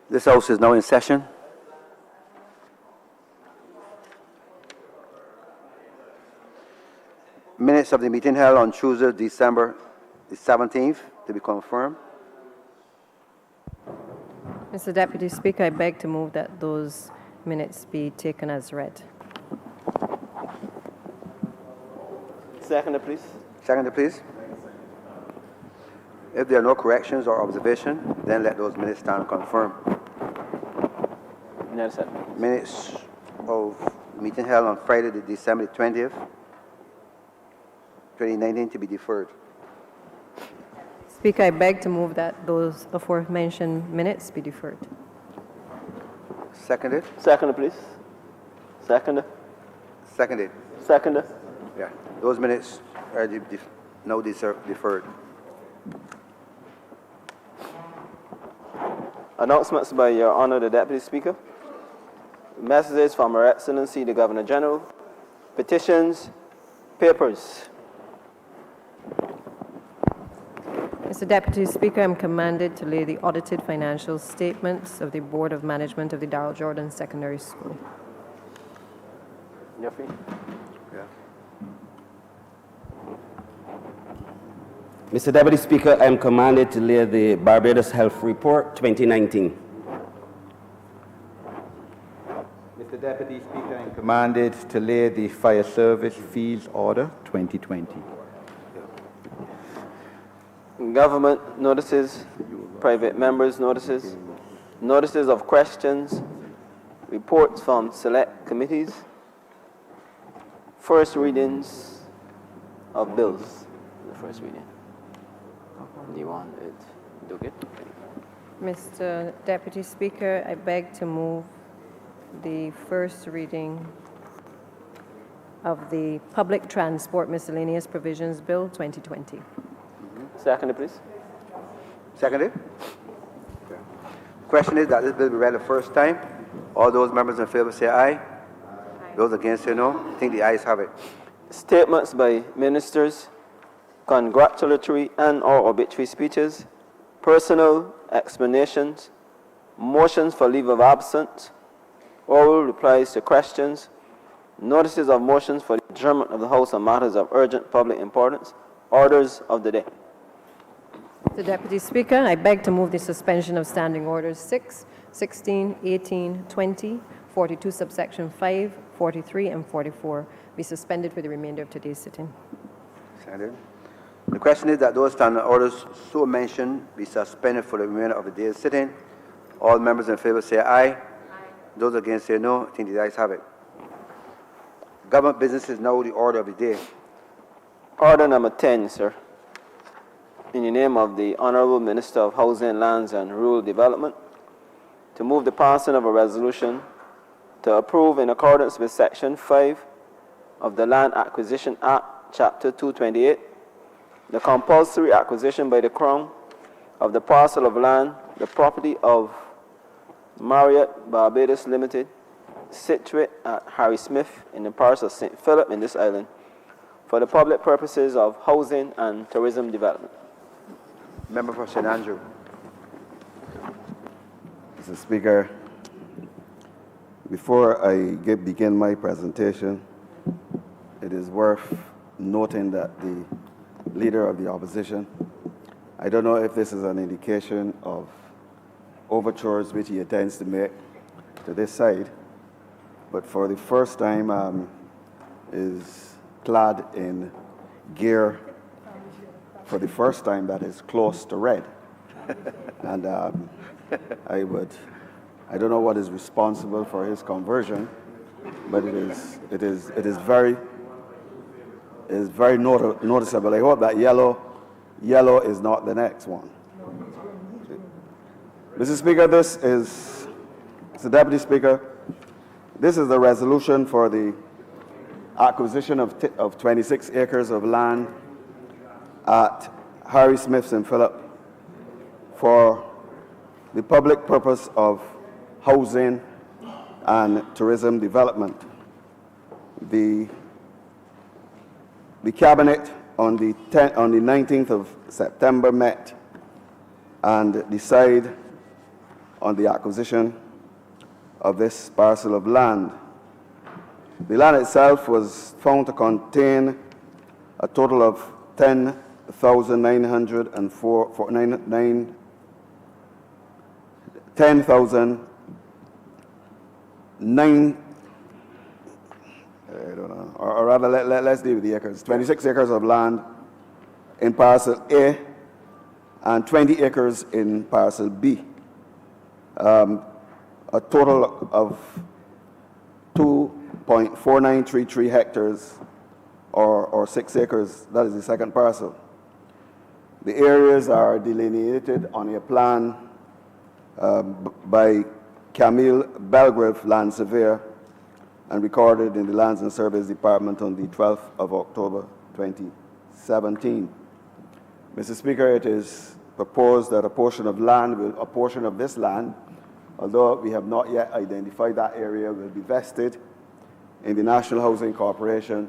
This House is now in session. Minutes of the meeting held on Tuesday, December the 17th to be confirmed. Mr. Deputy Speaker, I beg to move that those minutes be taken as read. Second, please. Second, please. If there are no corrections or observations, then let those minutes stand confirmed. Yes, sir. Minutes of meeting held on Friday, the December 20th, 2019 to be deferred. Speaker, I beg to move that those aforementioned minutes be deferred. Seconded? Second, please. Second. Seconded. Second. Yeah. Those minutes are now deferred. Announcements by Your Honor the Deputy Speaker. Messages from Her Excellency the Governor General. Petitions. Papers. Mr. Deputy Speaker, I am commanded to lay the audited financial statements of the Board of Management of the Darrell Jordan Secondary School. Jeffrey. Yeah. Mr. Deputy Speaker, I am commanded to lay the Barbados Health Report 2019. Mr. Deputy Speaker, I am commanded to lay the Fire Service Fees Order 2020. Government notices, private members' notices, notices of questions, reports from select committees, first readings of bills. The first reading. Do you want it? Do it? Mr. Deputy Speaker, I beg to move the first reading of the Public Transport Miscellaneous Provisions Bill 2020. Second, please. Seconded? Okay. Question is that this bill be read the first time. All those members in favor say aye. Those against say no. I think the ayes have it. Statements by ministers, congratulatory and/or obituary speeches, personal explanations, motions for leave of absence, oral replies to questions, notices of motions for the adjournment of the House on matters of urgent public importance, orders of the day. Mr. Deputy Speaker, I beg to move the suspension of Standing Orders 6, 16, 18, 20, 42 subsection 5, 43, and 44 be suspended for the remainder of today's sitting. Seconded. The question is that those standing orders so mentioned be suspended for the remainder of the day's sitting. All members in favor say aye. Aye. Those against say no. I think the ayes have it. Government business is now the order of the day. Order number 10, sir. In the name of the Honorable Minister of Housing, Lands and Rural Development, to move the passing of a resolution to approve in accordance with Section 5 of the Land Acquisition Act, Chapter 228, the compulsory acquisition by the Crown of the parcel of land, the property of Marriott Barbados Limited, situate at Harry Smith in the parish of St. Philip in this island, for the public purposes of housing and tourism development. Member for St. Andrew. Mr. Speaker, before I begin my presentation, it is worth noting that the Leader of the Opposition, I don't know if this is an indication of overtures which he intends to make to this side, but for the first time is clad in gear for the first time that is close to red. And I don't know what is responsible for his conversion, but it is very noticeable. I hope that yellow is not the next one. Mr. Speaker, Mr. Deputy Speaker, this is the resolution for the acquisition of 26 acres of land at Harry Smith St. Philip for the public purpose of housing and tourism development. The Cabinet on the 19th of September met and decided on the acquisition of this parcel of land. The land itself was found to contain a total of 26 acres of land in parcel A and 20 acres in parcel B. A total of 2.4933 hectares or 6 acres. That is the second parcel. The areas are delineated on a plan by Camille Belgrave, land surveyor, and recorded in the Lands and Surveys Department on the 12th of October 2017. Mr. Speaker, it is proposed that a portion of this land, although we have not yet identified that area, will be vested in the National Housing Corporation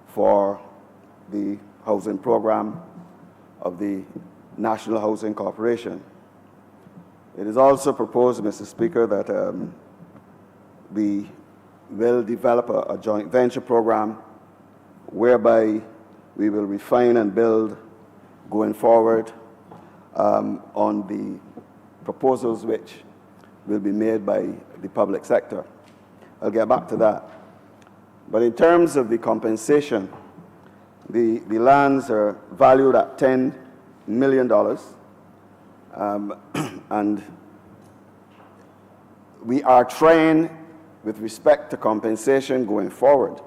for the housing program of the National Housing Corporation. It is also proposed, Mr. Speaker, that we will develop a joint venture program whereby we will refine and build going forward on the proposals which will be made by the public sector. I'll get back to that. But in terms of the compensation, the lands are valued at $10 million, and we are trying, with respect to compensation going forward,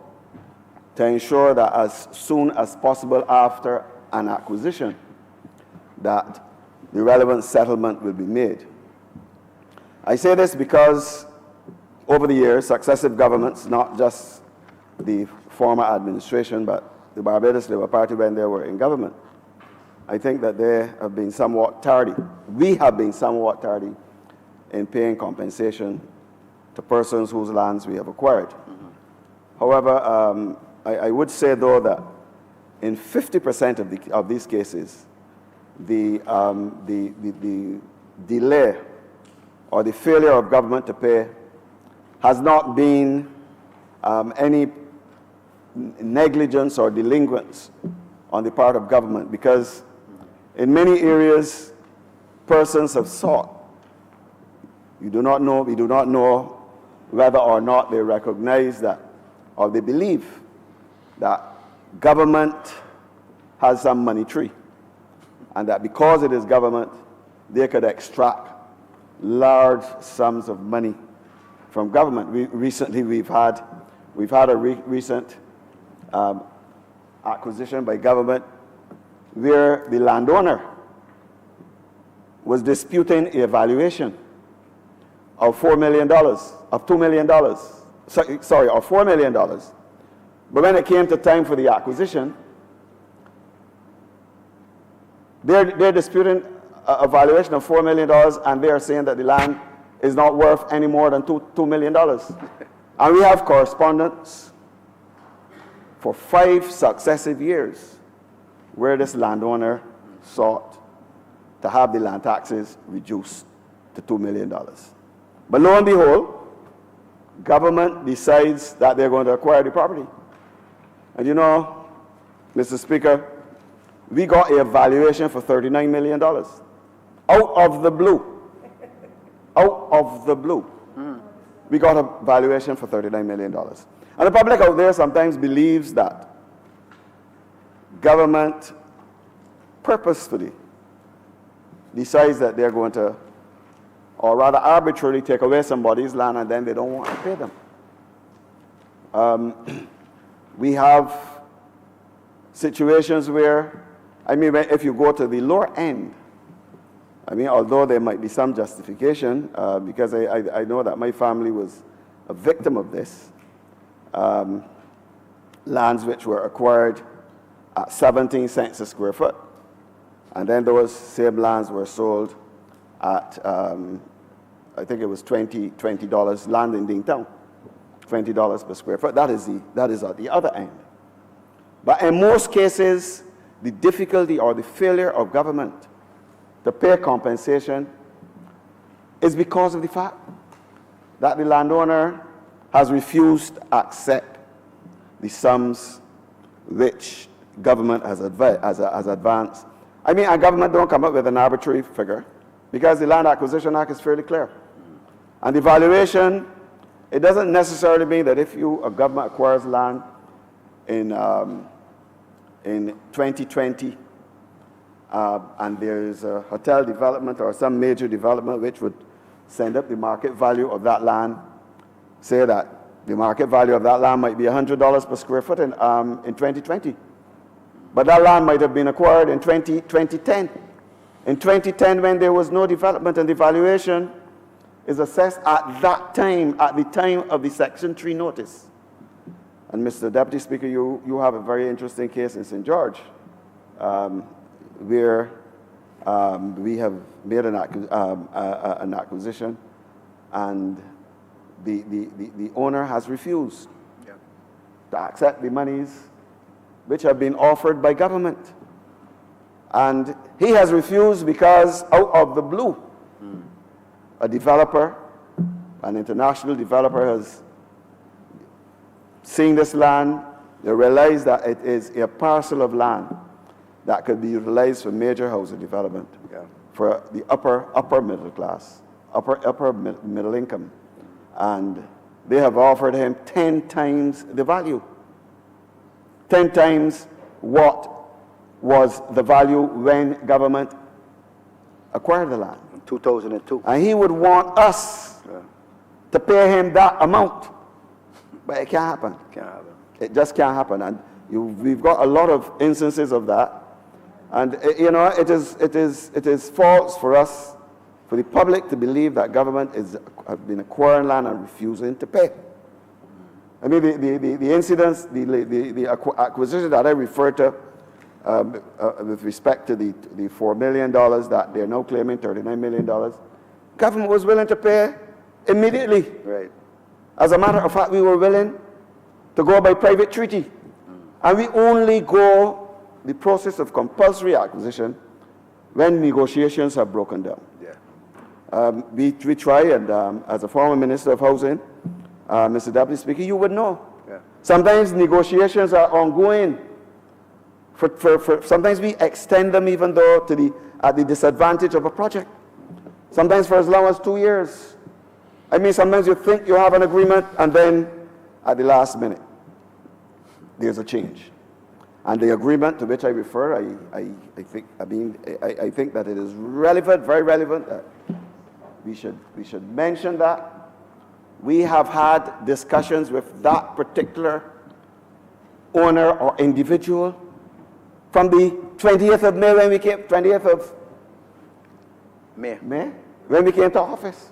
to ensure that as soon as possible after an acquisition, that the relevant settlement will be made. I say this because over the years, successive governments, not just the former administration, but the Barbados Labour Party when they were in government, I think that they have been somewhat tardy. We have been somewhat tardy in paying compensation to persons whose lands we have acquired. However, I would say, though, that in 50% of these cases, the delay or the failure of government to pay has not been any negligence or delinquence on the part of government, because in many areas, persons have sought. We do not know whether or not they recognize that, or they believe that government has some money tree, and that because it is government, they could extract large sums of money from government. Recently, we've had a recent acquisition by government where the landowner was disputing a valuation of $4 million, of $2 million, sorry, of $4 million. But when it came to time for the acquisition, they're disputing a valuation of $4 million, and they are saying that the land is not worth any more than $2 million. And we have correspondence for 5 successive years where this landowner sought to have the land taxes reduced to $2 million. But lo and behold, government decides that they're going to acquire the property. And you know, Mr. Speaker, we got a valuation for $39 million. Out of the blue. Out of the blue. We got a valuation for $39 million. And the public out there sometimes believes that government purposefully decides that they're going to, or rather arbitrarily take away somebody's land and then they don't want to pay them. We have situations where, I mean, if you go to the lower end, I mean, although there might be some justification, because I know that my family was a victim of this, lands which were acquired at 17 cents a square foot. And then those same lands were sold at, I think it was $20 land in Dingtown, $20 per square foot. That is at the other end. But in most cases, the difficulty or the failure of government to pay compensation is because of the fact that the landowner has refused to accept the sums which government has advanced. I mean, our government don't come up with an arbitrary figure because the Land Acquisition Act is fairly clear. And the valuation, it doesn't necessarily mean that if a government acquires land in 2020 and there is a hotel development or some major development which would send up the market value of that land, say that the market value of that land might be $100 per square foot in 2020. But that land might have been acquired in 2010. In 2010, when there was no development and the valuation is assessed at that time, at the time of the Section 3 notice. And Mr. Deputy Speaker, you have a very interesting case in St. George, where we have made an acquisition and the owner has refused to accept the monies which have been offered by government. And he has refused because out of the blue, a developer, an international developer has seen this land, they realize that it is a parcel of land that could be utilized for major housing development for the upper middle class, upper middle income. And they have offered him 10 times the value. 10 times what was the value when government acquired the land. 2002. And he would want us to pay him that amount. But it can't happen. Can't happen. It just can't happen. And we've got a lot of instances of that. And you know, it is false for us, for the public to believe that government has been acquiring land and refusing to pay. I mean, the incidents, the acquisition that I referred to with respect to the $4 million that they're now claiming, $39 million, government was willing to pay immediately. Right. As a matter of fact, we were willing to go by private treaty. And we only go the process of compulsory acquisition when negotiations have broken down. Yeah. We try, and as a former Minister of Housing, Mr. Deputy Speaker, you would know. Yeah. Sometimes negotiations are ongoing. Sometimes we extend them even though at the disadvantage of a project. Sometimes for as long as 2 years. I mean, sometimes you think you have an agreement and then at the last minute, there's a change. And the agreement to which I refer, I think that it is relevant, very relevant, that we should mention that. We have had discussions with that particular owner or individual from the 20th of May when we came, 20th of May. When we came to office.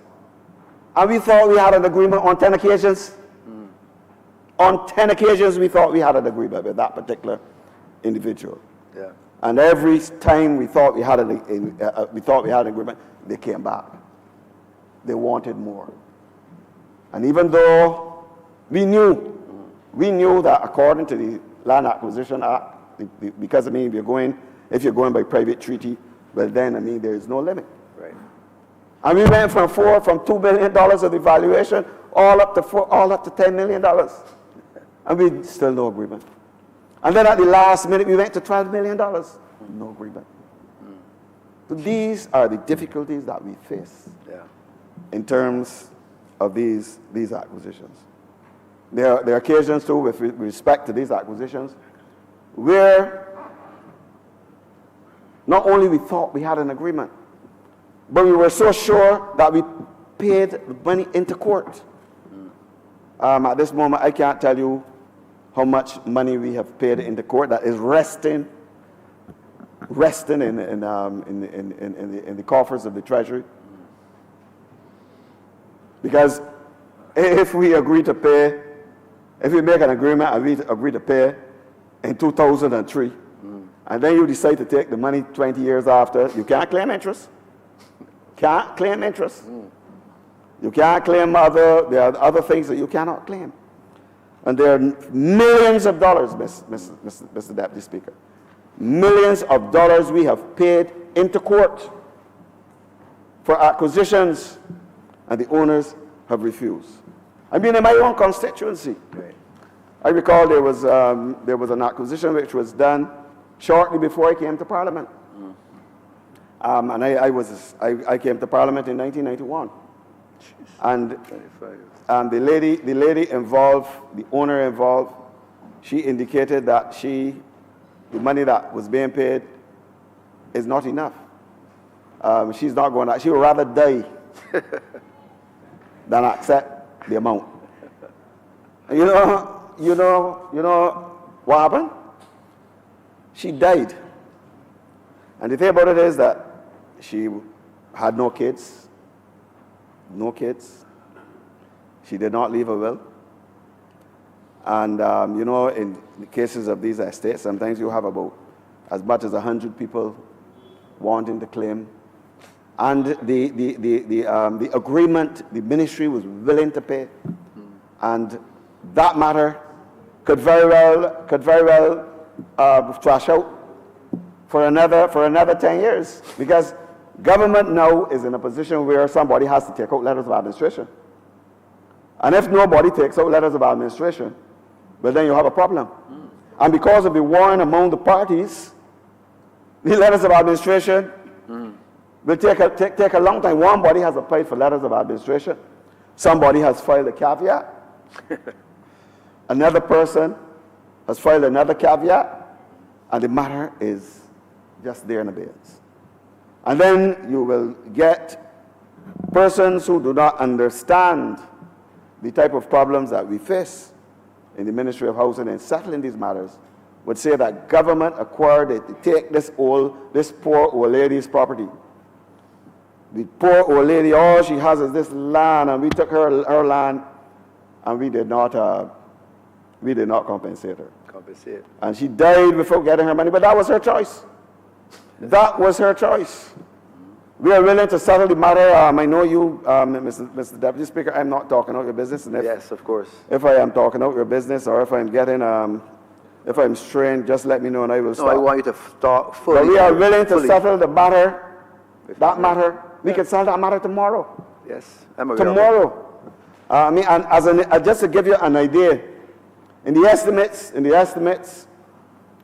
And we thought we had an agreement on 10 occasions. On 10 occasions we thought we had an agreement with that particular individual. Yeah. And every time we thought we had an agreement, they came back. They wanted more. And even though we knew that according to the Land Acquisition Act, because I mean, if you're going by private treaty, well then I mean there is no limit. Right. And we went from $2 million of the valuation all up to $10 million, and we still no agreement. And then at the last minute we went to $12 million, no agreement. So these are the difficulties that we face in terms of these acquisitions. There are occasions too with respect to these acquisitions where not only we thought we had an agreement, but we were so sure that we paid the money into court. At this moment, I can't tell you how much money we have paid into court that is resting in the coffers of the Treasury. Because if we agree to pay, if we make an agreement and we agree to pay in 2003, and then you decide to take the money 20 years after, you can't claim interest. Can't claim interest. You can't claim there are other things that you cannot claim. And there are millions of dollars, Mr. Deputy Speaker, millions of dollars we have paid into court for acquisitions, and the owners have refused. I mean, in my own constituency, Right. I recall there was an acquisition which was done shortly before I came to Parliament. And I came to Parliament in 1991. And 25. the lady involved, the owner involved, she indicated that the money that was being paid is not enough. She's not going to, she would rather die than accept the amount. And you know what happened? She died. And the thing about it is that she had no kids. No kids. She did not leave a will. And, in the cases of these estates, sometimes you have about as much as 100 people wanting to claim. And the agreement, the ministry was willing to pay. And that matter could very well thrash out for another 10 years, because government now is in a position where somebody has to take out letters of administration. And if nobody takes out letters of administration, well, then you have a problem. And because of the warring among the parties, the letters of administration will take a long time. One body has applied for letters of administration. Somebody has filed a caveat. Another person has filed another caveat, and the matter is just there in abeyance. And then you will get persons who do not understand the type of problems that we face in the Ministry of Housing in settling these matters, would say that government acquired it to take this poor old lady's property. The poor old lady, all she has is this land, and we took her land, and we did not compensate her. Compensate. And she died before getting her money, but that was her choice. That was her choice. We are willing to settle the matter. I know you, Mr. Deputy Speaker, I'm not talking out your business. And Yes, of course. if I am talking out your business, or if I'm getting, if I'm strained, just let me know and I will No, stop. I want you to talk fully. But we are willing to fully. settle the matter, that matter. We can settle that matter tomorrow. Yes, I'm aware of it. Tomorrow. And just to give you an idea, in the estimates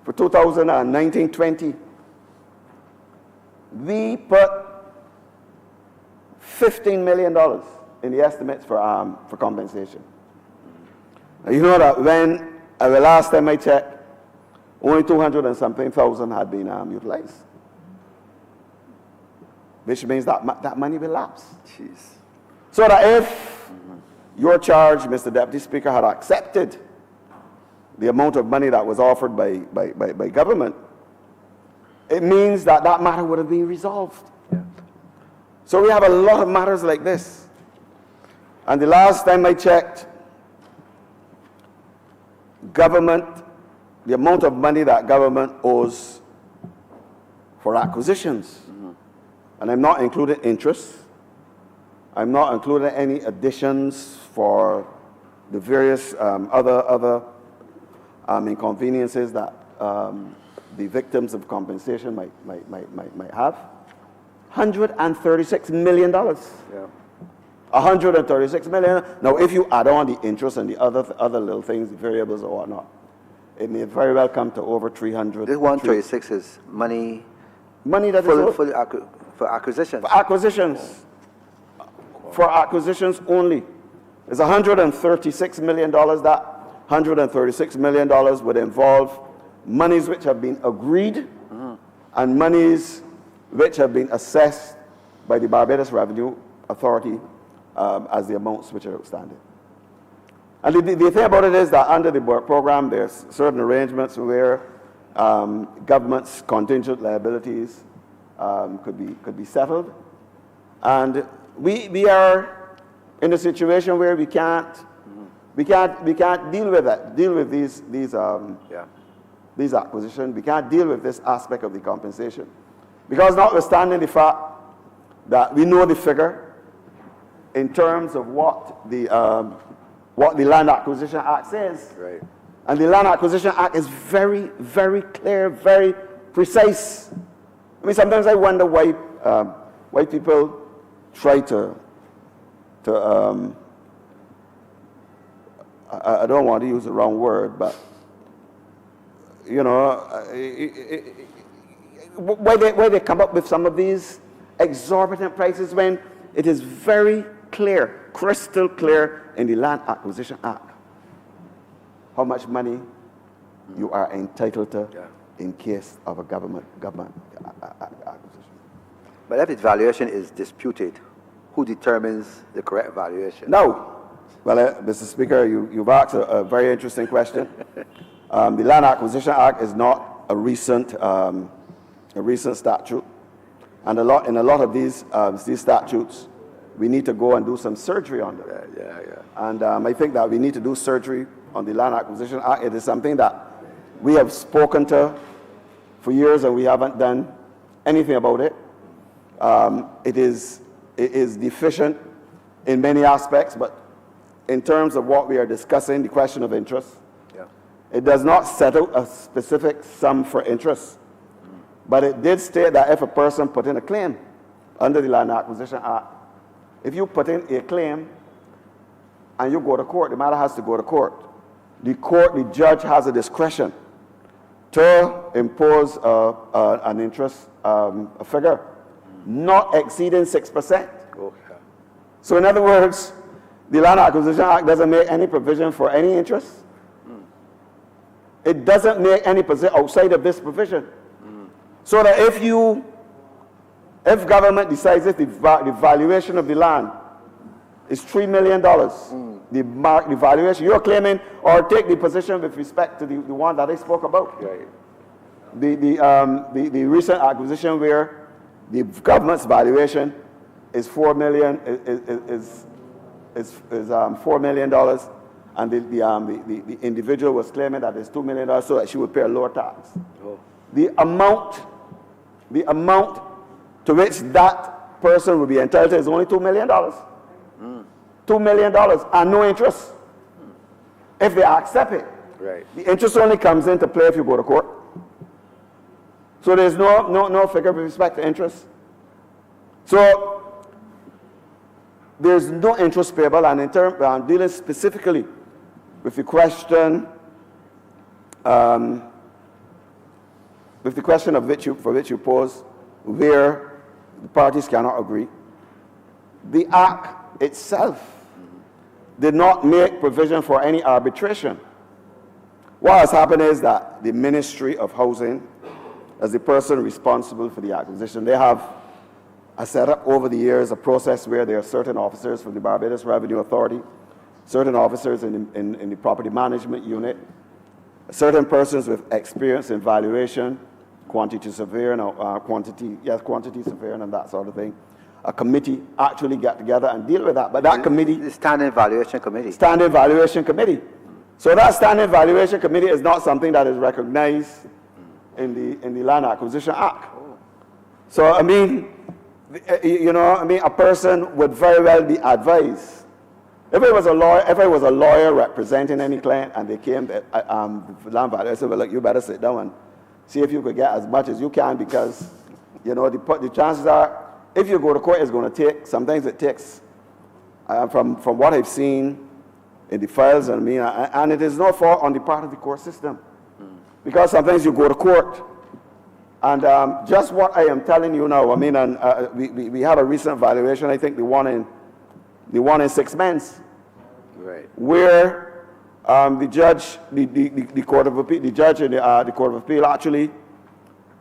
for 2019-20, we put $15 million in the estimates for compensation. Now, you know that when the last time I checked, only 200 and something thousand had been utilized, which means that money will lapse. Jeez. So that if your charge, Mr. Deputy Speaker, had accepted the amount of money that was offered by government, it means that matter would have been resolved. Yeah. So we have a lot of matters like this. And the last time I checked, government, the amount of money that government owes for acquisitions, and I'm not including interest, I'm not including any additions for the various other inconveniences that the victims of compensation might have. $136 million. Yeah. $136 million. Now, if you add on the interest and the other little things, the variables or whatnot, it may very well come to over 300. This 136 is money Money that is owed for acquisition. for acquisitions. For acquisitions only. It's $136 million. That $136 million would involve monies which have been agreed and monies which have been assessed by the Barbados Revenue Authority as the amounts which are outstanding. And the thing about it is that under the program, there's certain arrangements where government's contingent liabilities could be settled. And we are in a situation where we can't deal with that, deal with these acquisitions. We can't deal with this aspect of the compensation. Because notwithstanding the fact that we know the figure in terms of what the Land Acquisition Act says. Right. And the Land Acquisition Act is very, very clear, very precise. I mean, sometimes I wonder why people try to I don't want to use the wrong word, but, you know, where they come up with some of these exorbitant prices when it is very clear, crystal clear in the Land Acquisition Act how much money you are entitled to in case of a government acquisition. But if its valuation is disputed, who determines the correct valuation? No. Well, Mr. Speaker, you've asked a very interesting question. The Land Acquisition Act is not a recent statute, and in a lot of these statutes, we need to go and do some surgery on them. And I think that we need to do surgery on the Land Acquisition Act. It is something that we have spoken to for years, and we haven't done anything about it. It is deficient in many aspects, but in terms of what we are discussing, the question of interest, it does not set out a specific sum for interest, but it did state that if a person put in a claim under the Land Acquisition Act, if you put in a claim and you go to court, the matter has to go to court. The judge has a discretion to impose an interest, a figure not exceeding 6%. So in other words, the Land Acquisition Act doesn't make any provision for any interest. It doesn't make any provision outside of this provision. So that if government decides that the valuation of the land is $3 million, the valuation you're claiming, or take the position with respect to the one that I spoke about. The recent acquisition where the government's valuation is $4 million, is $4 million, and the individual was claiming that it's $2 million so that she would pay a lower tax. The amount to which that person would be entitled to is only $2 million. $2 million and no interest. If they accept it, the interest only comes into play if you go to court. So there's no figure with respect to interest. So there's no interest payable, and in terms, I'm dealing specifically with the question, for which you pose, where the parties cannot agree. The Act itself did not make provision for any arbitration. What has happened is that the Ministry of Housing, as the person responsible for the acquisition, they have set up over the years a process where there are certain officers from the Barbados Revenue Authority, certain officers in the property management unit, certain persons with experience in valuation, quantity surveying, quantity surveying and that sort of thing. A committee actually get together and deal with that. But that committee... The Standing Valuation Committee. Standing Valuation Committee. So that Standing Valuation Committee is not something that is recognized in the Land Acquisition Act. So, I mean, a person would very well be advised. If I was a lawyer representing any client and they came to Land Valuation, I said, well, look, you better sit down and see if you could get as much as you can, because, the chances are, if you go to court, it's going to take, sometimes it takes, from what I've seen in the files, and it is not fault on the part of the court system. Because sometimes you go to court, and just what I am telling you now, we had a recent valuation, I think the one in 6 months, where the judge, the Court of Appeal, the judge in the Court of Appeal actually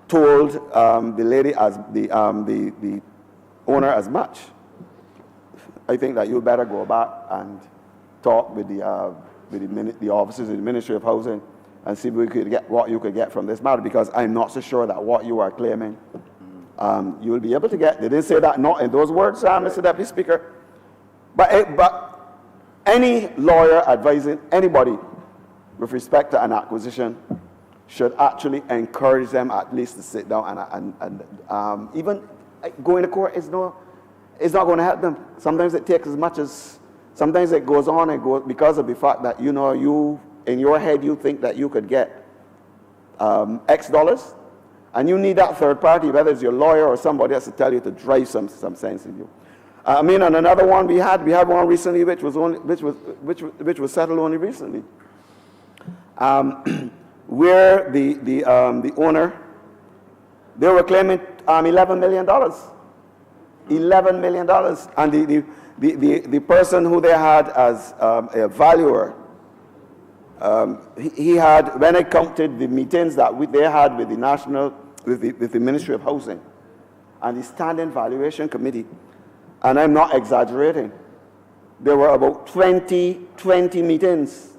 told the lady, as the owner, as much. I think that you better go back and talk with the officers in the Ministry of Housing and see if we could get what you could get from this matter, because I'm not so sure that what you are claiming you will be able to get. They didn't say that, not in those words, Mr. Deputy Speaker. But any lawyer advising anybody with respect to an acquisition should actually encourage them at least to sit down and even going to court is not going to help them. Sometimes it takes as much as, sometimes it goes on and goes because of the fact that, you, in your head, you think that you could get X dollars, and you need that third party, whether it's your lawyer or somebody else, to tell you to drive some sense in you. I mean, and another one we had one recently which was settled only recently, where the owner, they were claiming $11 million, $11 million, and the person who they had as a valuer, he had, when I counted the meetings that they had with with the Ministry of Housing and the Standing Valuation Committee, and I'm not exaggerating, there were about 20 meetings,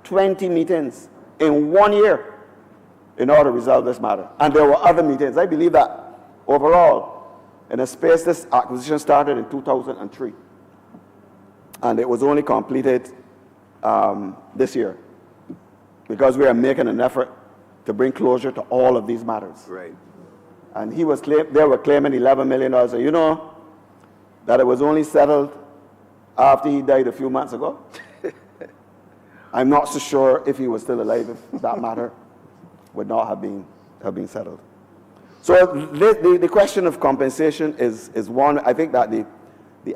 20 meetings in 1 year in order to resolve this matter. And there were other meetings. I believe that overall, in a space, this acquisition started in 2003. And it was only completed this year, because we are making an effort to bring closure to all of these matters. Right. And they were claiming $11 million. And you know that it was only settled after he died a few months ago? I'm not so sure if he was still alive, if that matter would not have been settled. So the question of compensation is one. I think that the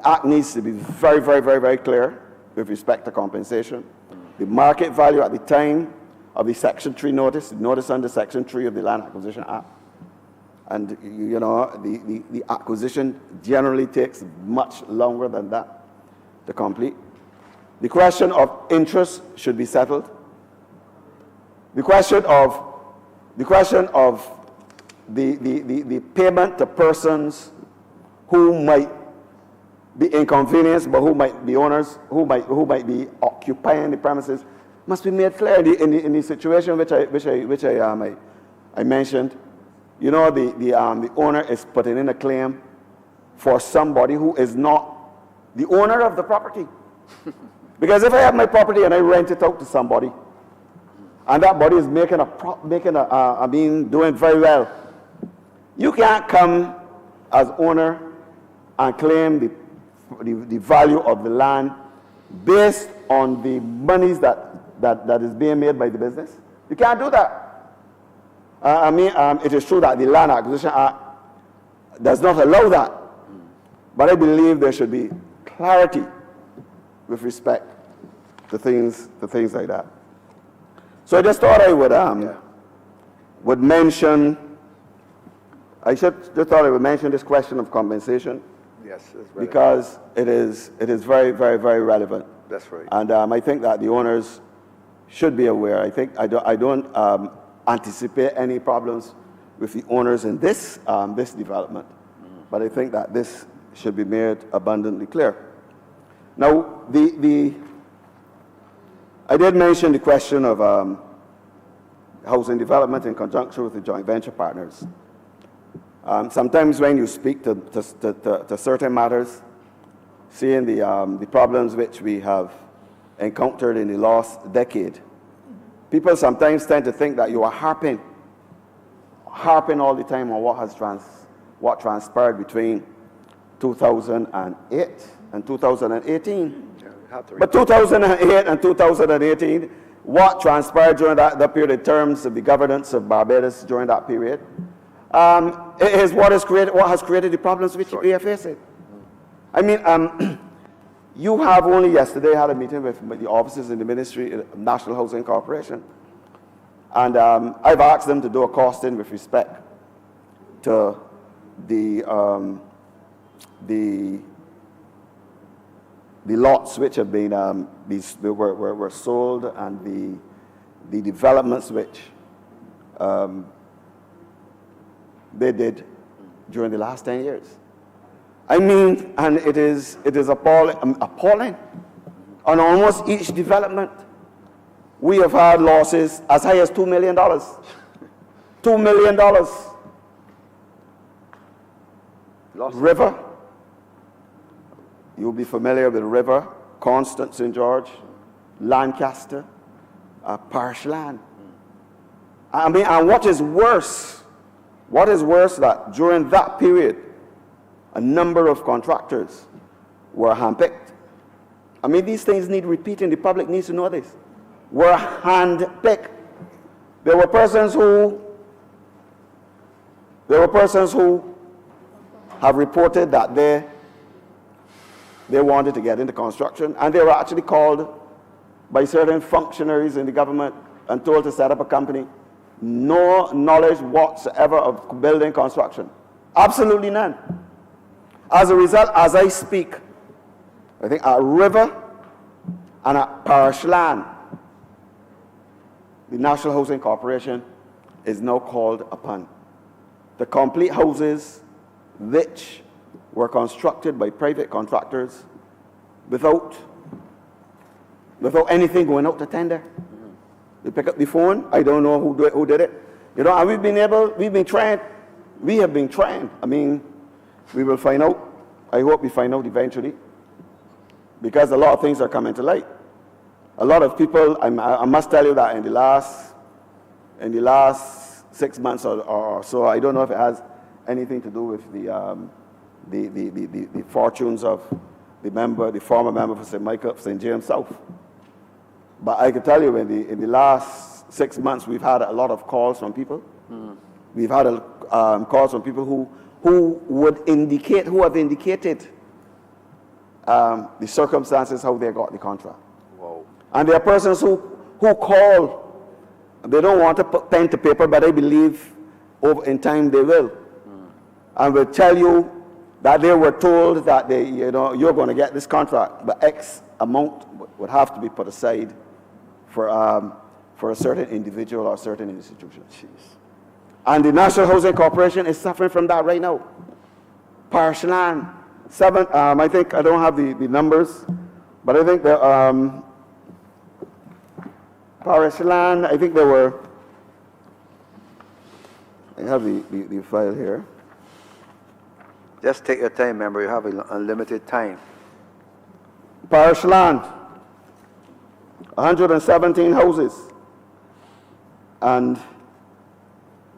Act needs to be very, very, very, very clear with respect to compensation. The market value at the time of the Section 3 notice, notice under Section 3 of the Land Acquisition Act. And, you know, the acquisition generally takes much longer than that to complete. The question of interest should be settled. The question of the payment to persons who might be inconvenienced, but who might be owners, who might be occupying the premises, must be made clear in the situation which I mentioned. You know, the owner is putting in a claim for somebody who is not the owner of the property. Because if I have my property and I rent it out to somebody, and that body is doing very well, you can't come as owner and claim the value of the land based on the monies that is being made by the business. You can't do that. It is true that the Land Acquisition Act does not allow that, but I believe there should be clarity with respect to things like that. So I just thought I would mention. Just thought I would mention this question of compensation. Yes, it's relevant. Because it is very, very, very relevant. That's right. And I think that the owners should be aware. I don't anticipate any problems with the owners in this development, but I think that this should be made abundantly clear. Now, I did mention the question of housing development in conjunction with the joint venture partners. Sometimes when you speak to certain matters, seeing the problems which we have encountered in the last decade, people sometimes tend to think that you are harping all the time on what transpired between 2008 and 2018. But 2008 and 2018, what transpired during that period in terms of the governance of Barbados during that period, is what has created the problems which we are facing. I mean, you have only yesterday had a meeting with the officers in the Ministry of National Housing Corporation, and I've asked them to do a costing with respect to the lots which have been were sold, and the developments which they did during the last 10 years. I mean, and it is appalling. On almost each development, we have had losses as high as $2 million. $2 million. River. You'll be familiar with River, Constance St. George, Lancaster, Parish Land. I mean, and what is worse that during that period, a number of contractors were handpicked. I mean, these things need repeating. The public needs to know this. Were handpicked. There were persons who have reported that they they wanted to get into construction, and they were actually called by certain functionaries in the government and told to set up a company. No knowledge whatsoever of building construction. Absolutely none. As a result, as I speak, I think at River and at Parish Land, the National Housing Corporation is now called upon to complete houses which were constructed by private contractors without anything going out to tender. You pick up the phone, I don't know who did it. You know, and we have been trained. I mean, we will find out. I hope we find out eventually, because a lot of things are coming to light. A lot of people, I must tell you that in the last 6 months or so, I don't know if it has anything to do with the fortunes of the former member for St. James South. But I can tell you, in the last 6 months, we've had a lot of calls from people. We've had calls from people who have indicated the circumstances how they got the contract. Wow. And there are persons who call, they don't want to put pen to paper, but I believe in time they will. And will tell you that they were told that you're going to get this contract, but X amount would have to be put aside for a certain individual or a certain institution. Jeez. And the National Housing Corporation is suffering from that right now. Parish Land, I think, I don't have the numbers, but I think the Parish Land, I think there were, I have the file here. Just take your time, member. You have unlimited time. Parish Land, 117 houses, and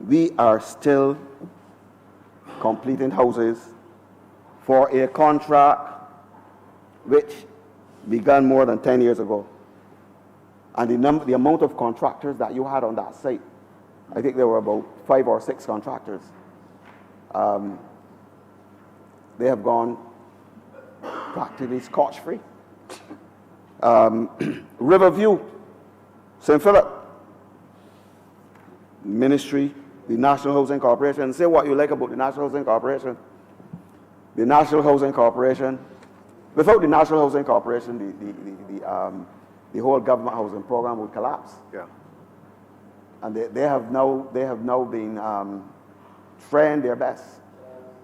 we are still completing houses for a contract which began more than 10 years ago. And the amount of contractors that you had on that site, I think there were about 5 or 6 contractors. They have gone practically scotch-free. Riverview, St. Philip, Ministry, the National Housing Corporation. Say what you like about the National Housing Corporation. The National Housing Corporation, without the National Housing Corporation, the whole government housing program would collapse. Yeah. And they have now been trying their best.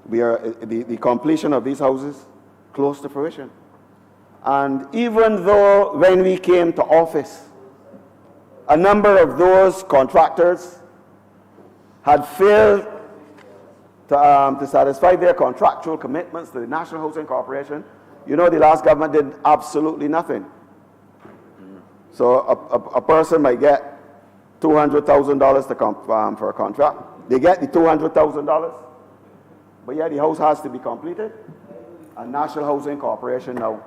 We are the completion of these houses close to fruition. And even though when we came to office, a number of those contractors had failed to satisfy their contractual commitments to the National Housing Corporation, you know, the last government did absolutely nothing. So a person might get $200,000 for a contract. They get the $200,000, but yeah, the house has to be completed. And National Housing Corporation now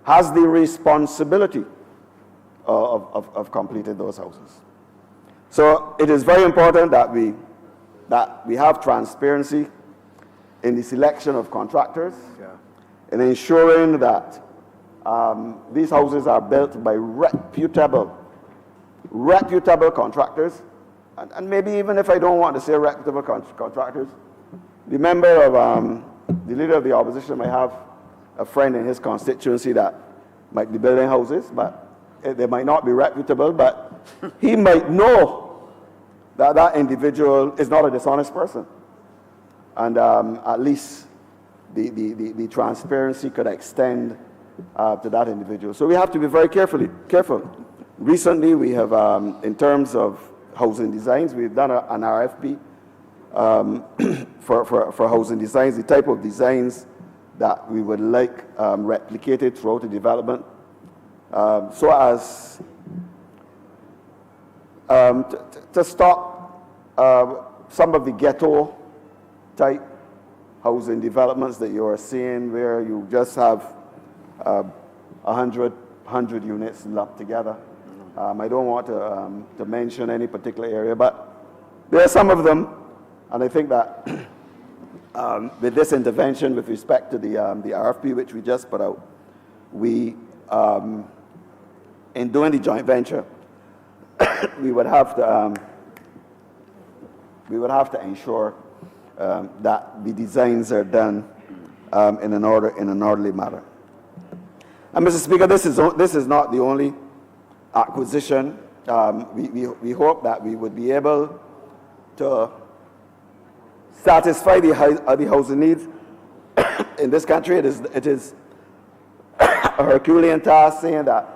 has the responsibility of completing those houses. So it is very important that we have transparency in the selection of contractors, and ensuring that these houses are built by reputable contractors, and maybe even if I don't want to say reputable contractors, the member of the leader of the opposition might have a friend in his constituency that might be building houses, but they might not be reputable, but he might know that that individual is not a dishonest person. And at least the transparency could extend to that individual. So we have to be very careful. Recently, we have, in terms of housing designs, we've done an RFP for housing designs, the type of designs that we would like replicated throughout the development, so as to stop some of the ghetto type housing developments that you are seeing, where you just have 100 units lumped together. I don't want to mention any particular area, but there are some of them, and I think that with this intervention with respect to the RFP which we just put out, we, in doing the joint venture, we would have to ensure that the designs are done in an orderly manner. And Mr. Speaker, this is not the only acquisition. We hope that we would be able to satisfy the housing needs in this country. It is a Herculean task saying that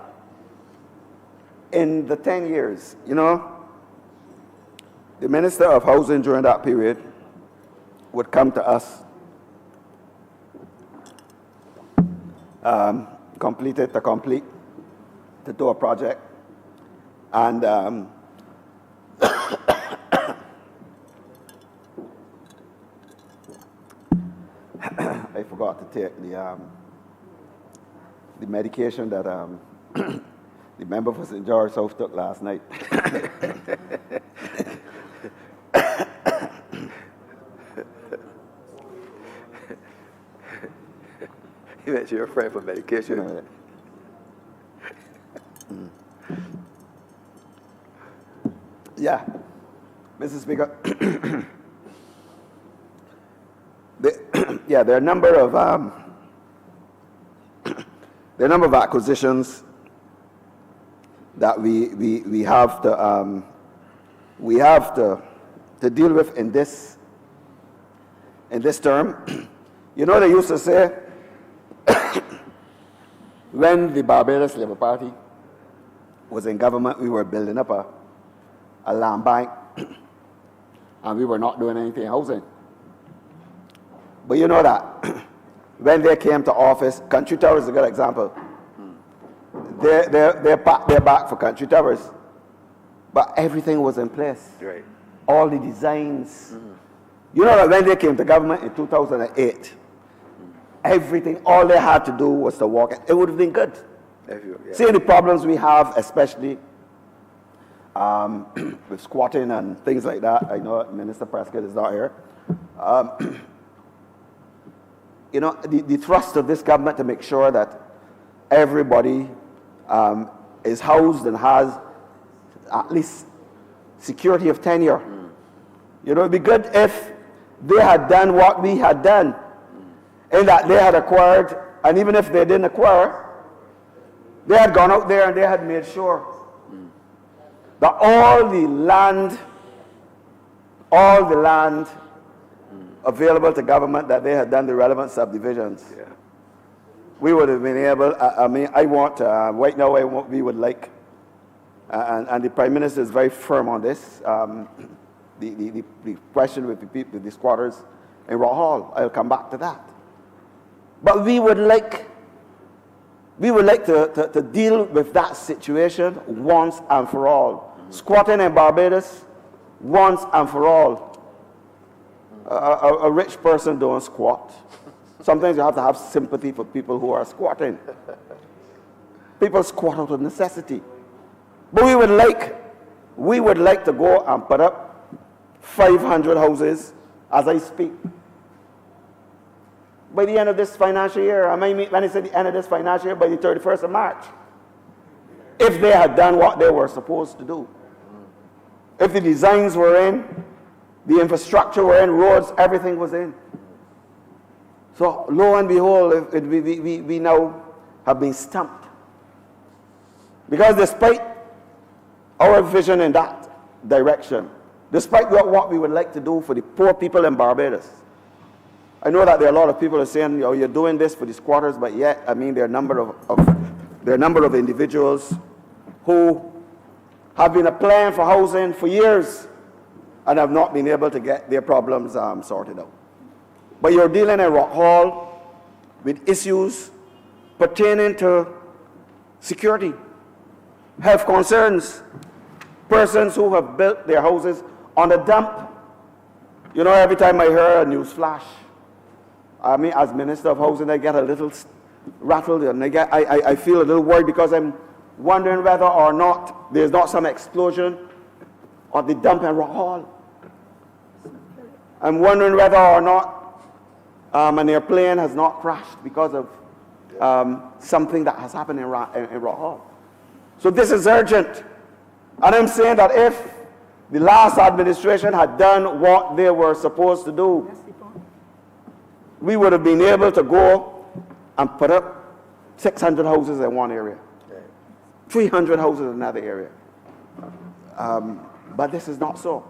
in the 10 years, you know, the Minister of Housing during that period would come to us, complete to do a project, and I forgot to take the medication that the member for St. George South took last night. You mentioned your friend for medication. Yeah, Mr. Speaker. There are a number of acquisitions that we have to deal with in this term. You know, they used to say when the Barbados Labour Party was in government, we were building up a land bank and we were not doing anything in housing. But you know that when they came to office, Country Towers is a good example. They're back for Country Towers, but everything was in place. Right. All the designs. You know that when they came to government in 2008, everything, all they had to do was to walk it. It would have been good. Seeing the problems we have, especially with squatting and things like that. I know Minister Prescott is not here. You know, the thrust of this government to make sure that everybody is housed and has at least security of tenure. You know, it'd be good if they had done what we had done, in that they had acquired, and even if they didn't acquire, they had gone out there and they had made sure that all the land available to government, that they had done the relevant subdivisions. Yeah. We would have been able, right now we would like, and the Prime Minister is very firm on this, the question with the squatters in Rock Hall. I'll come back to that. But we would like to deal with that situation once and for all. Squatting in Barbados, once and for all. A rich person don't squat. Sometimes you have to have sympathy for people who are squatting. People squat out of necessity. But we would like to go and put up 500 houses as I speak. By the end of this financial year, when I say the end of this financial year, by the 31st of March, if they had done what they were supposed to do. If the designs were in, the infrastructure were in, roads, everything was in. So lo and behold, we now have been stumped. Because despite our vision in that direction, despite what we would like to do for the poor people in Barbados, I know that there are a lot of people who are saying, you're doing this for the squatters, but yet, there are a number of individuals who have been applying for housing for years and have not been able to get their problems sorted out. But you're dealing in Rock Hall with issues pertaining to security, health concerns, persons who have built their houses on a dump. You know, every time I hear a news flash, as Minister of Housing, I get a little rattled and I feel a little worried because I'm wondering whether or not there's not some explosion on the dump in Rock Hall. I'm wondering whether or not and their plane has not crashed because of something that has happened in Rock Hall. So this is urgent. And I'm saying that if the last administration had done what they were supposed to do, we would have been able to go and put up 600 houses in one area, 300 houses in another area. But this is not so.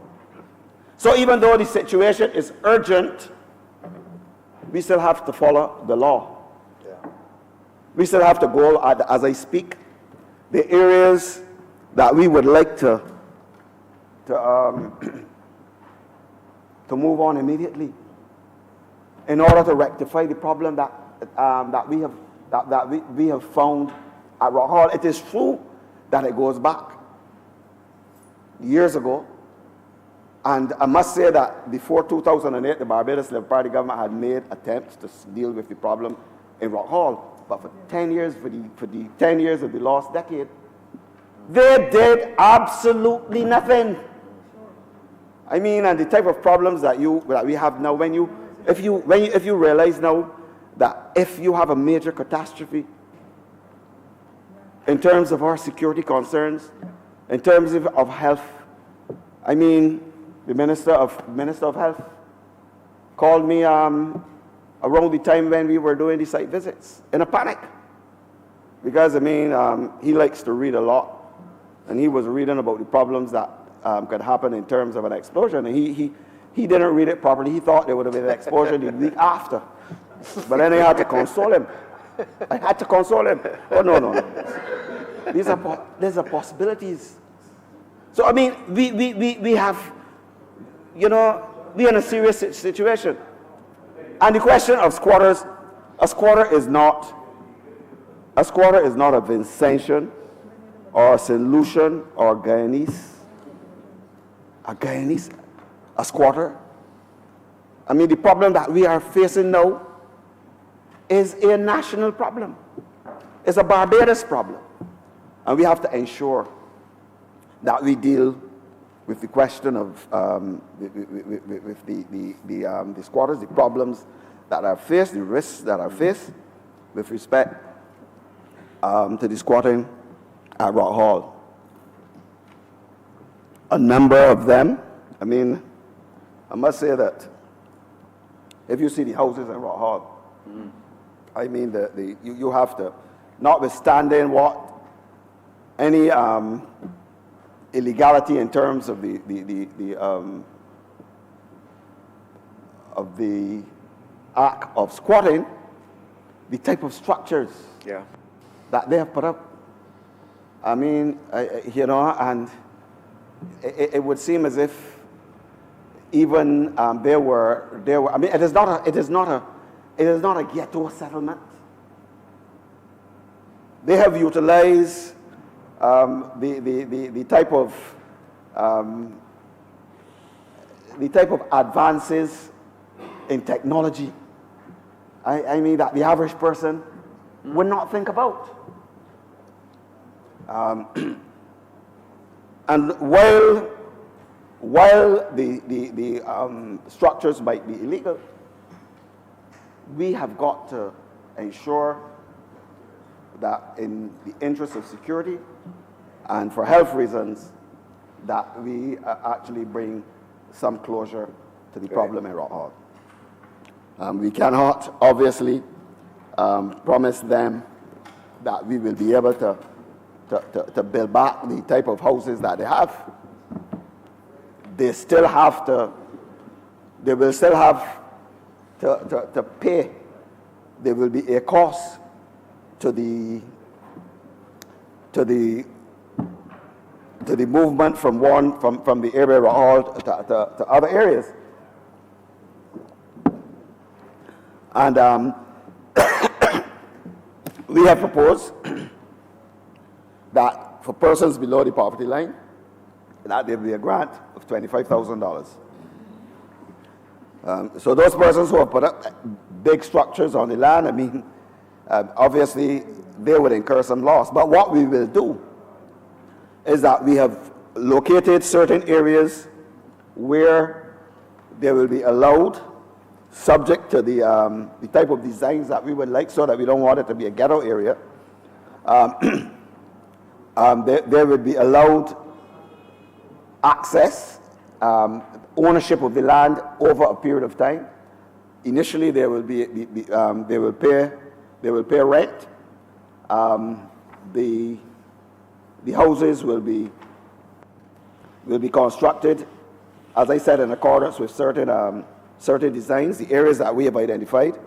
So even though the situation is urgent, we still have to follow the law. We still have to go, as I speak, the areas that we would like to move on immediately in order to rectify the problem that we have found at Rock Hall. It is true that it goes back years ago, and I must say that before 2008, the Barbados Labour Party government had made attempts to deal with the problem in Rock Hall. But for 10 years, for the 10 years of the last decade, they did absolutely nothing. I mean, and the type of problems that we have now, if you realize now that if you have a major catastrophe in terms of our security concerns, in terms of health, I mean, the Minister of Health called me around the time when we were doing the site visits in a panic. Because, I mean, he likes to read a lot. And he was reading about the problems that could happen in terms of an explosion. And he didn't read it properly. He thought there would have been an explosion the week after. But then I had to console him. Oh, no. These are possibilities. So, I mean, we have, we're in a serious situation. And the question of squatters, a squatter is not a Vincentian or a St. Lucian or a Guyanese. A squatter. I mean, the problem that we are facing now is a national problem. It's a Barbados problem. And we have to ensure that we deal with the question of with the squatters, the problems that are faced, the risks that are faced with respect to the squatting at Rock Hall. A number of them, I mean, I must say that if you see the houses in Rock Hall, I mean, you have to, notwithstanding what any illegality in terms of the act of squatting, the type of structures that they have put up. I mean, and it would seem as if even there were. I mean, it is not a ghetto settlement. They have utilized the type of advances in technology, I mean, that the average person would not think about. And while the structures might be illegal, we have got to ensure that in the interest of security and for health reasons, that we actually bring some closure to the problem in Rock Hall. We cannot, obviously, promise them that we will be able to build back the type of houses that they have. They will still have to pay. There will be a cost to the movement from the area of Rock Hall to other areas. And we have proposed that for persons below the poverty line, that there will be a grant of $25,000. So those persons who have put up big structures on the land, I mean, obviously they would incur some loss. But what we will do is that we have located certain areas where there will be allowed subject to the type of designs that we would like, so that we don't want it to be a ghetto area. There would be allowed access, ownership of the land over a period of time. Initially, they will pay rent. The houses will be constructed, as I said, in accordance with certain designs, the areas that we have identified.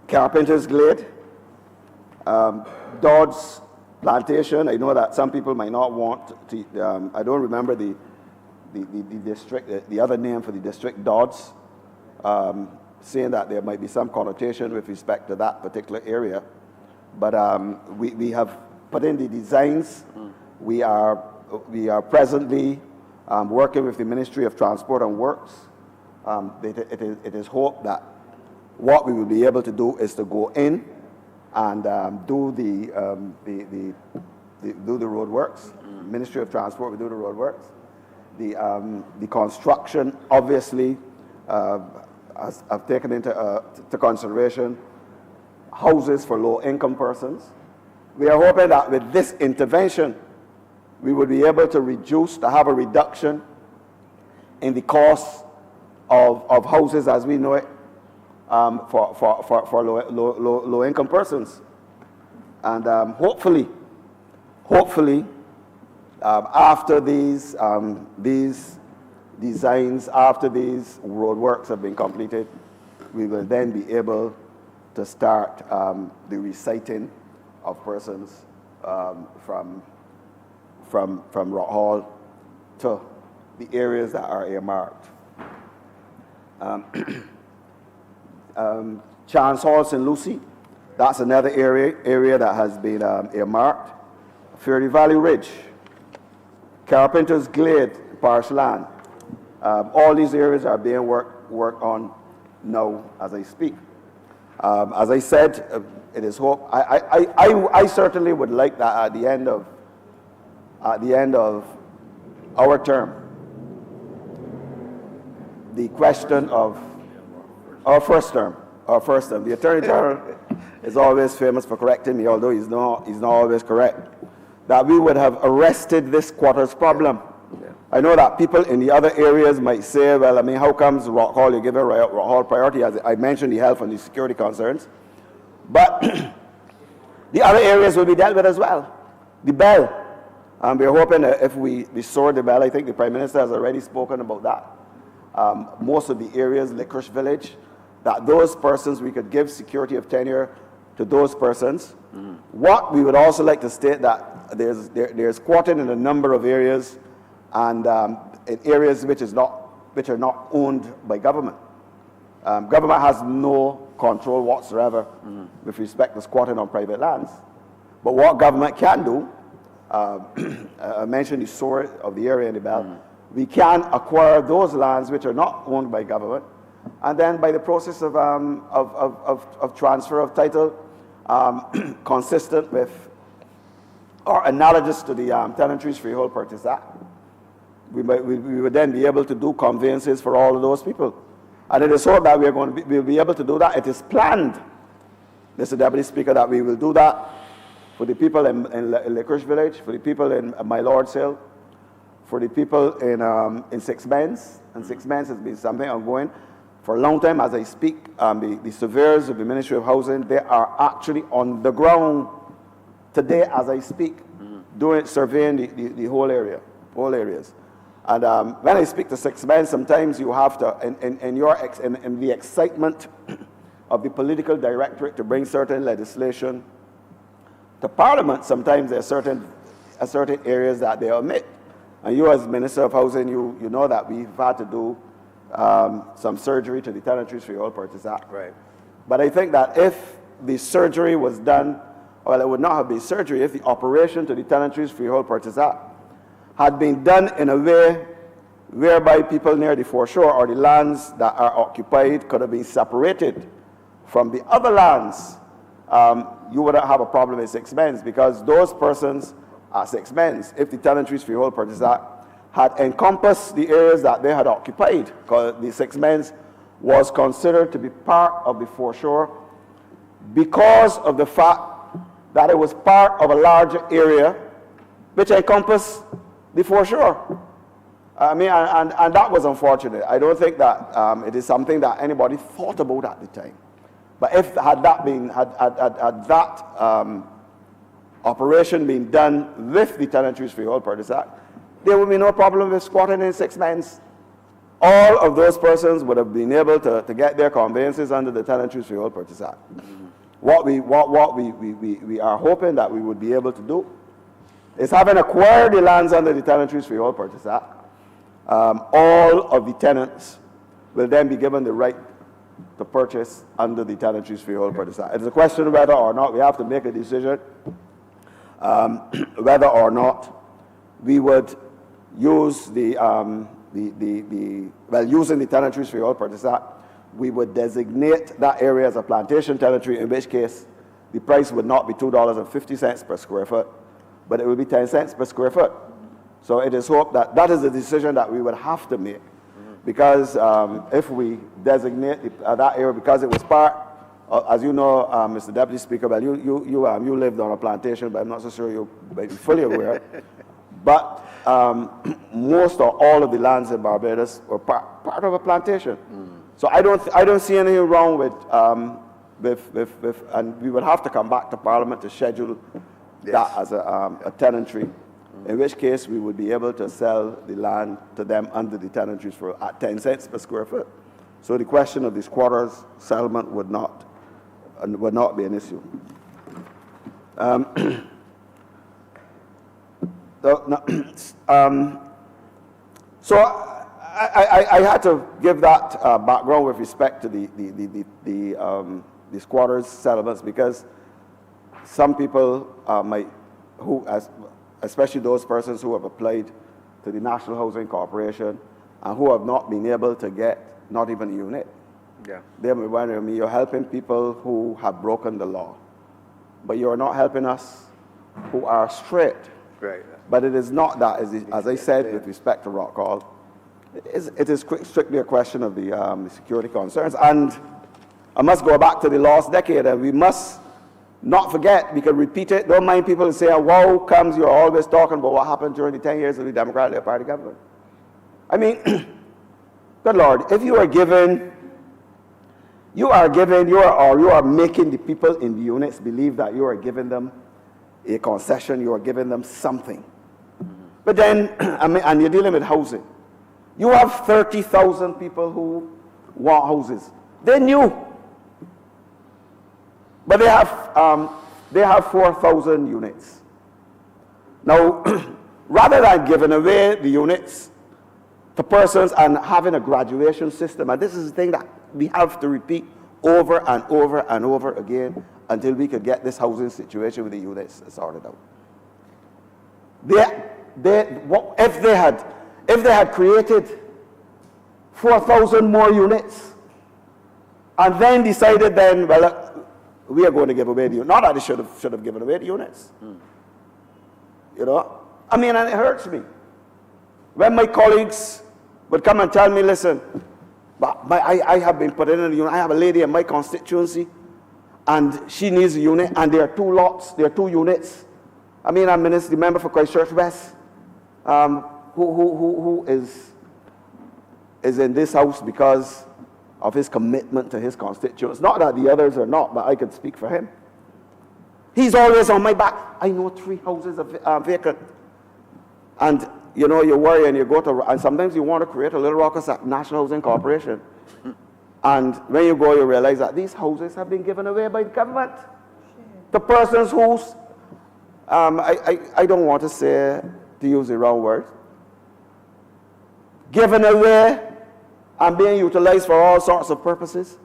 Carpenter's Glade, Dodds Plantation. I know that some people might not want to, I don't remember the district, the other name for the district, Dodds, saying that there might be some connotation with respect to that particular area. But we have put in the designs. We are presently working with the Ministry of Transport and Works. It is hoped that what we will be able to do is to go in and do the road works. Ministry of Transport will do the road works. The construction, obviously, have taken into consideration houses for low-income persons. We are hoping that with this intervention, we will be able to have a reduction in the cost of houses as we know it for low-income persons. And hopefully, after these designs, after these road works have been completed, we will then be able to start the reciting of persons from Rock Hall to the areas that are earmarked. Chance Hall, St. Lucie, that's another area that has been earmarked. Fairy Valley Ridge, Carpenter's Glade, Parish Land. All these areas are being worked on now as I speak. As I said, it is hope. I certainly would like that at the end of our term, the question of our first term. The Attorney General is always famous for correcting me, although he's not always correct. That we would have arrested this quarters problem. I know that people in the other areas might say, well, I mean, how comes Rock Hall, you give it Rock Hall priority? As I mentioned, the health and the security concerns. But the other areas will be dealt with as well. The Bell. We're hoping that if we restore the Bell, I think the Prime Minister has already spoken about that. Most of the areas, Licorice Village, that those persons, we could give security of tenure to those persons. What we would also like to state that there's quartering in a number of areas, and in areas which are not owned by government. Government has no control whatsoever with respect to squatting on private lands. But what government can do, I mentioned the SOAR of the area in the Bell, we can acquire those lands which are not owned by government, and then by the process of transfer of title, consistent with or analogous to the Tenantries Freehold Purchase Act, we would then be able to do conveyances for all of those people. And it is so that we'll be able to do that. It is planned, Mr. Deputy Speaker, that we will do that for the people in Licorice Village, for the people in My Lord's Hill, for the people in Six Bends. And Six Bends has been something ongoing for a long time. As I speak, the surveyors of the Ministry of Housing, they are actually on the ground today as I speak, surveying the whole areas. And when I speak to Six Bends, sometimes you have to, in the excitement of the political directorate to bring certain legislation to Parliament, sometimes there are certain areas that they omit. And you as Minister of Housing, you know that we've had to do some surgery to the Tenantries Freehold Purchase Act. Right. But I think that if the surgery was done, well, it would not have been surgery if the operation to the Tenantries Freehold Purchase Act had been done in a way whereby people near the foreshore or the lands that are occupied could have been separated from the other lands. You wouldn't have a problem in Six Bends, because those persons are Six Bends. If the Tenantries Freehold Purchase Act had encompassed the areas that they had occupied, because the Six Men's was considered to be part of the foreshore because of the fact that it was part of a larger area which encompassed the foreshore. I mean, and that was unfortunate. I don't think that it is something that anybody thought about at the time. But if had that operation been done with the Tenantries Freehold Purchase Act, there would be no problem with squatting in Six Men's. All of those persons would have been able to get their conveyances under the Tenantries Freehold Purchase Act. What we are hoping that we would be able to do is, having acquired the lands under the Tenantries Freehold Purchase Act, all of the tenants will then be given the right to purchase under the Tenantries Freehold Purchase Act. It's a question of whether or not we have to make a decision, whether or not we would use using the Tenantries Freehold Purchase Act, we would designate that area as a plantation tenantry, in which case the price would not be $2.50 per square foot, but it would be 10 cents per square foot. So it is hoped that that is a decision that we would have to make, because if we designate that area, because it was part, as you know, Mr. Deputy Speaker, well, you lived on a plantation, but I'm not so sure you may be fully aware. But most or all of the lands in Barbados were part of a plantation. So I don't see anything wrong with, and we would have to come back to Parliament to schedule that as a tenantry, in which case we would be able to sell the land to them under the tenantries at 10 cents per square foot. So the question of the squatters' settlement would not be an issue. So I had to give that background with respect to the squatters' settlements, because some people especially those persons who have applied to the National Housing Corporation and who have not been able to get not even a unit. Yeah. They may wonder, you're helping people who have broken the law, but you're not helping us who are straight. Right. But it is not that, as I said with respect to Rockall, it is strictly a question of the security concerns. And I must go back to the last decade, and we must not forget, we can repeat it. Don't mind people who say, wow, comes, you're always talking about what happened during the 10 years of the Democratic Party government. I mean, good Lord, if you are making the people in the units believe that you are giving them a concession, you are giving them something. But then, and you're dealing with housing. You have 30,000 people who want houses. They're new. But they have 4,000 units. Now, rather than giving away the units to persons and having a graduation system, and this is the thing that we have to repeat over and over and over again until we could get this housing situation with the units sorted out. If they had created 4,000 more units and then decided then, well, we are going to give away the units. Not that they should have given away the units. You know? I mean, and it hurts me. When my colleagues would come and tell me, listen, I have been put in a unit. I have a lady in my constituency, and she needs a unit, and there are 2 lots, there are 2 units. I mean, I'm the member for Christchurch West, who is in this house because of his commitment to his constituents. Not that the others are not, but I could speak for him. He's always on my back. I know 3 houses are vacant. And, you know, you worry and you go to, and sometimes you want to create a Little Rockers National Housing Corporation. And when you go, you realize that these houses have been given away by the government. The persons whose, I don't want to say, to use the wrong word, given away and being utilized for all sorts of purposes.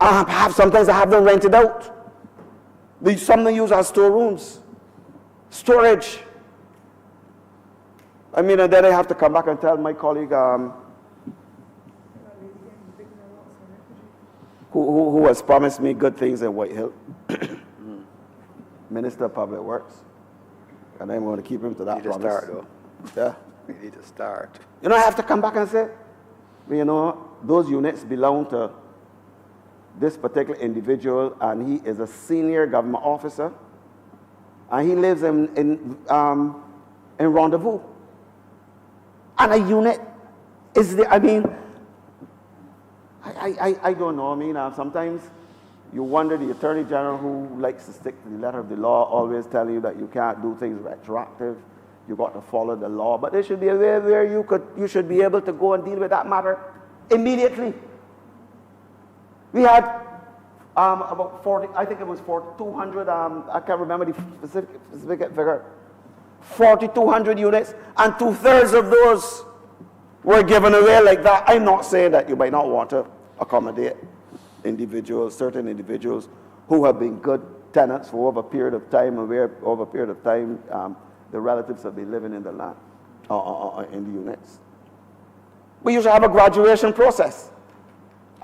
Sometimes I have them rented out. Some they use as storerooms, storage. I mean, and then I have to come back and tell my colleague who has promised me good things in White Hill, Minister of Public Works, and I'm going to keep him to that promise. Start, though. Yeah. We need to start. You know, I have to come back and say, well, you know, those units belong to this particular individual, and he is a senior government officer, and he lives in Rendezvous. And a unit is the, I mean, I don't know. I mean, sometimes you wonder, the Attorney General, who likes to stick to the letter of the law, always telling you that you can't do things retroactive. You got to follow the law. But there should be a way where you should be able to go and deal with that matter immediately. We had about 40, I think it was 4,200, I can't remember the specific figure, 4,200 units, and 2/3 of those were given away like that. I'm not saying that you might not want to accommodate individuals, certain individuals who have been good tenants for over a period of time, and where over a period of time the relatives have been living in the land, in the units. We usually have a graduation process.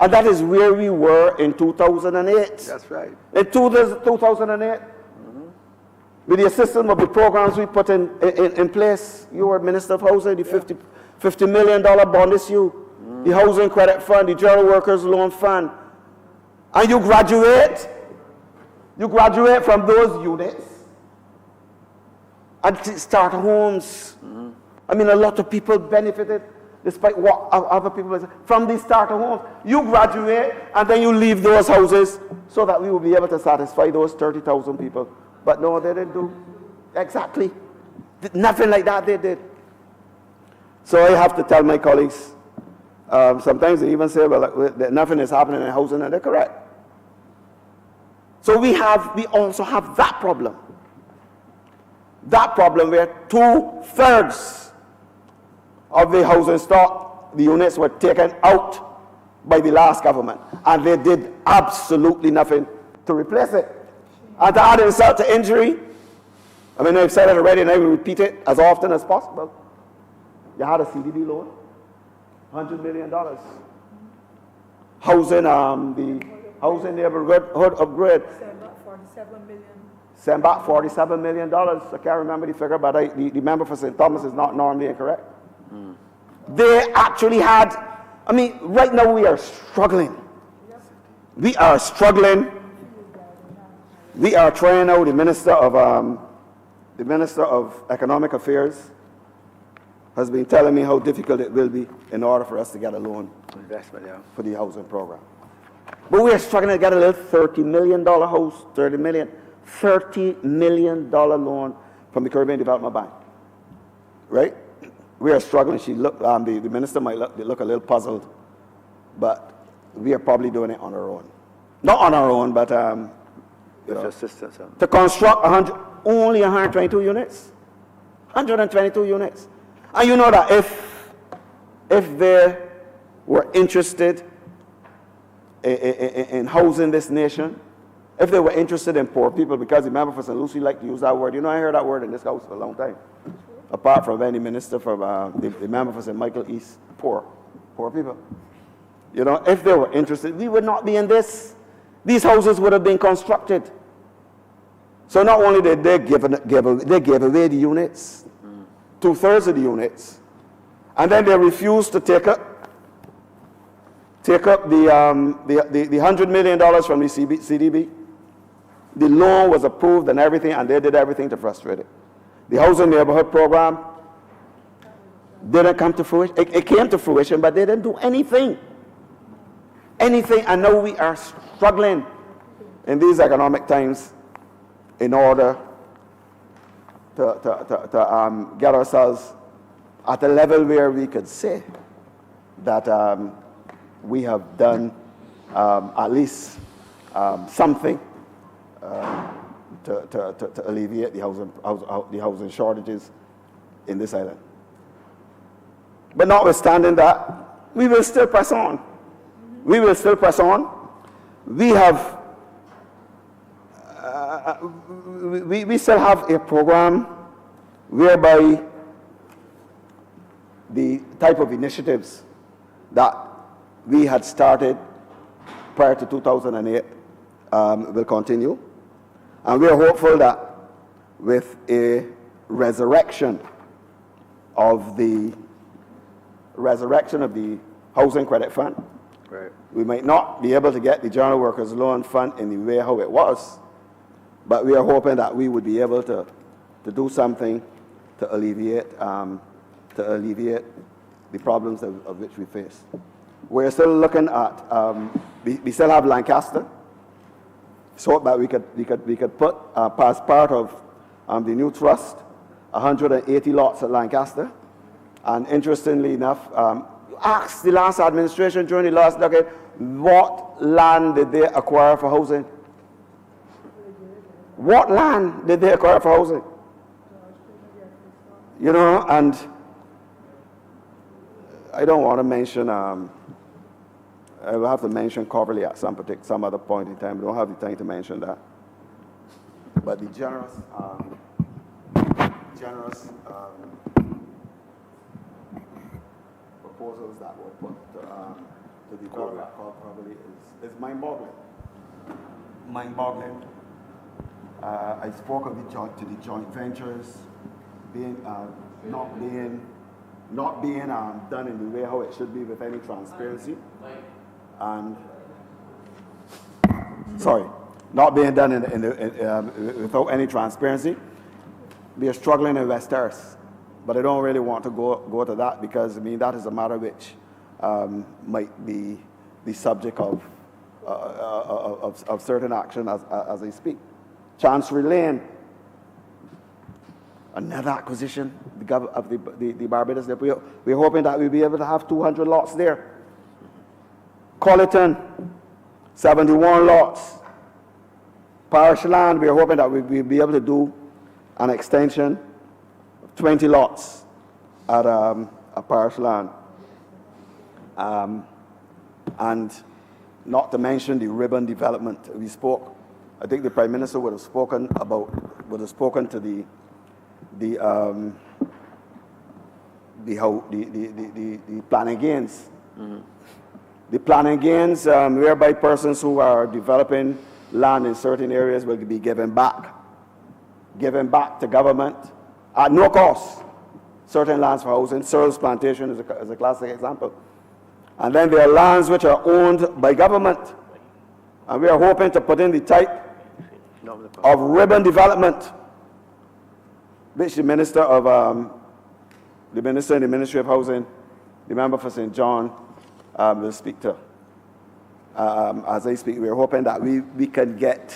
And that is where we were in 2008. That's right. In 2008, with the assistance of the programs we put in place, you were Minister of Housing, the $50 million bond issue, the Housing Credit Fund, the General Workers Loan Fund. And you graduate from those units and start homes. I mean, a lot of people benefited, despite what other people say, from these starter homes. You graduate and then you leave those houses so that we will be able to satisfy those 30,000 people. But no, they didn't do exactly. Nothing like that they did. So I have to tell my colleagues, sometimes they even say, well, nothing is happening in housing, and they're correct. So we also have that problem. That problem where 2/3 of the housing stock, the units were taken out by the last government, and they did absolutely nothing to replace it. And to add insult to injury, I mean, I've said it already and I will repeat it as often as possible. You had a CDB loan, $100 million. Housing, the housing neighborhood upgrade. Sent back $47 million. I can't remember the figure, but the member for St. Thomas is not normally incorrect. They actually had, I mean, right now we are struggling. We are struggling. We are trying now, the Minister of Economic Affairs has been telling me how difficult it will be in order for us to get a loan Investment, yeah. for the housing program. But we are struggling to get a little $30 million house, $30 million loan from the Caribbean Development Bank, right? We are struggling. She look, the minister might look a little puzzled, but we are probably doing it on our own. Not on our own, but With assistance. to construct only 122 units. 122 units. And you know that if they were interested in housing this nation, if they were interested in poor people, because the member for St. Lucie liked to use that word. You know, I heard that word in this house for a long time. Apart from any minister from the member for St. Michael East, poor people. You know, if they were interested, we would not be in this. These houses would have been constructed. So not only did they give away the units, 2/3 of the units, and then they refused to take up the $100 million from the CDB. The loan was approved and everything, and they did everything to frustrate it. The housing neighborhood program didn't come to fruition. It came to fruition, but they didn't do anything. And now we are struggling in these economic times in order to get ourselves at a level where we could say that we have done at least something to alleviate the housing shortages in this island. But notwithstanding that, we will still press on. We will still press on. We have, we still have a program whereby the type of initiatives that we had started prior to 2008 will continue. And we are hopeful that with a resurrection of the resurrection of the Housing Credit Fund. Right. We might not be able to get the General Workers Loan Fund in the way how it was, but we are hoping that we would be able to do something to alleviate the problems of which we face. We're still looking at, we still have Lancaster, so that we could put, as part of the new trust, 180 lots at Lancaster. And interestingly enough, ask the last administration during the last decade, what land did they acquire for housing? What land did they acquire for housing? You know, and I don't want to mention, I will have to mention Coverley at some other point in time. We don't have the time to mention that. But the generous proposals that were put to the board that probably is mind-boggling. Mind-boggling. I spoke of to the joint ventures being not being done in the way how it should be with any transparency, and not being done without any transparency. We are struggling in West Terrace. But I don't really want to go to that, because I mean that is a matter which might be the subject of certain action as I speak. Chancery Lane, another acquisition of the Barbados. We're hoping that we'll be able to have 200 lots there. Colleton, 71 lots. Parish land, we're hoping that we'll be able to do an extension 20 lots at a parish land. And not to mention the ribbon development. I think the Prime Minister would have spoken to the planning gains. Mm-hmm. The planning gains, whereby persons who are developing land in certain areas will be given back to government at no cost. Certain lands for housing. Searles Plantation is a classic example. And then there are lands which are owned by government. And we are hoping to put in the type of ribbon development, which the Minister in the Ministry of Housing, the member for St. John, will speak to. As I speak, we are hoping that we can get.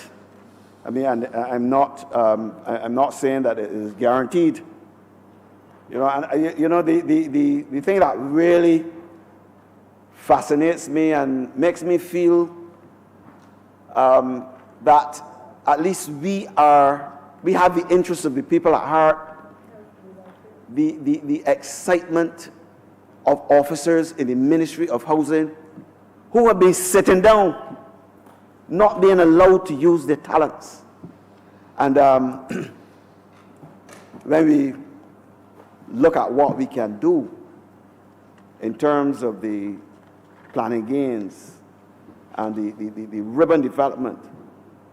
I mean, and I'm not saying that it is guaranteed. You know, and you know the thing that really fascinates me and makes me feel that at least we have the interests of the people at heart. The excitement of officers in the Ministry of Housing who have been sitting down, not being allowed to use their talents. And when we look at what we can do in terms of the planning gains and the ribbon development,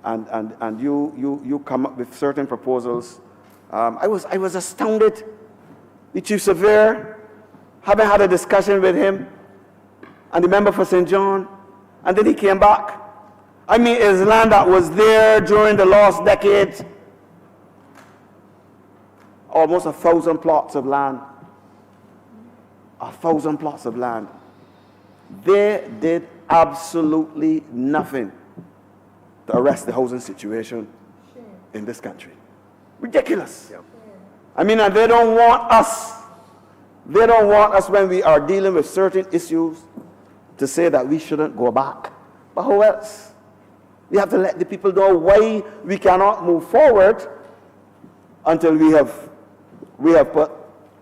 and you come up with certain proposals, I was astounded. The Chief Surveyor, having had a discussion with him and the member for St. John, and then he came back. I mean, it's land that was there during the last decade. Almost 1,000 plots of land. 1,000 plots of land. They did absolutely nothing to arrest the housing situation in this country. Ridiculous. Yeah. I mean, and they don't want us when we are dealing with certain issues to say that we shouldn't go back. But how else? We have to let the people know why we cannot move forward until we have put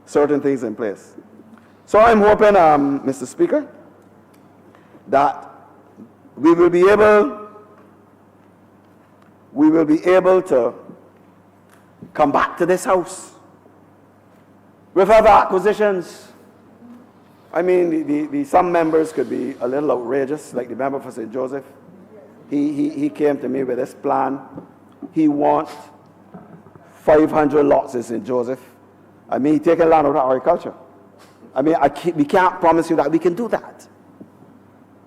certain things in place. So I'm hoping, Mr. Speaker, that we will be able to come back to this House with other acquisitions. I mean, some members could be a little outrageous, like the member for St. Joseph. He came to me with this plan. He wants 500 lots in St. Joseph I mean, taking land out of agriculture. I mean, we can't promise you that we can do that.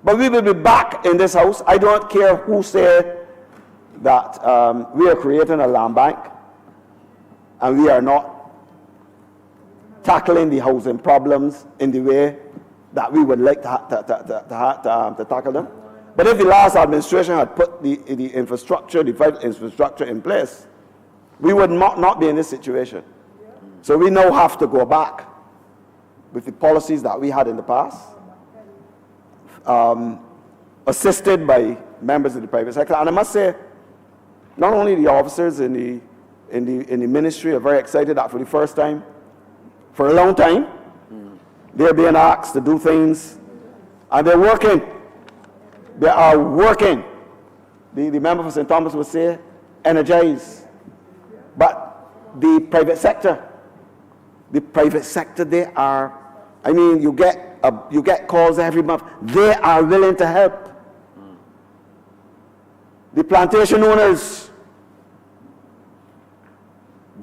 But we will be back in this house. I don't care who said that we are creating a land bank and we are not tackling the housing problems in the way that we would like to tackle them. But if the last administration had put the infrastructure, the vital infrastructure in place, we would not be in this situation. So we now have to go back with the policies that we had in the past, assisted by members of the private sector. And I must say, not only the officers in the ministry are very excited that for the first time, for a long time, they're being asked to do things, and they're working. They are working. The member for St. Thomas would say, energized. But the private sector, they are, I mean, you get calls every month. They are willing to help. The plantation owners,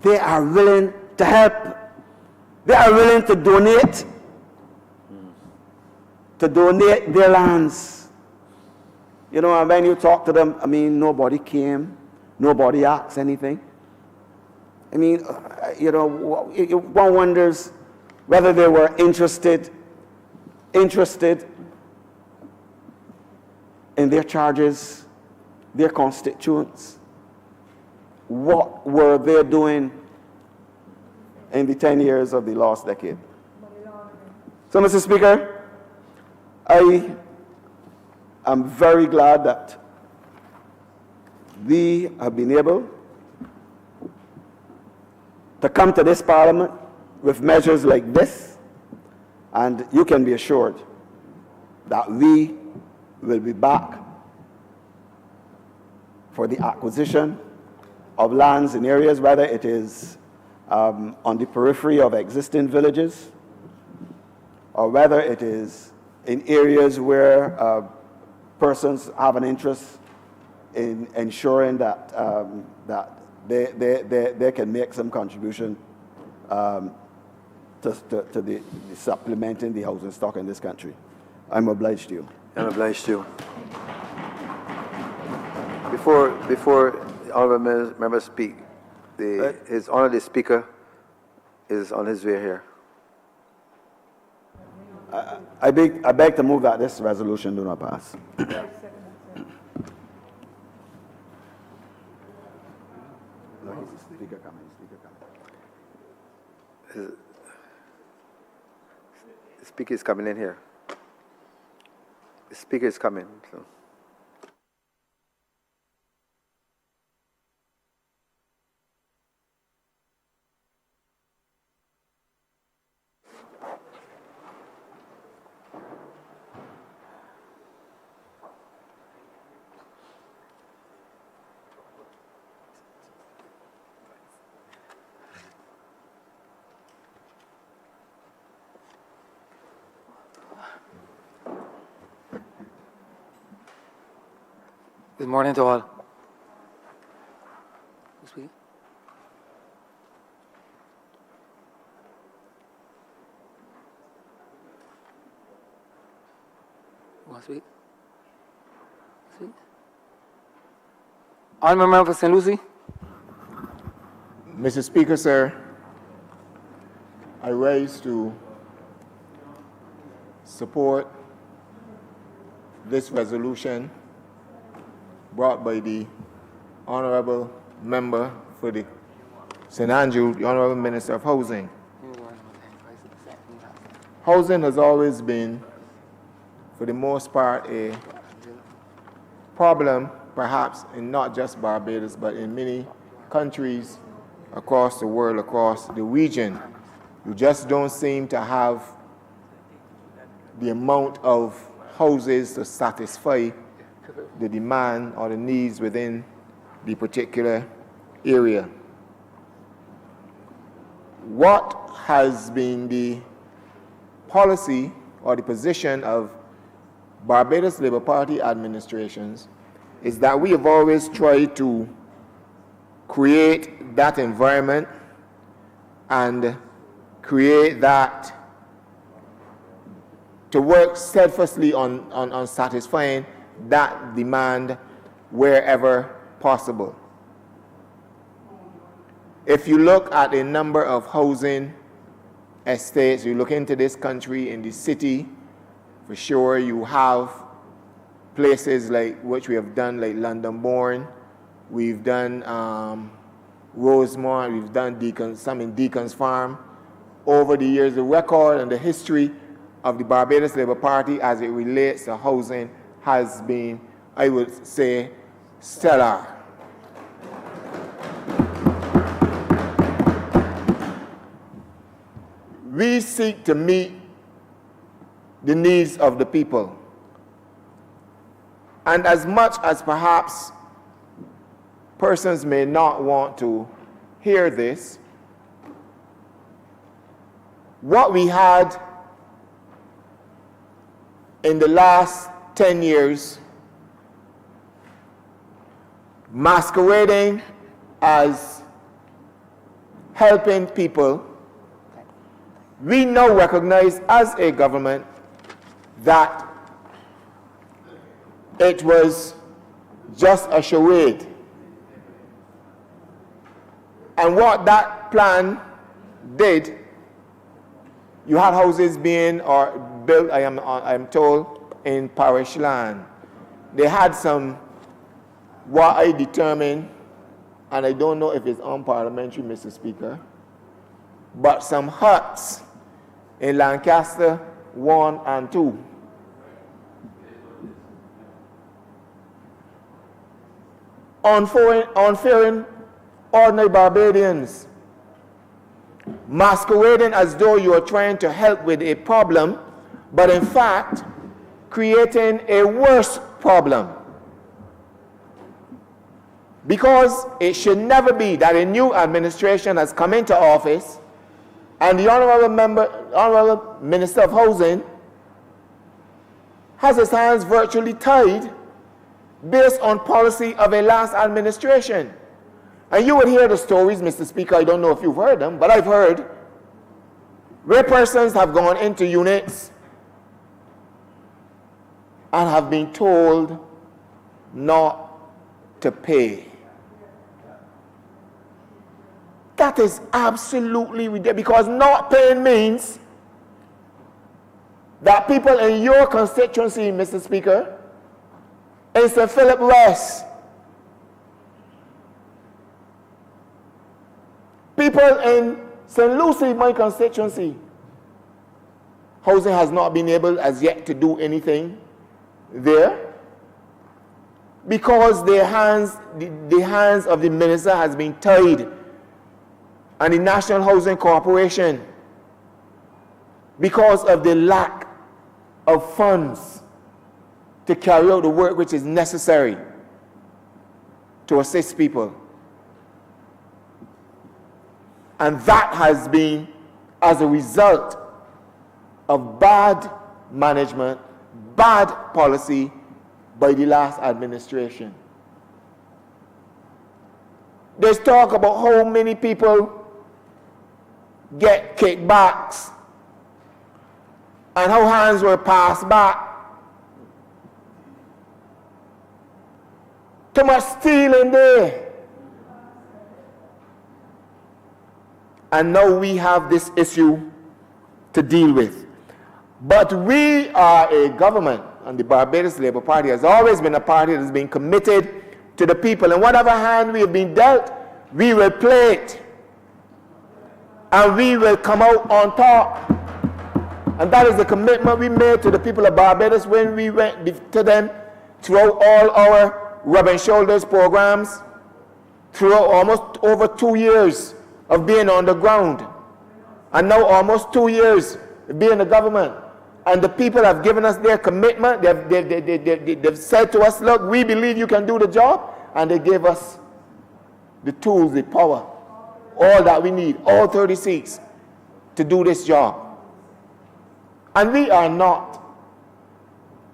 they are willing to help. They are willing to donate their lands. You know, and when you talk to them, I mean, nobody came, nobody asked anything. I mean, you know, one wonders whether they were interested in their charges, their constituents. What were they doing in the 10 years of the last decade? So, Mr. Speaker, I am very glad that we have been able to come to this Parliament with measures like this, and you can be assured that we will be back for the acquisition of lands in areas, whether it is on the periphery of existing villages, or whether it is in areas where persons have an interest in ensuring that they can make some contribution to the supplementing the housing stock in this country. I'm obliged to you. I'm obliged to. Before the honourable member speak, His Honour the Speaker is on his way here. I beg to move that this resolution do not pass. The Speaker is coming in here. The Speaker is coming. So. Good morning to all. Speak. Want to speak? Speak. Honourable Member for St. Lucie. Mr. Speaker, sir, I rise to support this resolution brought by the Honourable Member for the St. Andrew, the Honourable Minister of Housing. Housing has always been, for the most part, a problem, perhaps in not just Barbados, but in many countries across the world, across the region. You just don't seem to have the amount of houses to satisfy the demand or the needs within the particular area. What has been the policy or the position of Barbados Labour Party administrations is that we have always tried to create that environment and create that, to work steadfastly on satisfying that demand wherever possible. If you look at a number of housing estates, you look into this country, in the city, for sure you have places like, which we have done, like London Bourne, we've done Rosemont, we've done some in Deacon's Farm. Over the years, the record and the history of the Barbados Labour Party as it relates to housing has been, I would say, stellar. We seek to meet the needs of the people. And as much as perhaps persons may not want to hear this, what we had in the last 10 years, masquerading as helping people, we now recognize as a government that it was just a charade. And what that plan did, you had houses being built, I am told, in parish land. They had some, what I determined, and I don't know if it's unparliamentary, Mr. Speaker, but some huts in Lancaster 1 and 2. Unfairing ordinary Barbadians, masquerading as though you are trying to help with a problem, but in fact, creating a worse problem. Because it should never be that a new administration has come into office and the Honorable Minister of Housing has his hands virtually tied based on policy of a last administration. And you would hear the stories, Mr. Speaker, I don't know if you've heard them, but I've heard, where persons have gone into units and have been told not to pay. That is absolutely ridiculous, because not paying means that people in your constituency, Mr. Speaker, in St. Philip West, people in St. Lucie, my constituency, housing has not been able as yet to do anything there because the hands of the minister has been tied, and the National Housing Corporation, because of the lack of funds to carry out the work which is necessary to assist people. And that has been as a result of bad management, bad policy by the last administration. There's talk about how many people get kickbacks and how hands were passed back. Too much stealing there. And now we have this issue to deal with. But we are a government, and the Barbados Labour Party has always been a party that has been committed to the people. And whatever hand we have been dealt, we will play it. And we will come out on top. And that is the commitment we made to the people of Barbados when we went to them throughout all our Rub and Shoulders programs, throughout almost over 2 years of being on the ground, and now almost 2 years of being in the government. And the people have given us their commitment. They've said to us, look, we believe you can do the job. And they gave us the tools, the power, all that we need, all 30 seats, to do this job. And we are not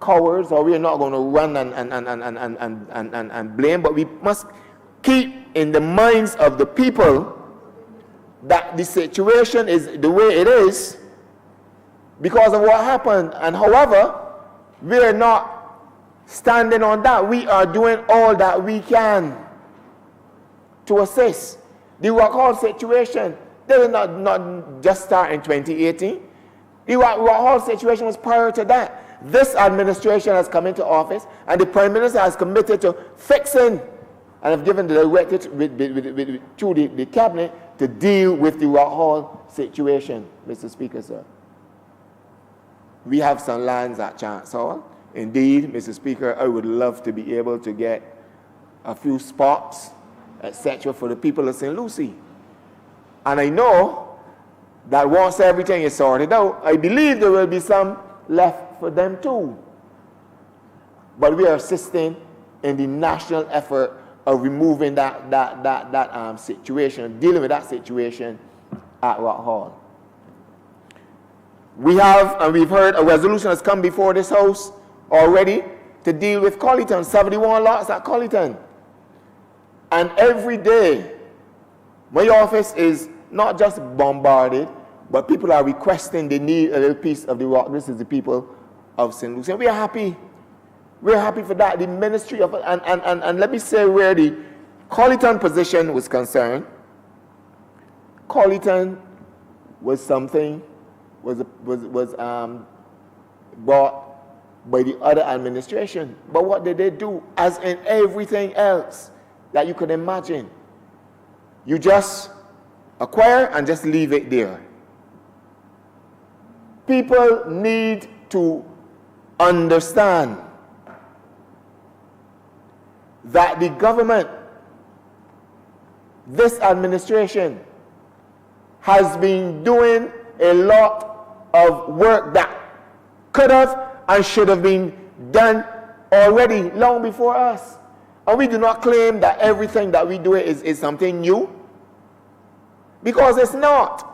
cowards, or we are not going to run and blame, but we must keep in the minds of the people that the situation is the way it is because of what happened. And however, we are not standing on that. We are doing all that we can to assist. The Rock Hall situation did not just start in 2018. The Rock Hall situation was prior to that. This administration has come into office, and the Prime Minister has committed to fixing and have given the directive to the Cabinet to deal with the Rock Hall situation, Mr. Speaker, sir. We have some lands at Chance Hall. Indeed, Mr. Speaker, I would love to be able to get a few spots, etc., for the people of St. Lucie. And I know that once everything is sorted out, I believe there will be some left for them too. But we are assisting in the national effort of removing that situation, dealing with that situation at Rock Hall. We have, and we've heard, a resolution has come before this House already to deal with Colleton, 71 lots at Colleton. And every day, my office is not just bombarded, but people are requesting they need a little piece of the rock. This is the people of St. Lucie. And we are happy. We're happy for that. The ministry of, and let me say where the Colleton position was concerned. Colleton was something, was brought by the other administration. But what did they do? As in everything else that you could imagine, you just acquire and just leave it there. People need to understand that the government, this administration, has been doing a lot of work that could have and should have been done already long before us. And we do not claim that everything that we do is something new, because it's not.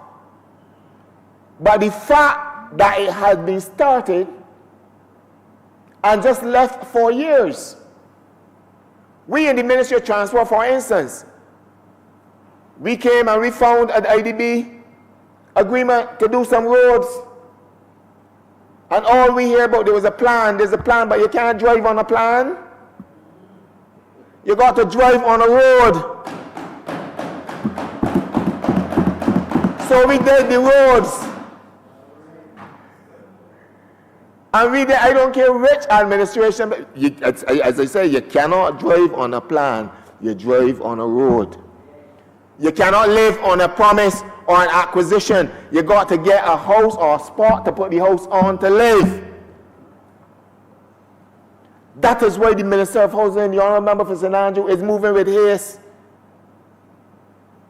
But the fact that it has been started and just left for years. We in the Ministry of Transport, for instance, we came and we found an IDB agreement to do some roads. And all we hear about, there's a plan, but you can't drive on a plan. You got to drive on a road. So we did the roads. And we did, I don't care which administration, but as I say, you cannot drive on a plan, you drive on a road. You cannot live on a promise or an acquisition. You got to get a house or a spot to put the house on to live. That is why the Minister of Housing, the Honourable Member for St. Andrew, is moving with haste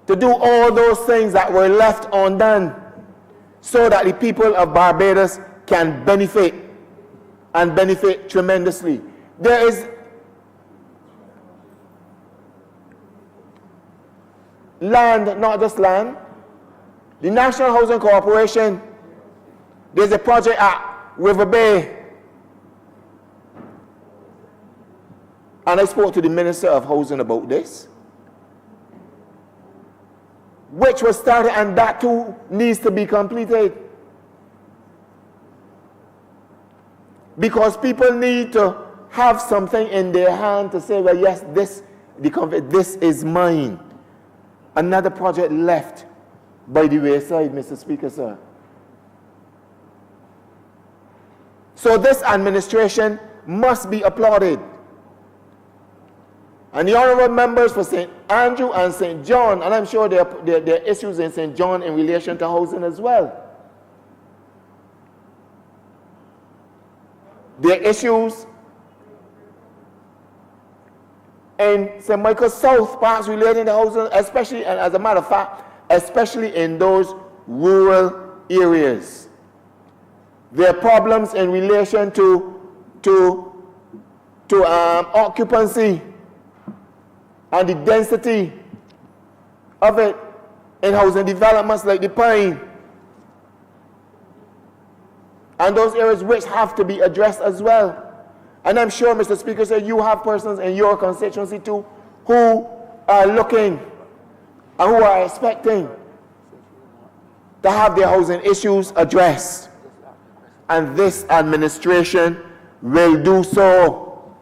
to do all those things that were left undone so that the people of Barbados can benefit and benefit tremendously. There is land, not just land. The National Housing Corporation, there's a project at River Bay. And I spoke to the Minister of Housing about this, which was started, and that too needs to be completed. Because people need to have something in their hand to say, well, yes, this is mine. Another project left by the wayside, Mr. Speaker, sir. So this administration must be applauded. And the honourable members for St. Andrew and St. John, and I'm sure there are issues in St. John in relation to housing as well. There are issues in St. Michael South, perhaps relating to housing, especially, and as a matter of fact, especially in those rural areas. There are problems in relation to occupancy and the density of it in housing developments like the Pine. And those areas which have to be addressed as well. And I'm sure, Mr. Speaker, sir, you have persons in your constituency too who are looking and who are expecting to have their housing issues addressed. And this administration will do so.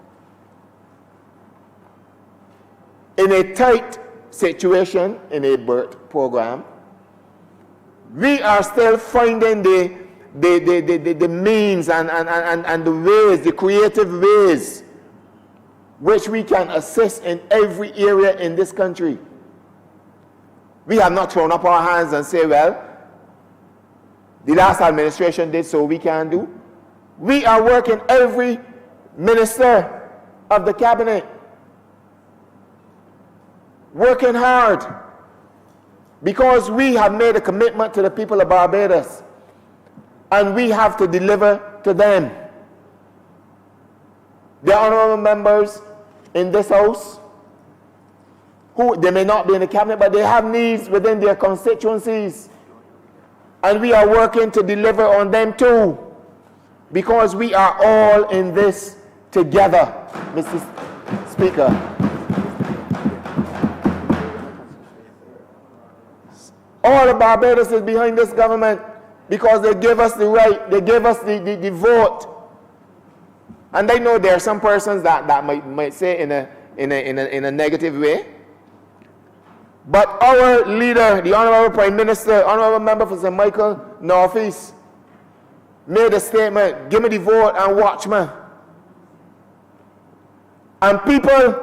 In a tight situation, in a BERT program, we are still finding the means and the ways, the creative ways, which we can assist in every area in this country. We have not thrown up our hands and say, well, the last administration did, so we can do. We are working, every minister of the cabinet, working hard, because we have made a commitment to the people of Barbados, and we have to deliver to them. The honorable members in this house, who they may not be in the cabinet, but they have needs within their constituencies. And we are working to deliver on them too, because we are all in this together, Mr. Speaker. All of Barbados is behind this government because they give us the right, they give us the vote. And I know there are some persons that might say in a negative way. But our leader, the Honorable Prime Minister, Honorable Member for St. Michael Northeast, made a statement, give me the vote and watch me. And people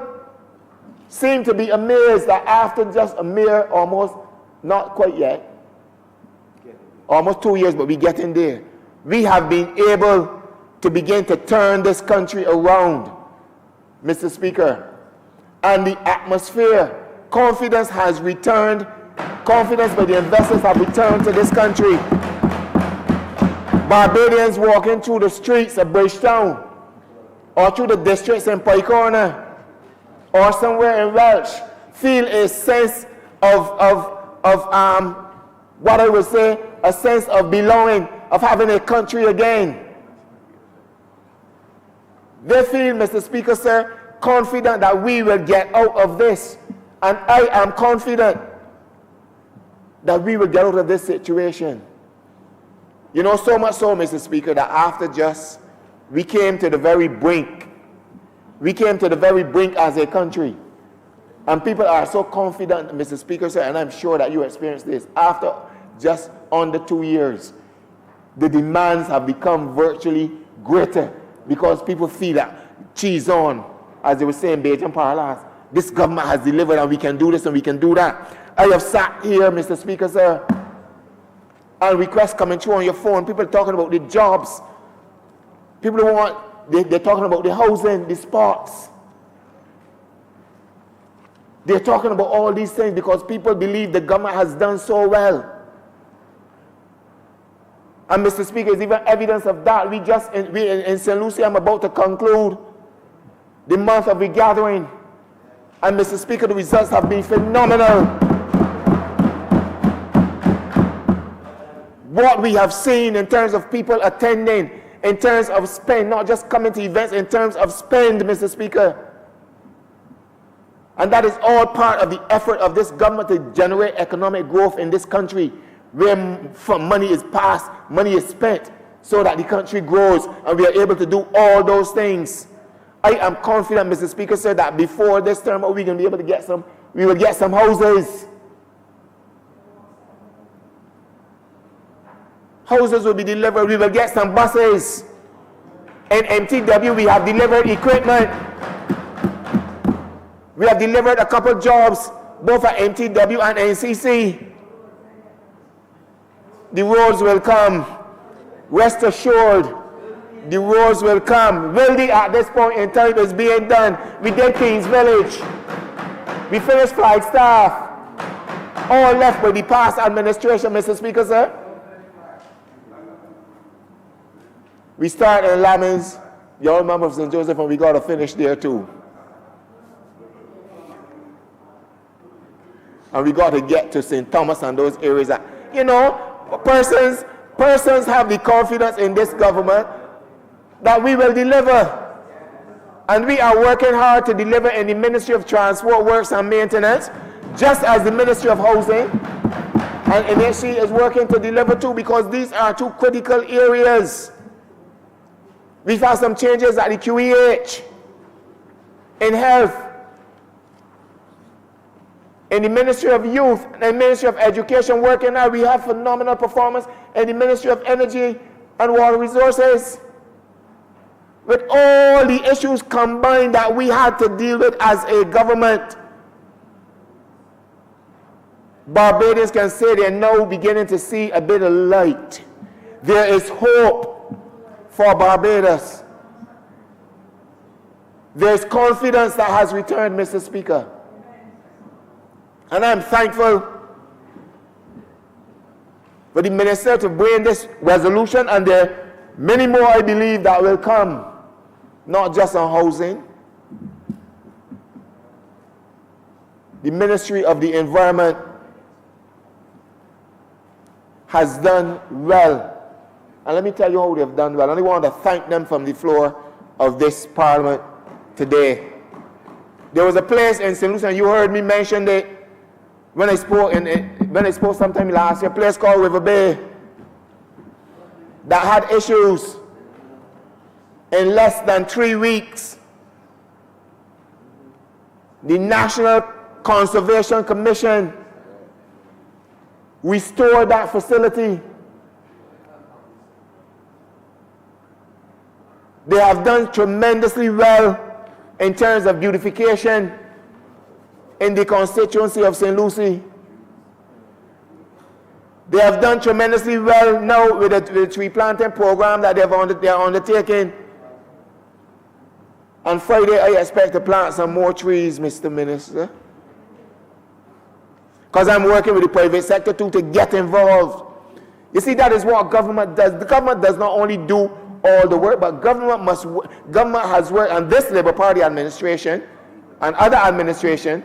seem to be amazed that after just a mere almost, not quite yet, almost 2 years, but we're getting there, we have been able to begin to turn this country around, Mr. Speaker. And the atmosphere, confidence has returned, confidence by the investors have returned to this country. Barbadians walking through the streets of Bridgetown, or through the districts in Pike Corner, or somewhere in Welsh, feel a sense of what I would say, a sense of belonging, of having a country again. They feel, Mr. Speaker, sir, confident that we will get out of this. And I am confident that we will get out of this situation. You know, so much so, Mr. Speaker, that after just, we came to the very brink. We came to the very brink as a country. And people are so confident, Mr. Speaker, sir, and I'm sure that you experienced this. After just under 2 years, the demands have become virtually greater because people feel that cheese on, as they were saying, Bajan parlance. This government has delivered and we can do this and we can do that. I have sat here, Mr. Speaker, sir, and requests coming through on your phone. People talking about the jobs. People they're talking about the housing, the sports. They're talking about all these things because people believe the government has done so well. And Mr. Speaker, is even evidence of that. We in St. Lucie, I'm about to conclude the month of regathering. And Mr. Speaker, the results have been phenomenal. What we have seen in terms of people attending, in terms of spend, not just coming to events, in terms of spend, Mr. Speaker. And that is all part of the effort of this government to generate economic growth in this country, where money is passed, money is spent, so that the country grows and we are able to do all those things. I am confident, Mr. Speaker, sir, that before this term, we're going to be able to get some, we will get some houses. Houses will be delivered, we will get some buses. In MTW, we have delivered equipment. We have delivered a couple jobs, both at MTW and NCC. The roads will come. Rest assured, the roads will come. Welding at this point in time is being done. We did Kings Village. We finished Flagstaff. All left by the past administration, Mr. Speaker, sir. We start in Lamins, the old member of St. Joseph, and we got to finish there too. And we got to get to St. Thomas and those areas that, you know, persons have the confidence in this government that we will deliver. And we are working hard to deliver in the Ministry of Transport, Works and Maintenance, just as the Ministry of Housing and MHC is working to deliver to, because these are two critical areas. We've had some changes at the QEH, in health, in the Ministry of Youth, and the Ministry of Education working now. We have phenomenal performance in the Ministry of Energy and Water Resources. With all the issues combined that we had to deal with as a government, Barbadians can say they're now beginning to see a bit of light. There is hope for Barbados. There's confidence that has returned, Mr. Speaker. And I'm thankful for the minister to bring this resolution, and there are many more, I believe, that will come, not just on housing. The Ministry of the Environment has done well. And let me tell you how they've done well. And I want to thank them from the floor of this Parliament today. There was a place in St. Lucie, and you heard me mention it when I spoke sometime last year, a place called River Bay that had issues. In less than 3 weeks, the National Conservation Commission restored that facility. They have done tremendously well in terms of beautification in the constituency of St. Lucie. They have done tremendously well now with the tree planting program that they are undertaking. On Friday, I expect to plant some more trees, Mr. Minister, because I'm working with the private sector too to get involved. You see, that is what government does. The government does not only do all the work, but government has worked, and this Labour Party administration and other administration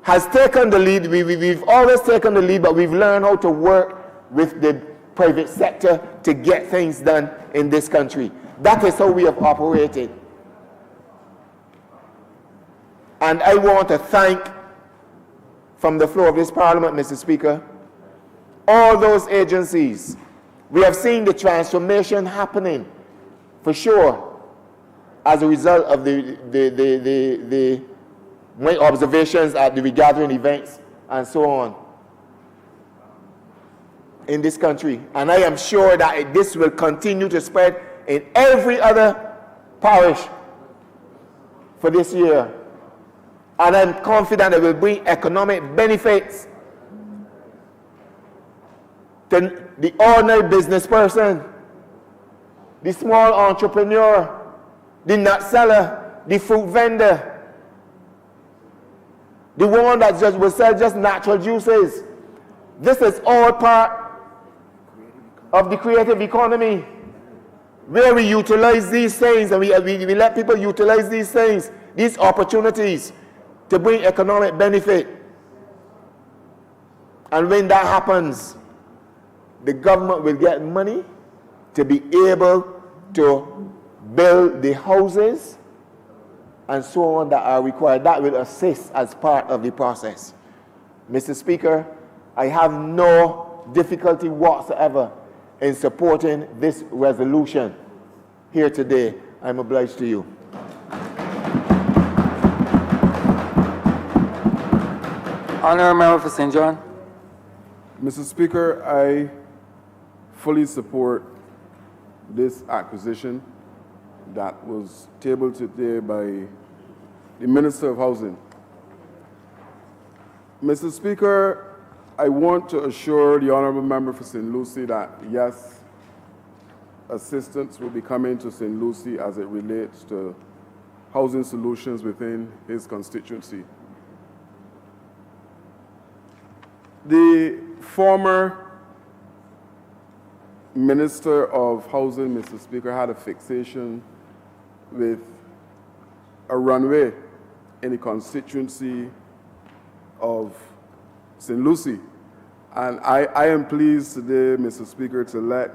has taken the lead. We've always taken the lead, but we've learned how to work with the private sector to get things done in this country. That is how we have operated. And I want to thank, from the floor of this Parliament, Mr. Speaker, all those agencies. We have seen the transformation happening, for sure, as a result of my observations at the regathering events and so on in this country. And I am sure that this will continue to spread in every other parish for this year. And I'm confident it will bring economic benefits to the ordinary business person, the small entrepreneur, the nut seller, the fruit vendor, the one that just will sell just natural juices. This is all part of the creative economy, where we utilize these things, and we let people utilize these things, these opportunities, to bring economic benefit. And when that happens, the government will get money to be able to build the houses and so on that are required. That will assist as part of the process. Mr. Speaker, I have no difficulty whatsoever in supporting this resolution here today. I'm obliged to you. Honourable Member for St. John. Mr. Speaker, I fully support this acquisition that was tabled today by the Minister of Housing. Mr. Speaker, I want to assure the Honourable Member for St. Lucie that, yes, assistance will be coming to St. Lucie as it relates to housing solutions within his constituency. The former Minister of Housing, Mr. Speaker, had a fixation with a runway in the constituency of St. Lucie. And I am pleased today, Mr. Speaker, to let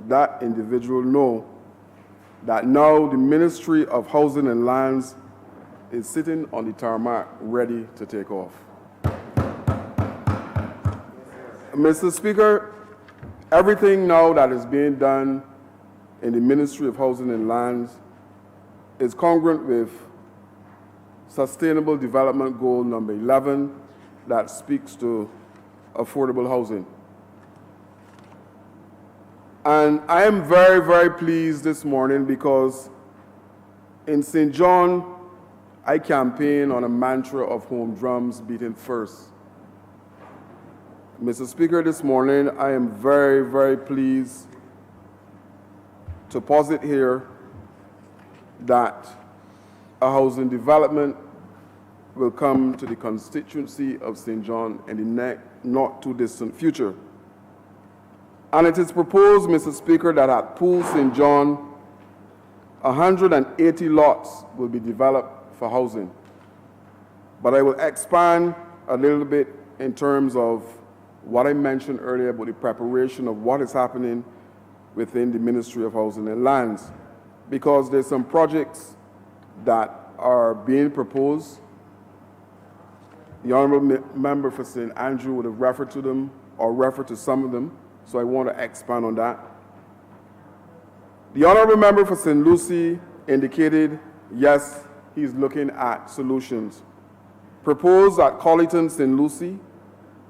that individual know that now the Ministry of Housing and Lands is sitting on the tarmac ready to take off. Mr. Speaker, everything now that is being done in the Ministry of Housing and Lands is congruent with Sustainable Development Goal number 11 that speaks to affordable housing. And I am very, very pleased this morning because in St. John, I campaign on a mantra of home drums beating first. Mr. Speaker, this morning I am very, very pleased to posit here that a housing development will come to the constituency of St. John in the not too distant future. And it is proposed, Mr. Speaker, that at Pool St. John, 180 lots will be developed for housing. But I will expand a little bit in terms of what I mentioned earlier about the preparation of what is happening within the Ministry of Housing and Lands, because there's some projects that are being proposed. The Honourable Member for St. Andrew would have referred to them or referred to some of them, so I want to expand on that. The Honourable Member for St. Lucie indicated, yes, he's looking at solutions. Proposed at Colleton, St. Lucie,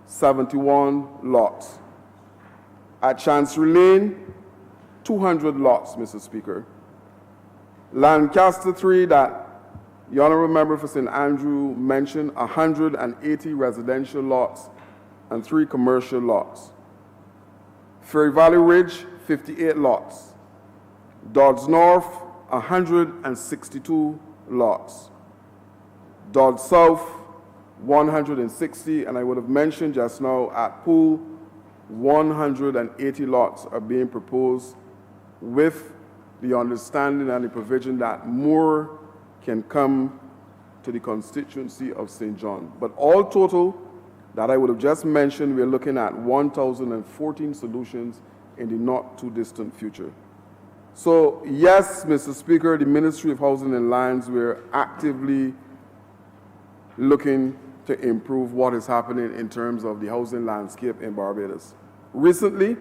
71 lots. At Chancery Lane, 200 lots, Mr. Speaker. Lancaster 3, that the Honourable Member for St. Andrew mentioned, 180 residential lots and 3 commercial lots. Ferry Valley Ridge, 58 lots. Dodds North, 162 lots. Dodds South, 160, and I would have mentioned just now at Pool, 180 lots are being proposed with the understanding and the provision that more can come to the constituency of St. John. But all total that I would have just mentioned, we're looking at 1,014 solutions in the not too distant future. So yes, Mr. Speaker, the Ministry of Housing and Lands, we're actively looking to improve what is happening in terms of the housing landscape in Barbados. Recently,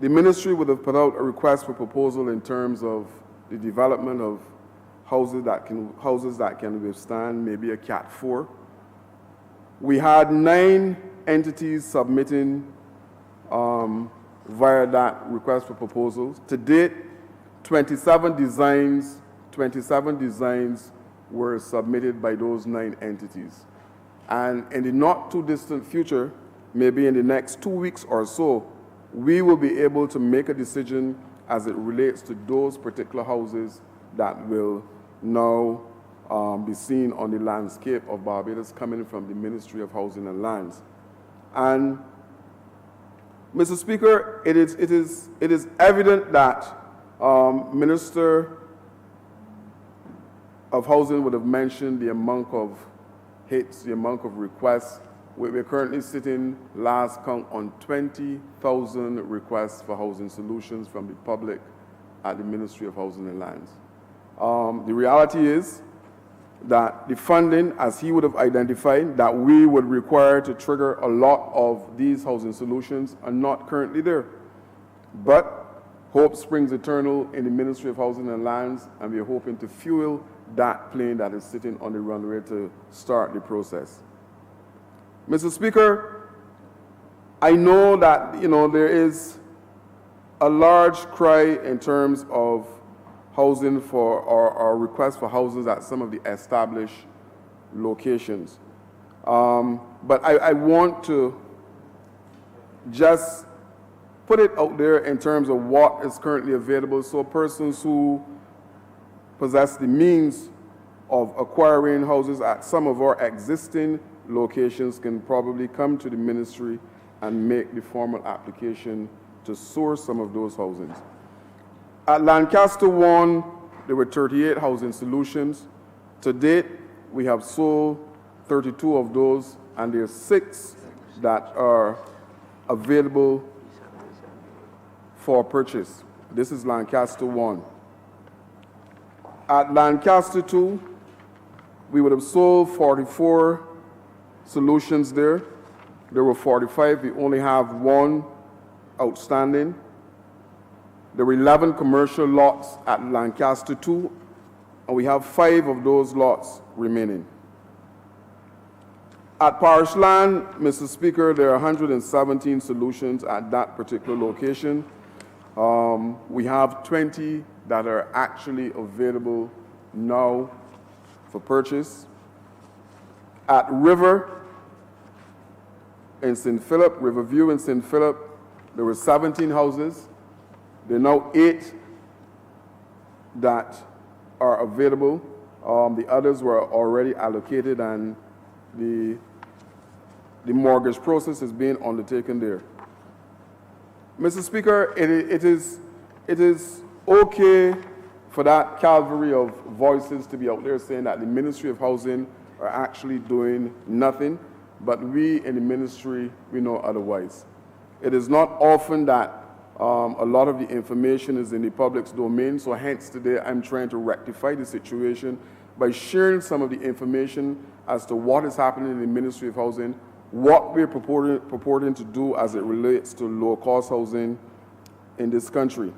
the ministry would have put out a request for proposal in terms of the development of houses that can withstand maybe a Cat 4. We had 9 entities submitting via that request for proposals. To date, 27 designs were submitted by those 9 entities. And in the not too distant future, maybe in the next 2 weeks or so, we will be able to make a decision as it relates to those particular houses that will now be seen on the landscape of Barbados coming from the Ministry of Housing and Lands. And Mr. Speaker, it is evident that Minister of Housing would have mentioned the amount of hits, the amount of requests. We're currently sitting, last count, on 20,000 requests for housing solutions from the public at the Ministry of Housing and Lands. The reality is that the funding, as he would have identified, that we would require to trigger a lot of these housing solutions are not currently there. But hope springs eternal in the Ministry of Housing and Lands, and we are hoping to fuel that plane that is sitting on the runway to start the process. Mr. Speaker, I know that, there is a large cry in terms of housing for, or requests for houses at some of the established locations. But I want to just put it out there in terms of what is currently available, so persons who possess the means of acquiring houses at some of our existing locations can probably come to the ministry and make the formal application to source some of those housings. At Lancaster 1, there were 38 housing solutions. To date, we have sold 32 of those, and there are 6 that are available for purchase. This is Lancaster 1. At Lancaster 2, we would have sold 44 solutions there. there were 45. We only have one outstanding. There were 11 commercial lots at Lancaster 2, and we have 5 of those lots remaining. At Parish Land, Mr. Speaker, there are 117 solutions at that particular location. We have 20 that are actually available now for purchase. At River in St. Philip, Riverview in St. Philip, there were 17 houses. There are now 8 that are available. The others were already allocated, and the mortgage process is being undertaken there. Mr. Speaker, it is okay for that cavalry of voices to be out there saying that the Ministry of Housing are actually doing nothing, but we in the ministry, we know otherwise. It is not often that a lot of the information is in the public's domain, so hence today I'm trying to rectify the situation by sharing some of the information as to what is happening in the Ministry of Housing, what we're purporting to do as it relates to low-cost housing in this country.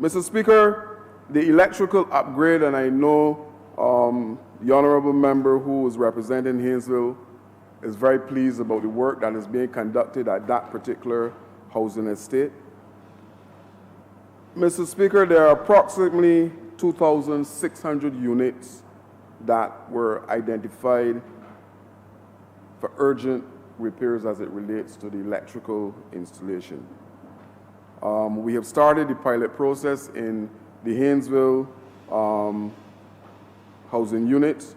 Mr. Speaker, the electrical upgrade, and I know the honorable member who is representing Haynesville is very pleased about the work that is being conducted at that particular housing estate. Mr. Speaker, there are approximately 2,600 units that were identified for urgent repairs as it relates to the electrical installation. We have started the pilot process in the Haynesville housing units,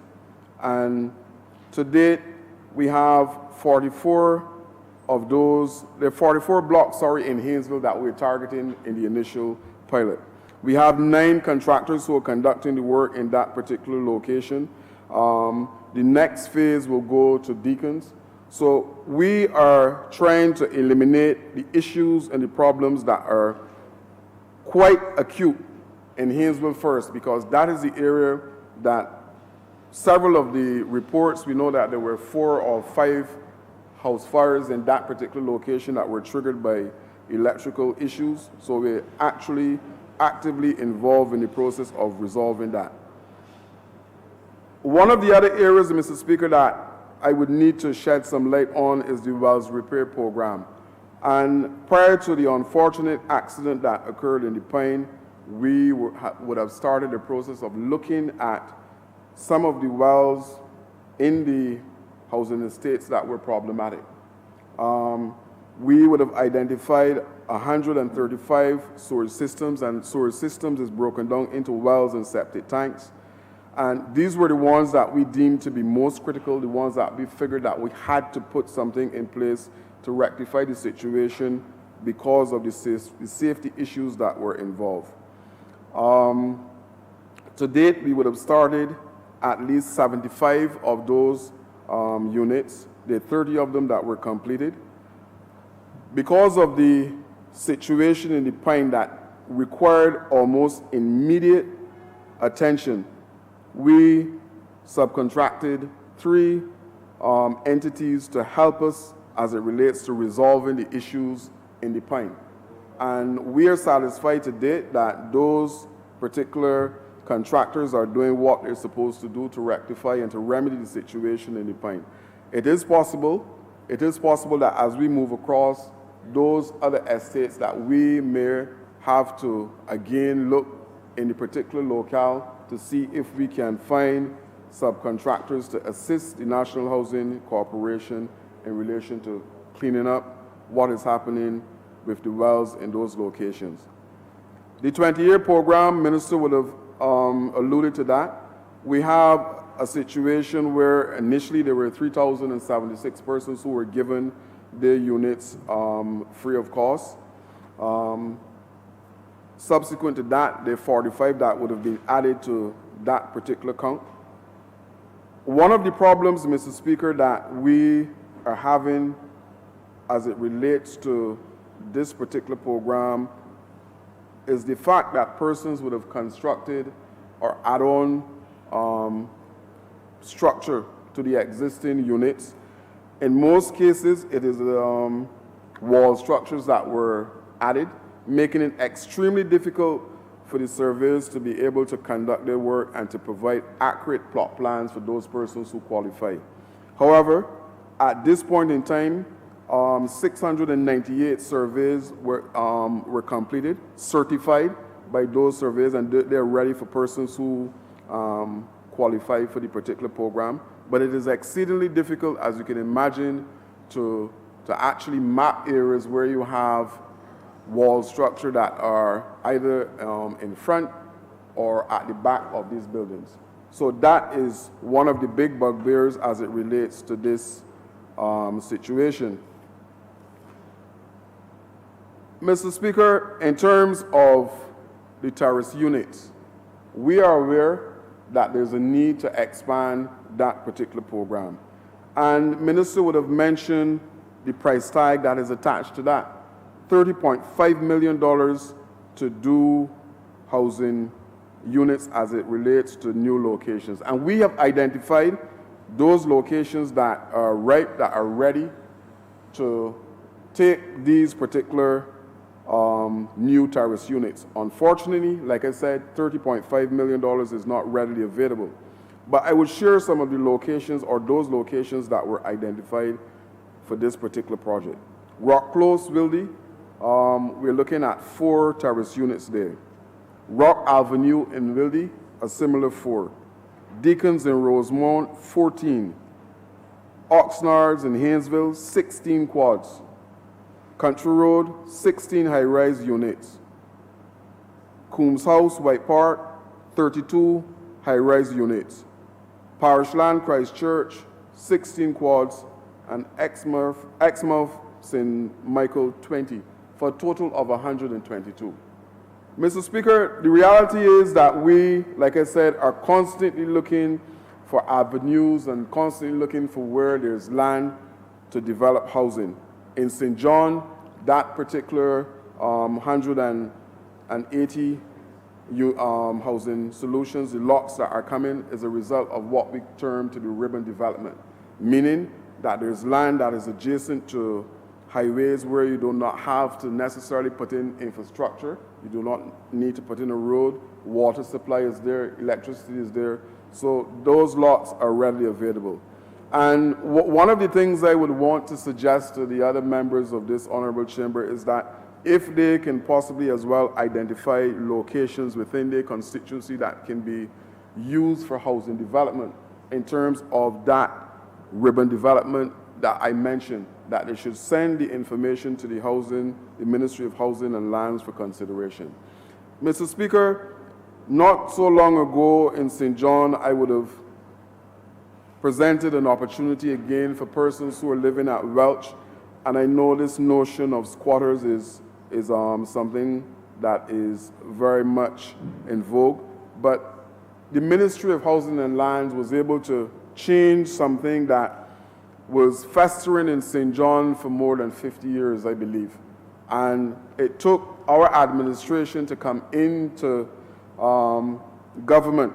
and to date we have 44 of those. There are 44 blocks, in Haynesville that we're targeting in the initial pilot. We have 9 contractors who are conducting the work in that particular location. The next phase will go to Deacons. So we are trying to eliminate the issues and the problems that are quite acute in Haynesville first, because that is the area that several of the reports, we know that there were 4 or 5 house fires in that particular location that were triggered by electrical issues. So we're actually actively involved in the process of resolving that. One of the other areas, Mr. Speaker, that I would need to shed some light on is the wells repair program. And prior to the unfortunate accident that occurred in the Pine, we would have started the process of looking at some of the wells in the housing estates that were problematic. We would have identified 135 sewer systems, and sewer systems is broken down into wells and septic tanks. And these were the ones that we deemed to be most critical, the ones that we figured that we had to put something in place to rectify the situation because of the safety issues that were involved. To date, we would have started at least 75 of those units. There are 30 of them that were completed. Because of the situation in the Pine that required almost immediate attention, we subcontracted 3 entities to help us as it relates to resolving the issues in the Pine. And we are satisfied to date that those particular contractors are doing what they're supposed to do to rectify and to remedy the situation in the Pine. It is possible that as we move across those other estates that we may have to again look in the particular locale to see if we can find subcontractors to assist the National Housing Corporation in relation to cleaning up what is happening with the wells in those locations. The 20-year program, Minister would have alluded to that. We have a situation where initially there were 3,076 persons who were given their units free of cost. Subsequent to that, there are 45 that would have been added to that particular count. One of the problems, Mr. Speaker, that we are having as it relates to this particular program is the fact that persons would have constructed or add-on structure to the existing units. In most cases, it is wall structures that were added, making it extremely difficult for the surveyors to be able to conduct their work and to provide accurate plot plans for those persons who qualify. However, at this point in time, 698 surveys were completed, certified by those surveys, and they're ready for persons who qualify for the particular program. But it is exceedingly difficult, as you can imagine, to actually map areas where you have wall structure that are either in front or at the back of these buildings. So that is one of the big bugbears as it relates to this situation. Mr. Speaker, in terms of the terrace units, we are aware that there's a need to expand that particular program. And Minister would have mentioned the price tag that is attached to that. $30.5 million to do housing units as it relates to new locations. And we have identified those locations that are ripe, that are ready to take these particular new terrace units. Unfortunately, like I said, $30.5 million is not readily available. But I would share some of the locations or those locations that were identified for this particular project. Rock Close, Wildy, we're looking at 4 terrace units there. Rock Avenue in Wildy, a similar 4. Deacons in Rosemont, 14. Oxnards in Haynesville, 16 quads. Country Road, 16 high-rise units. Coombs House, White Park, 32 high-rise units. Parishland, Christchurch, 16 quads, and Exmouth, St. Michael, 20, for a total of 122. Mr. Speaker, the reality is that we, like I said, are constantly looking for avenues and constantly looking for where there's land to develop housing. In St. John, that particular 180 housing solutions, the lots that are coming, is a result of what we term to be ribbon development, meaning that there's land that is adjacent to highways where you do not have to necessarily put in infrastructure. You do not need to put in a road. Water supply is there, electricity is there. So those lots are readily available. And one of the things I would want to suggest to the other members of this honorable chamber is that if they can possibly as well identify locations within their constituency that can be used for housing development in terms of that ribbon development that I mentioned, that they should send the information to the Ministry of Housing and Lands for consideration. Mr. Speaker, not so long ago in St. John, I would have presented an opportunity again for persons who are living at Welch, and I know this notion of squatters is something that is very much in vogue, but the Ministry of Housing and Lands was able to change something that was festering in St. John for more than 50 years, I believe. And it took our administration to come into government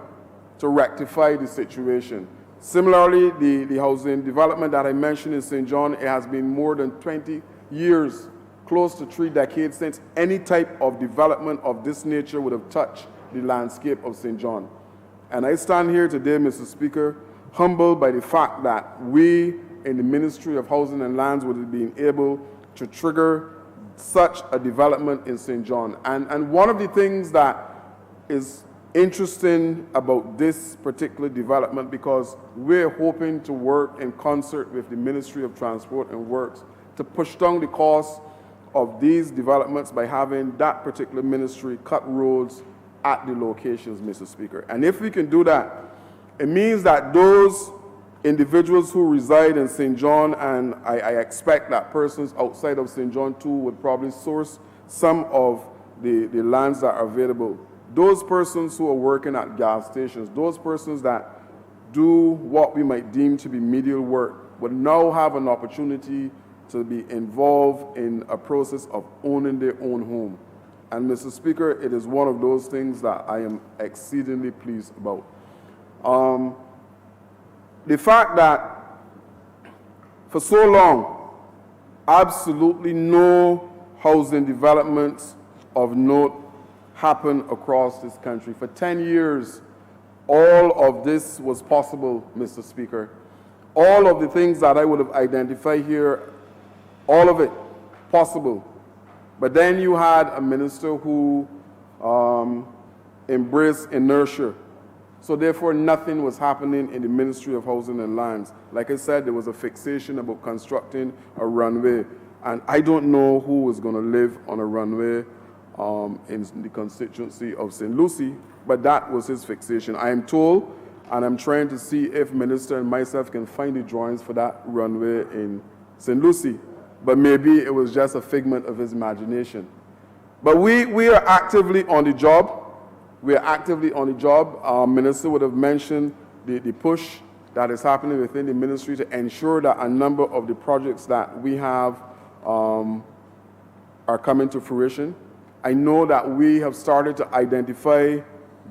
to rectify the situation. Similarly, the housing development that I mentioned in St. John, it has been more than 20 years, close to 3 decades, since any type of development of this nature would have touched the landscape of St. John. And I stand here today, Mr. Speaker, humbled by the fact that we in the Ministry of Housing and Lands would have been able to trigger such a development in St. John. And one of the things that is interesting about this particular development, because we're hoping to work in concert with the Ministry of Transport and Works to push down the cost of these developments by having that particular ministry cut roads at the locations, Mr. Speaker. And if we can do that, it means that those individuals who reside in St. John, and I expect that persons outside of St. John too would probably source some of the lands that are available. Those persons who are working at gas stations, those persons that do what we might deem to be menial work, would now have an opportunity to be involved in a process of owning their own home. And Mr. Speaker, it is one of those things that I am exceedingly pleased about. The fact that For so long, absolutely no housing developments of note happen across this country. For 10 years, all of this was possible, Mr. Speaker. All of the things that I would have identified here, all of it possible. But then you had a minister who embraced inertia. So therefore, nothing was happening in the Ministry of Housing and Lands. Like I said, there was a fixation about constructing a runway. And I don't know who was going to live on a runway in the constituency of St. Lucie, but that was his fixation. I am told, and I'm trying to see if Minister and myself can find the drawings for that runway in St. Lucie. But maybe it was just a figment of his imagination. But we are actively on the job. We are actively on the job. Our minister would have mentioned the push that is happening within the ministry to ensure that a number of the projects that we have are coming to fruition. I know that we have started to identify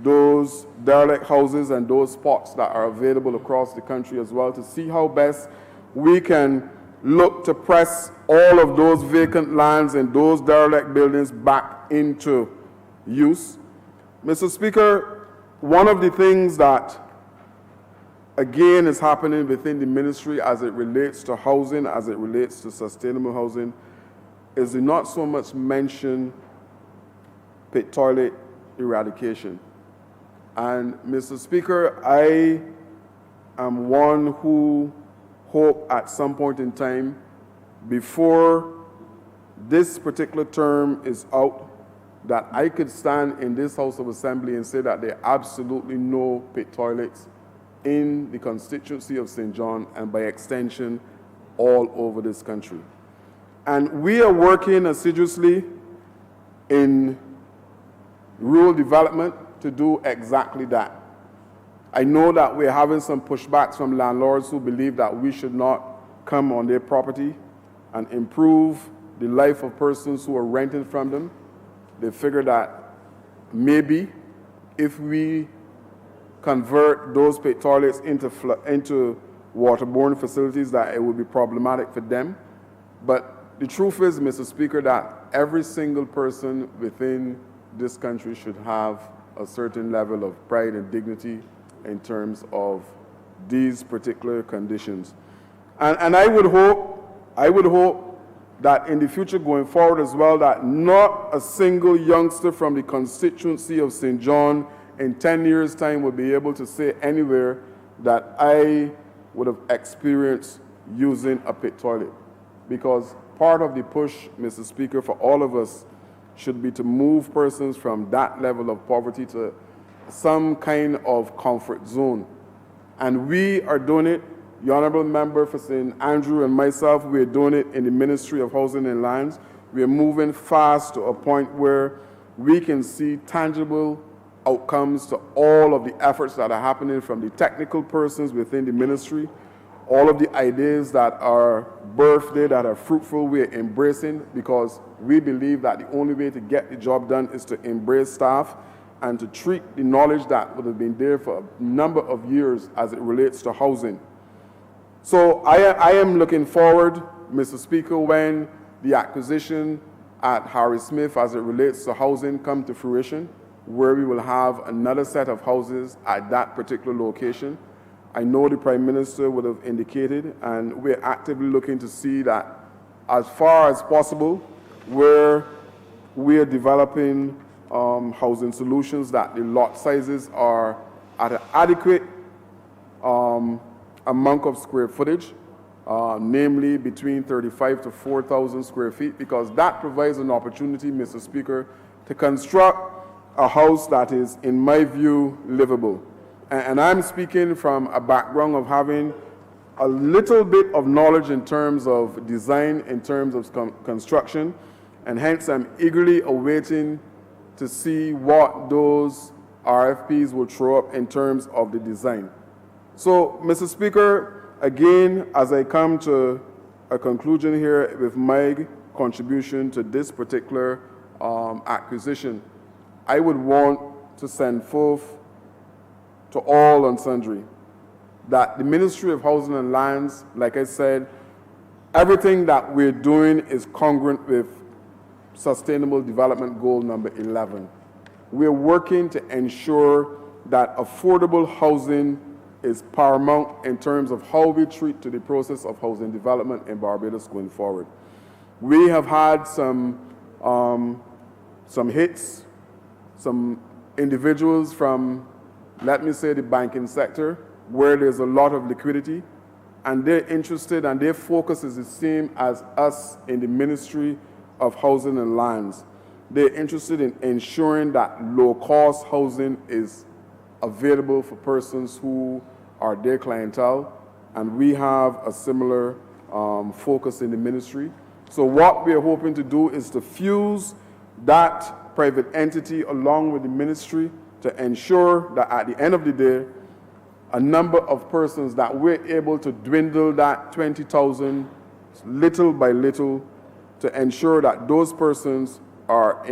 those derelict houses and those spots that are available across the country as well to see how best we can look to press all of those vacant lands and those derelict buildings back into use. Mr. Speaker, one of the things that again is happening within the ministry as it relates to housing, as it relates to sustainable housing, is the not so much mention pit toilet eradication. And Mr. Speaker, I am one who hope at some point in time, before this particular term is out, that I could stand in this House of Assembly and say that there are absolutely no pit toilets in the constituency of St. John and by extension all over this country. And we are working assiduously in rural development to do exactly that. I know that we're having some pushbacks from landlords who believe that we should not come on their property and improve the life of persons who are renting from them. They figure that maybe if we convert those pit toilets into waterborne facilities, that it will be problematic for them. But the truth is, Mr. Speaker, that every single person within this country should have a certain level of pride and dignity in terms of these particular conditions. And I would hope that in the future going forward as well, that not a single youngster from the constituency of St. John in 10 years' time will be able to say anywhere that I would have experienced using a pit toilet. Because part of the push, Mr. Speaker, for all of us should be to move persons from that level of poverty to some kind of comfort zone. And we are doing it. The Honourable Member for St. Andrew and myself, we are doing it in the Ministry of Housing and Lands. We are moving fast to a point where we can see tangible outcomes to all of the efforts that are happening from the technical persons within the ministry. All of the ideas that are birthday, that are fruitful, we are embracing because we believe that the only way to get the job done is to embrace staff and to treat the knowledge that would have been there for a number of years as it relates to housing. So I am looking forward, Mr. Speaker, when the acquisition at Harry Smith as it relates to housing come to fruition, where we will have another set of houses at that particular location. I know the Prime Minister would have indicated, and we're actively looking to see that as far as possible, where we are developing housing solutions, that the lot sizes are at an adequate amount of square footage, namely between 35 to 4,000 square feet, because that provides an opportunity, Mr. Speaker, to construct a house that is, in my view, livable. And I'm speaking from a background of having a little bit of knowledge in terms of design, in terms of construction, and hence I'm eagerly awaiting to see what those RFPs will throw up in terms of the design. So, Mr. Speaker, again, as I come to a conclusion here with my contribution to this particular acquisition, I would want to send forth to all and sundry that the Ministry of Housing and Lands, like I said, everything that we're doing is congruent with Sustainable Development Goal number 11. We're working to ensure that affordable housing is paramount in terms of how we treat to the process of housing development in Barbados going forward. We have had some hits, some individuals from, let me say, the banking sector, where there's a lot of liquidity, and they're interested and their focus is the same as us in the Ministry of Housing and Lands. They're interested in ensuring that low-cost housing is available for persons who are their clientele, and we have a similar focus in the ministry. So what we're hoping to do is to fuse that private entity along with the ministry to ensure that at the end of the day, a number of persons that we're able to dwindle that 20,000 little by little to ensure that those persons are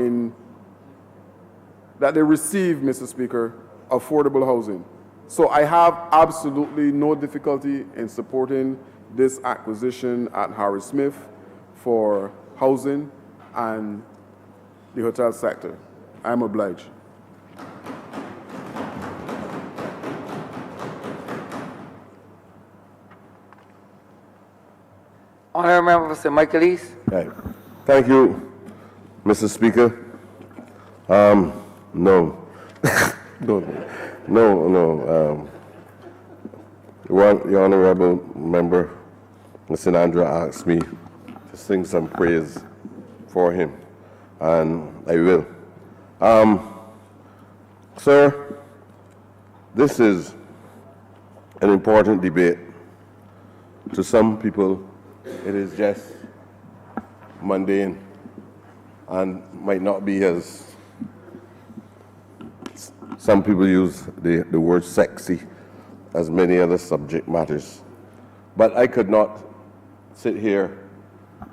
that they receive, Mr. Speaker, affordable housing. So I have absolutely no difficulty in supporting this acquisition at Harry Smith for housing and the hotel sector. I'm obliged. Honourable Member for St. Michaelis. Right. Thank you, Mr. Speaker. No. No. The honourable member, Mr. Andrew, asked me to sing some praise for him, and I will. Sir, this is an important debate. To some people, it is just mundane and might not be as, some people use the word sexy as many other subject matters. But I could not sit here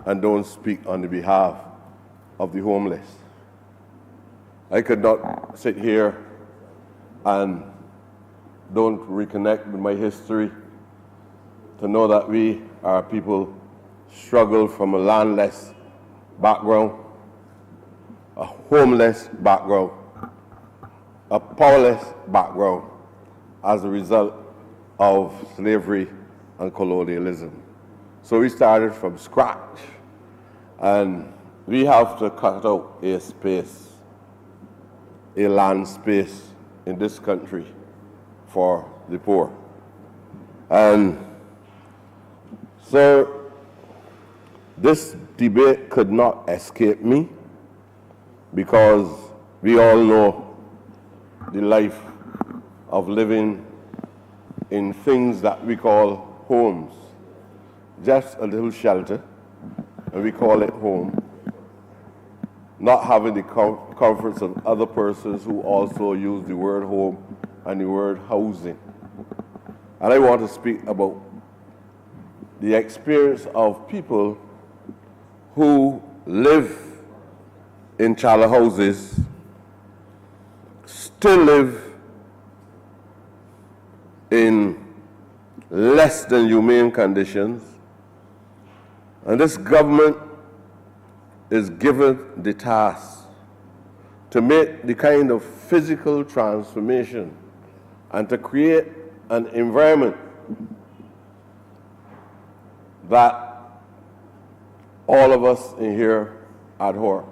and don't speak on the behalf of the homeless. I could not sit here and don't reconnect with my history to know that we are people struggle from a landless background, a homeless background, a powerless background as a result of slavery and colonialism. So we started from scratch, and we have to cut out a space, a land space in this country for the poor. And so this debate could not escape me, because we all know the life of living in things that we call homes. Just a little shelter, and we call it home. Not having the comforts of other persons who also use the word home and the word housing. And I want to speak about the experience of people who live in challah houses, still live in less than humane conditions, and this government is given the task to make the kind of physical transformation and to create an environment that all of us in here abhor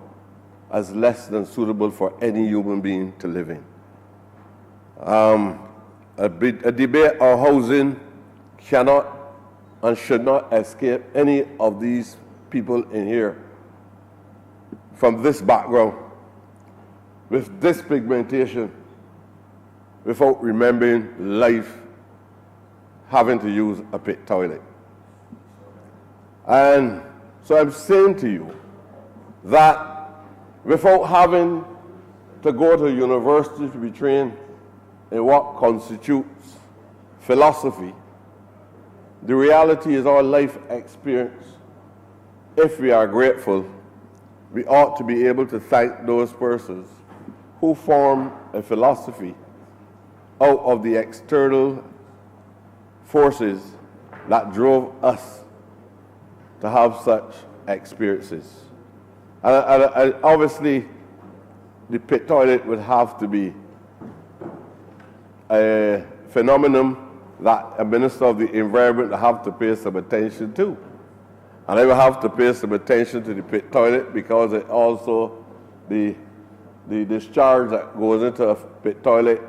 as less than suitable for any human being to live in. A debate on housing cannot and should not escape any of these people in here from this background, with this pigmentation, without remembering life having to use a pit toilet. And so I'm saying to you that without having to go to university to be trained in what constitutes philosophy, the reality is our life experience. If we are grateful, we ought to be able to thank those persons who form a philosophy out of the external forces that drove us to have such experiences. And obviously, the pit toilet would have to be a phenomenon that a minister of the environment would have to pay some attention to. And I will have to pay some attention to the pit toilet because it also, the discharge that goes into a pit toilet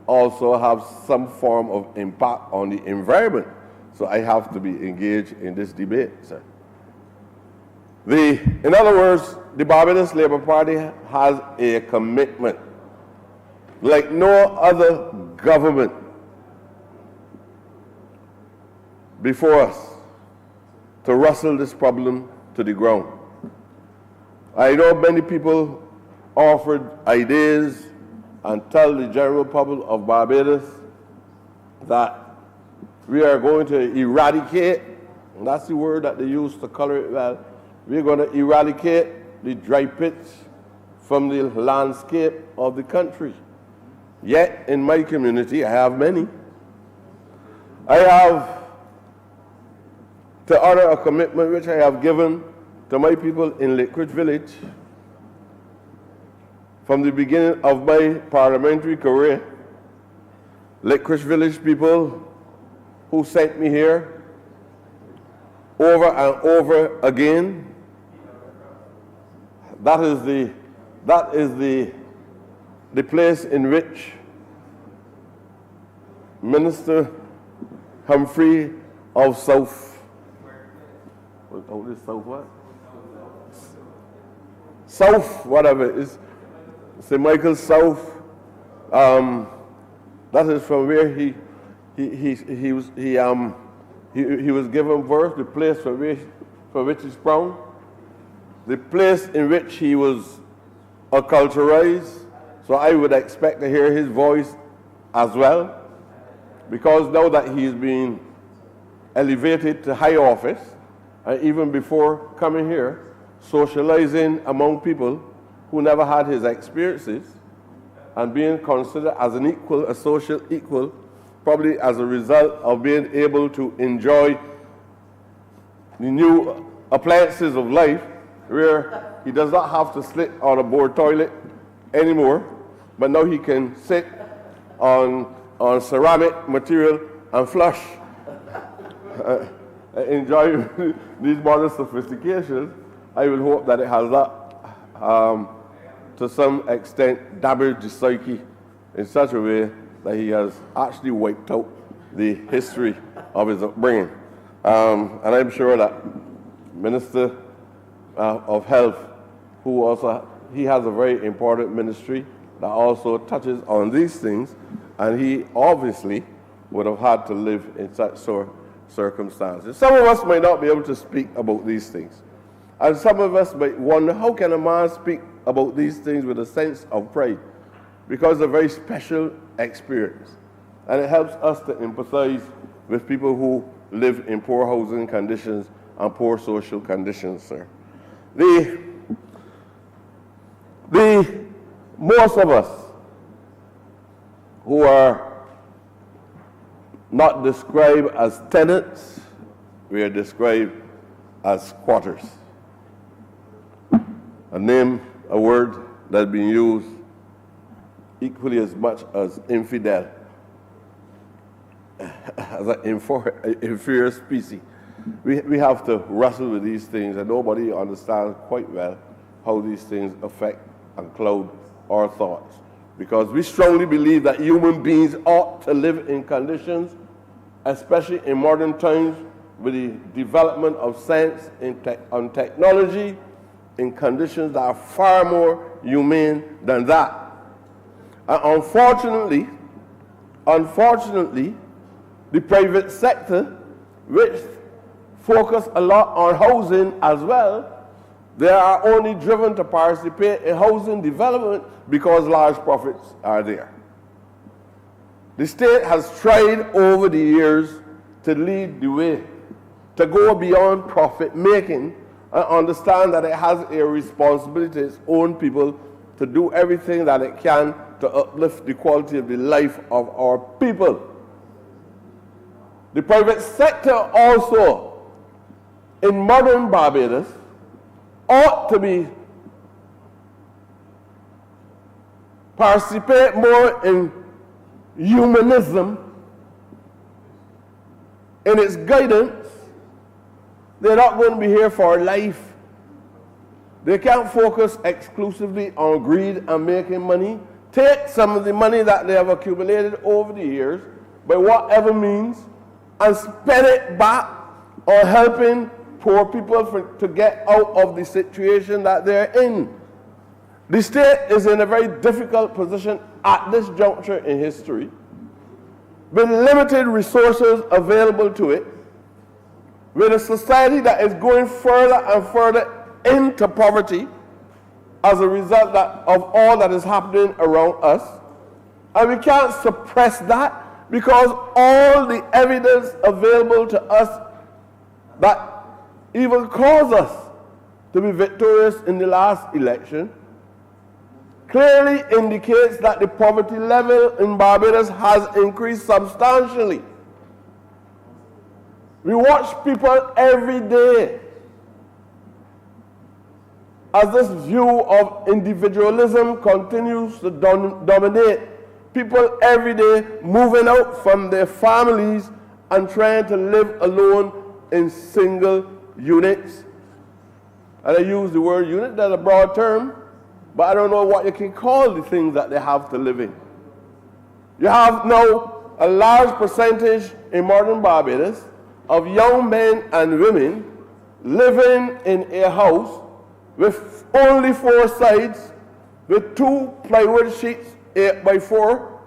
also have some form of impact on the environment. So I have to be engaged in this debate, sir. In other words, the Barbados Labour Party has a commitment, like no other government before us, to wrestle this problem to the ground. I know many people offered ideas and tell the general public of Barbados that we are going to eradicate, and that's the word that they use to color it well, we're going to eradicate the dry pits from the landscape of the country. Yet, in my community, I have many. I have, to honor a commitment which I have given to my people in Lakeridge Village, from the beginning of my parliamentary career, Lakeridge Village people who sent me here over and over again, that is the place in which Minister Humphrey of South, South what? South, whatever it is, St. Michael South, that is from where he was given birth, the place for which he sprung, the place in which he was acculturated. So I would expect to hear his voice as well, because now that he's been elevated to high office, and even before coming here, socializing among people who never had his experiences, and being considered as an equal, a social equal, probably as a result of being able to enjoy the new appliances of life, where he does not have to sit on a board toilet anymore, but now he can sit on ceramic material and flush. Enjoy these modern sophistications. I will hope that it has not, to some extent, damaged the psyche in such a way that he has actually wiped out the history of his upbringing. And I'm sure that Minister of Health, who also, he has a very important ministry that also touches on these things, and he obviously would have had to live in such circumstances. Some of us might not be able to speak about these things. And some of us might wonder, how can a man speak about these things with a sense of pride? Because it's a very special experience. And it helps us to empathize with people who live in poor housing conditions and poor social conditions, sir. Most of us who are not described as tenants, we are described as squatters. A word that's been used equally as much as infidel, as an inferior species. We have to wrestle with these things, and nobody understands quite well how these things affect and cloud our thoughts. Because we strongly believe that human beings ought to live in conditions, especially in modern times, with the development of science and technology, in conditions that are far more humane than that. And unfortunately, the private sector, which focus a lot on housing as well, they are only driven to participate in housing development because large profits are there. The state has tried over the years to lead the way, to go beyond profit making, and understand that it has a responsibility to its own people to do everything that it can to uplift the quality of the life of our people. The private sector also in modern Barbados ought to be participate more in humanism, in its guidance, they're not going to be here for life. They can't focus exclusively on greed and making money. Take some of the money that they have accumulated over the years, by whatever means, and spend it back on helping poor people to get out of the situation that they're in. The state is in a very difficult position at this juncture in history, with limited resources available to it, with a society that is going further and further into poverty as a result of all that is happening around us. And we can't suppress that, because all the evidence available to us that even caused us to be victorious in the last election clearly indicates that the poverty level in Barbados has increased substantially. We watch people every day as this view of individualism continues to dominate. People every day moving out from their families and trying to live alone in single units. And I use the word unit, that's a broad term, but I don't know what you can call the things that they have to live in. You have now a large percentage in modern Barbados of young men and women living in a house with only 4 sides, with 2 plywood sheets 8x4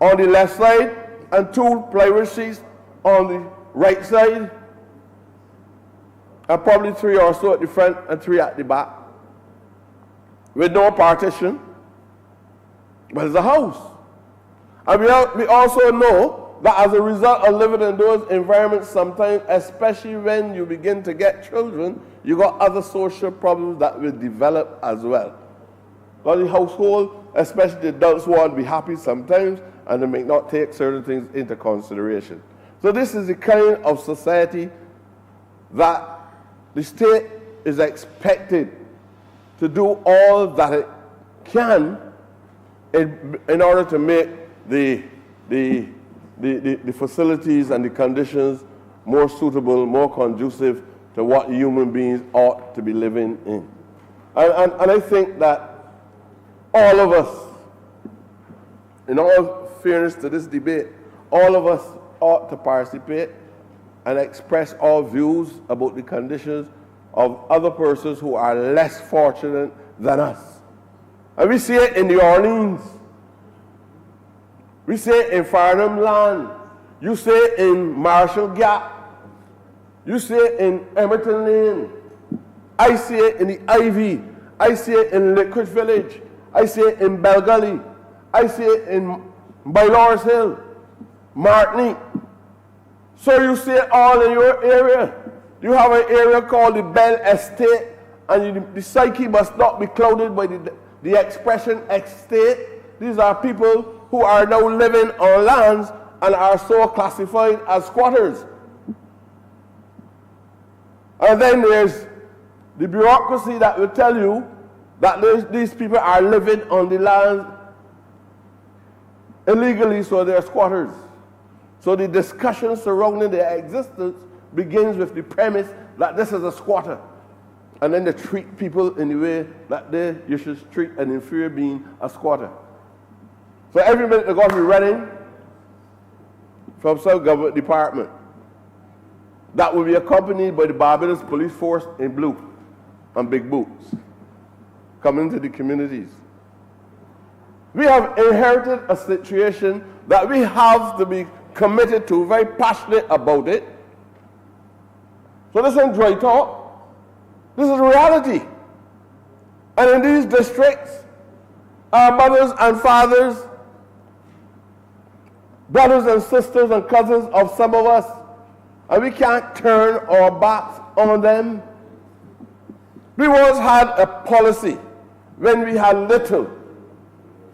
on the left side and 2 plywood sheets on the right side, and probably 3 or so at the front and 3 at the back, with no partition, but it's a house. And we also know that as a result of living in those environments sometimes, especially when you begin to get children, you got other social problems that will develop as well. But the household, especially the adults, want to be happy sometimes, and they may not take certain things into consideration. So this is the kind of society that the state is expected to do all that it can in order to make the facilities and the conditions more suitable, more conducive to what human beings ought to be living in. And I think that all of us, in all fairness to this debate, all of us ought to participate and express our views about the conditions of other persons who are less fortunate than us. And we see it in New Orleans. We see it in Farnham Land. You see it in Marshall Gap. You see it in Emerton Lane. I see it in the Ivy. I see it in Liquid Village. I see it in Bell Gully. I see it in Baylor's Hill, Martinique. So you see it all in your area. You have an area called the Bell Estate, and the psyche must not be clouded by the expression estate. These are people who are now living on lands and are so classified as squatters. And then there's the bureaucracy that will tell you that these people are living on the land illegally, so they're squatters. So the discussion surrounding their existence begins with the premise that this is a squatter. And then they treat people in the way that you should treat an inferior being, a squatter. So every minute they're going to be running from some government department that will be accompanied by the Barbados police force in blue and big boots coming to the communities. We have inherited a situation that we have to be committed to, very passionate about it. So this isn't dry talk. This is reality. And in these districts, our mothers and fathers, brothers and sisters and cousins of some of us, and we can't turn our backs on them. We once had a policy when we had little.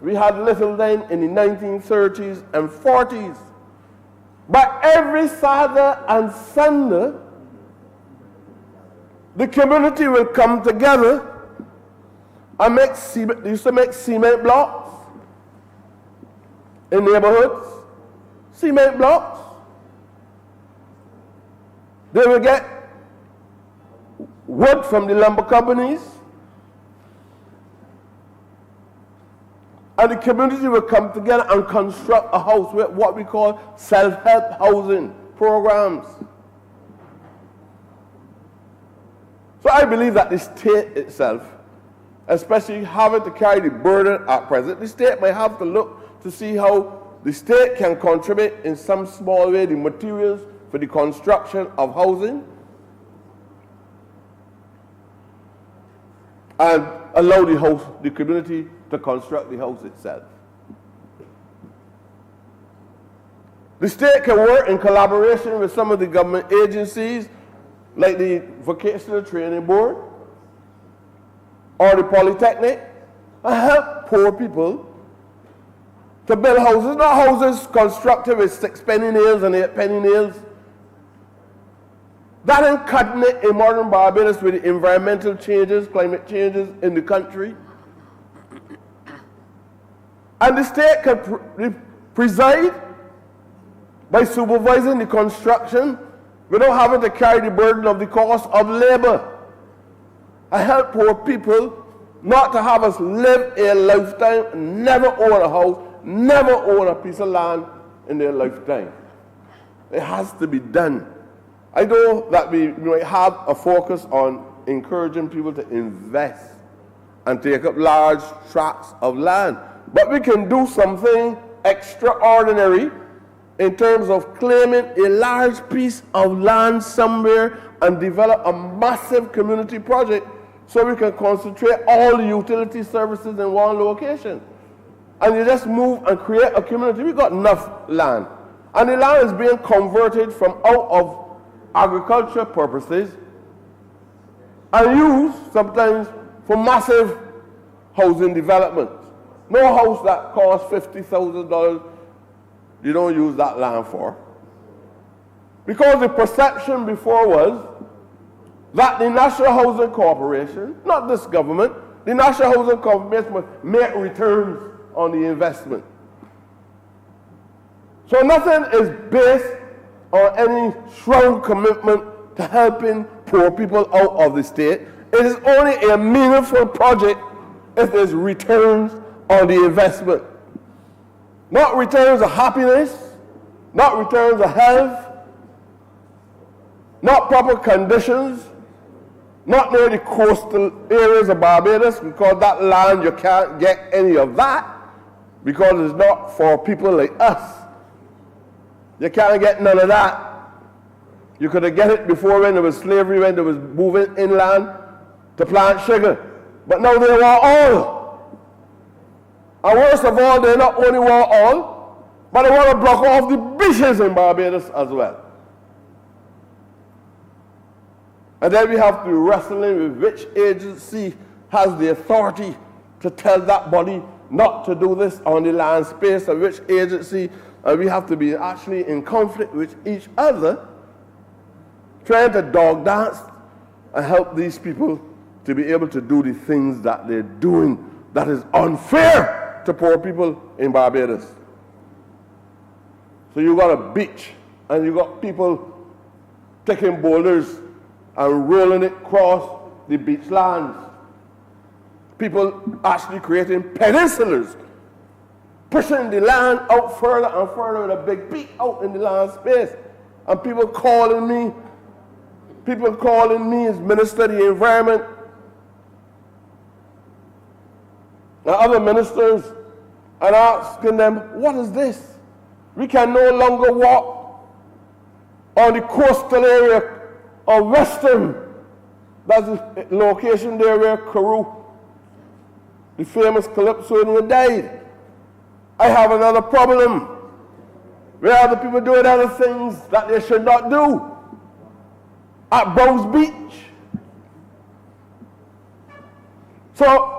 We had little then in the 1930s and 40s. But every Saturday and Sunday, the community will come together and make cement. They used to make cement blocks in neighborhoods. Cement blocks. They will get wood from the lumber companies, and the community will come together and construct a house with what we call self-help housing programs. So I believe that the state itself, especially having to carry the burden at present, the state may have to look to see how the state can contribute in some small way the materials for the construction of housing and allow the community to construct the house itself. The state can work in collaboration with some of the government agencies like the Vocational Training Board or the Polytechnic and help poor people to build houses, not houses constructed with 6 penny nails and 8 penny nails. That ain't cutting it in modern Barbados with the environmental changes, climate changes in the country. And the state can preside by supervising the construction without having to carry the burden of the cost of labor. I help poor people not to have us live a lifetime, never own a house, never own a piece of land in their lifetime. It has to be done. I know that we might have a focus on encouraging people to invest and take up large tracts of land, but we can do something extraordinary in terms of claiming a large piece of land somewhere and develop a massive community project so we can concentrate all the utility services in one location. And you just move and create a community. We got enough land. And the land is being converted from out of agriculture purposes and used sometimes for massive housing development. No house that costs $50,000, you don't use that land for. Because the perception before was that the National Housing Corporation, not this government, the National Housing Corporation must make returns on the investment. So nothing is based on any strong commitment to helping poor people out of the state. It is only a meaningful project if there's returns on the investment. Not returns of happiness, not returns of health, not proper conditions, not near the coastal areas of Barbados, because that land you can't get any of that because it's not for people like us. You can't get none of that. You could have get it before when there was slavery, when there was moving inland to plant sugar. But now they want oil. And worst of all, they not only want oil, but they want to block off the beaches in Barbados as well. And then we have to be wrestling with which agency has the authority to tell that body not to do this on the land space, and which agency, and we have to be actually in conflict with each other, trying to dog dance and help these people to be able to do the things that they're doing that is unfair to poor people in Barbados. So you got a beach and you got people taking boulders and rolling it across the beach lands. People actually creating peninsulas, pushing the land out further and further with a big beak out in the land space. And people calling me as Minister of the Environment and other ministers and asking them, what is this? We can no longer walk on the coastal area of Western. That's the location there where Carew, the famous Calypso Indian, died. I have another problem where other people doing other things that they should not do at Bows Beach. So,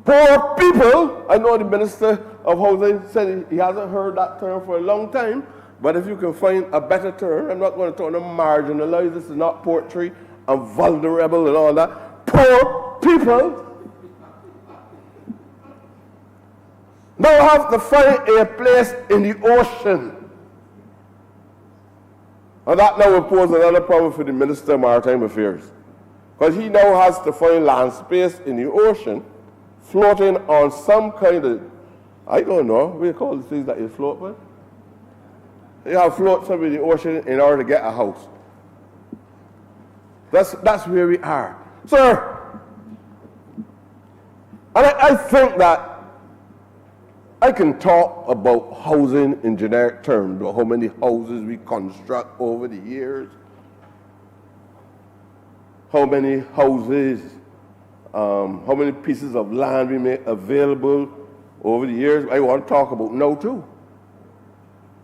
poor people, I know the Minister of Housing said he hasn't heard that term for a long time, But if you can find a better term, I'm not going to talk about marginalized, this is not poetry, and vulnerable and all that. Poor people now have to find a place in the ocean. And that now will pose another problem for the Minister of Maritime Affairs. Because he now has to find land space in the ocean floating on some kind of, I don't know, what do you call the things that you float with? You have float somewhere in the ocean in order to get a house. That's where we are. Sir, and I think that I can talk about housing in generic terms, about how many houses we construct over the years, how many houses, how many pieces of land we make available over the years. I want to talk about now too.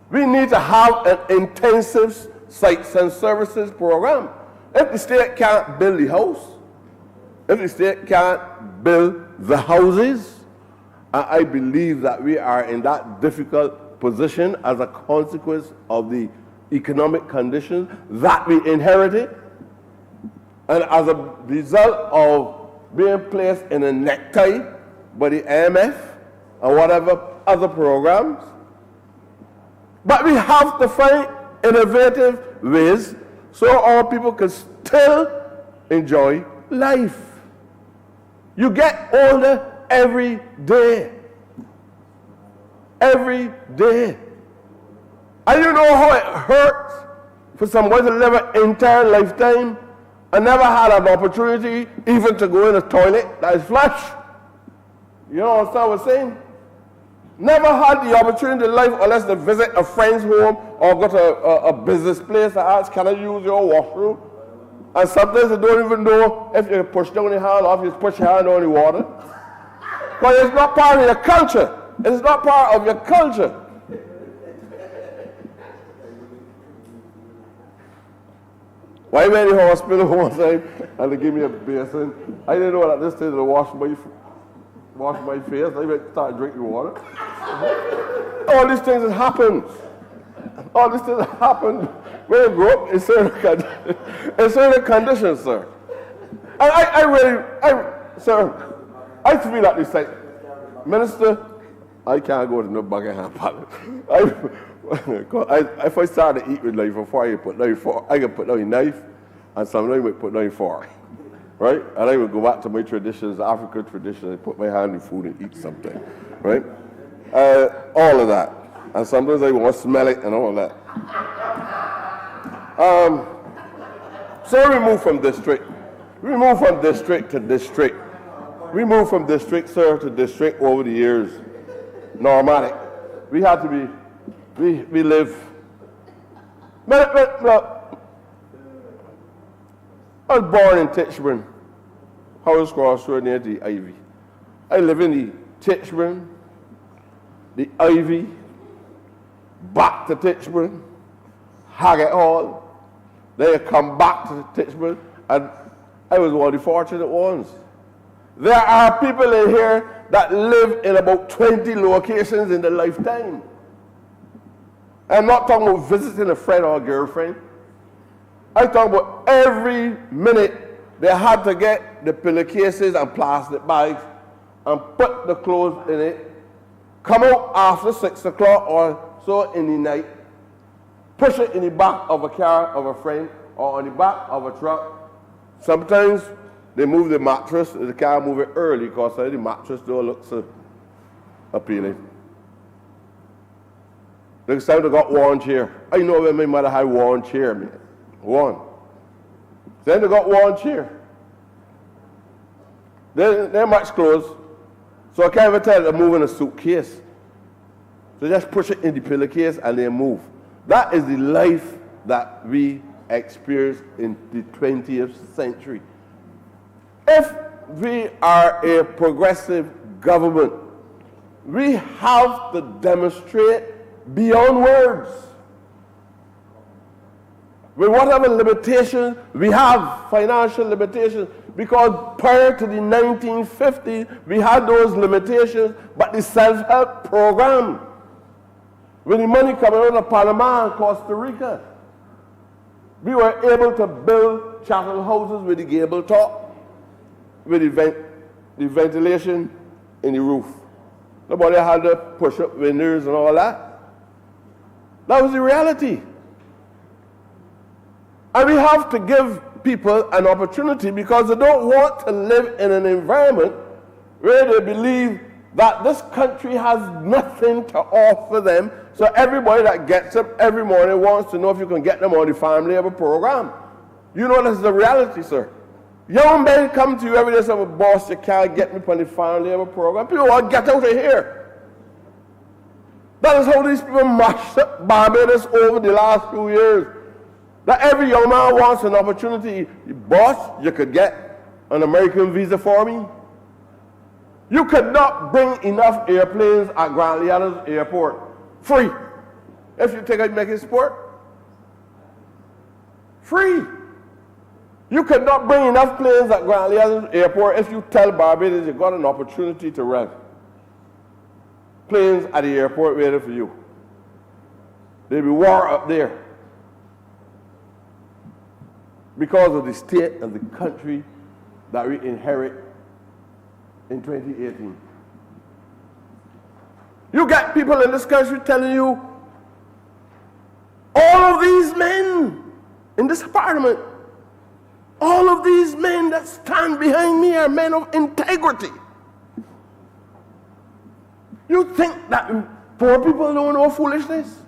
We need to have an intensive sites and services program. If the state can't build the house, if the state can't build the houses, I believe that we are in that difficult position as a consequence of the economic conditions that we inherited, and as a result of being placed in a necktie by the IMF or whatever other programs. But we have to find innovative ways so our people can still enjoy life. You get older every day. Every day. And you know how it hurts for someone to live an entire lifetime and never had an opportunity even to go in a toilet that is flush? You know what I'm saying? Never had the opportunity in life unless to visit a friend's home or go to a business place and ask, can I use your washroom? And sometimes they don't even know if you push down the hand or if you push your hand on the water. Because it's not part of your culture. It's not part of your culture. Why went to the hospital one time and they gave me a basin. I didn't know at this time to wash my face. I went to start drinking water. All these things have happened. All these things have happened when you grow up in certain conditions, sir. And I really, sir, I feel like this like, Minister, I can't go to no Buckingham Palace. If I start to eat with knife before I put knife fork, I can put down a knife, and sometimes I put down a fork, right? And I would go back to my traditions, African traditions, and put my hand in food and eat something, right? All of that. And sometimes I want to smell it and all that. So we move from district. We move from district to district. We move from district, sir, to district over the years. Normatic. We had to be, we live. Look, I was born in Titchburn, Howells Cross Road near the Ivy. I live in the Titchburn, the Ivy, back to Titchburn, Haggett Hall, then you come back to Titchburn, and I was one of the fortunate ones. There are people in here that live in about 20 locations in their lifetime. I'm not talking about visiting a friend or a girlfriend. I'm talking about every minute they had to get the pillowcases and plastic bags and put the clothes in it, come out after 6 o'clock or so in the night, push it in the back of a car of a friend or on the back of a truck. Sometimes they move the mattress, the car move it early because the mattress don't look so appealing. Next time they got worn chair. I know when my mother had worn chair, man. One. Then they got worn chair. They're much clothes. So I can't even tell them to move in a suitcase. So just push it in the pillowcase and they move. That is the life that we experience in the 20th century. If we are a progressive government, we have to demonstrate beyond words. With whatever limitations we have, financial limitations, because prior to the 1950s, we had those limitations, but the self-help program, With the money coming out of Panama and Costa Rica, we were able to build chattel houses with the gable top, with the ventilation in the roof. Nobody had to push up windows and all that. That was the reality. And we have to give people an opportunity because they don't want to live in an environment where they believe that this country has nothing to offer them. So everybody that gets up every morning wants to know if you can get them on the farm labor program. You know this is the reality, sir. Young men come to you every day and say, well, boss, you can't get me on the farm labor program. People want to get out of here. That is how these people mashed up Barbados over the last few years. That every young man wants an opportunity. Boss, you could get an American visa for me. You could not bring enough airplanes at Grand Liana's airport free. If you take a Mexican sport, free. You could not bring enough planes at Grand Liana's airport if you tell Barbados you got an opportunity to rent planes at the airport waiting for you. There'd be war up there because of the state of the country that we inherit in 2018. You get people in this country telling you, all of these men in this parliament, all of these men that stand behind me are men of integrity. You think that poor people don't know foolishness?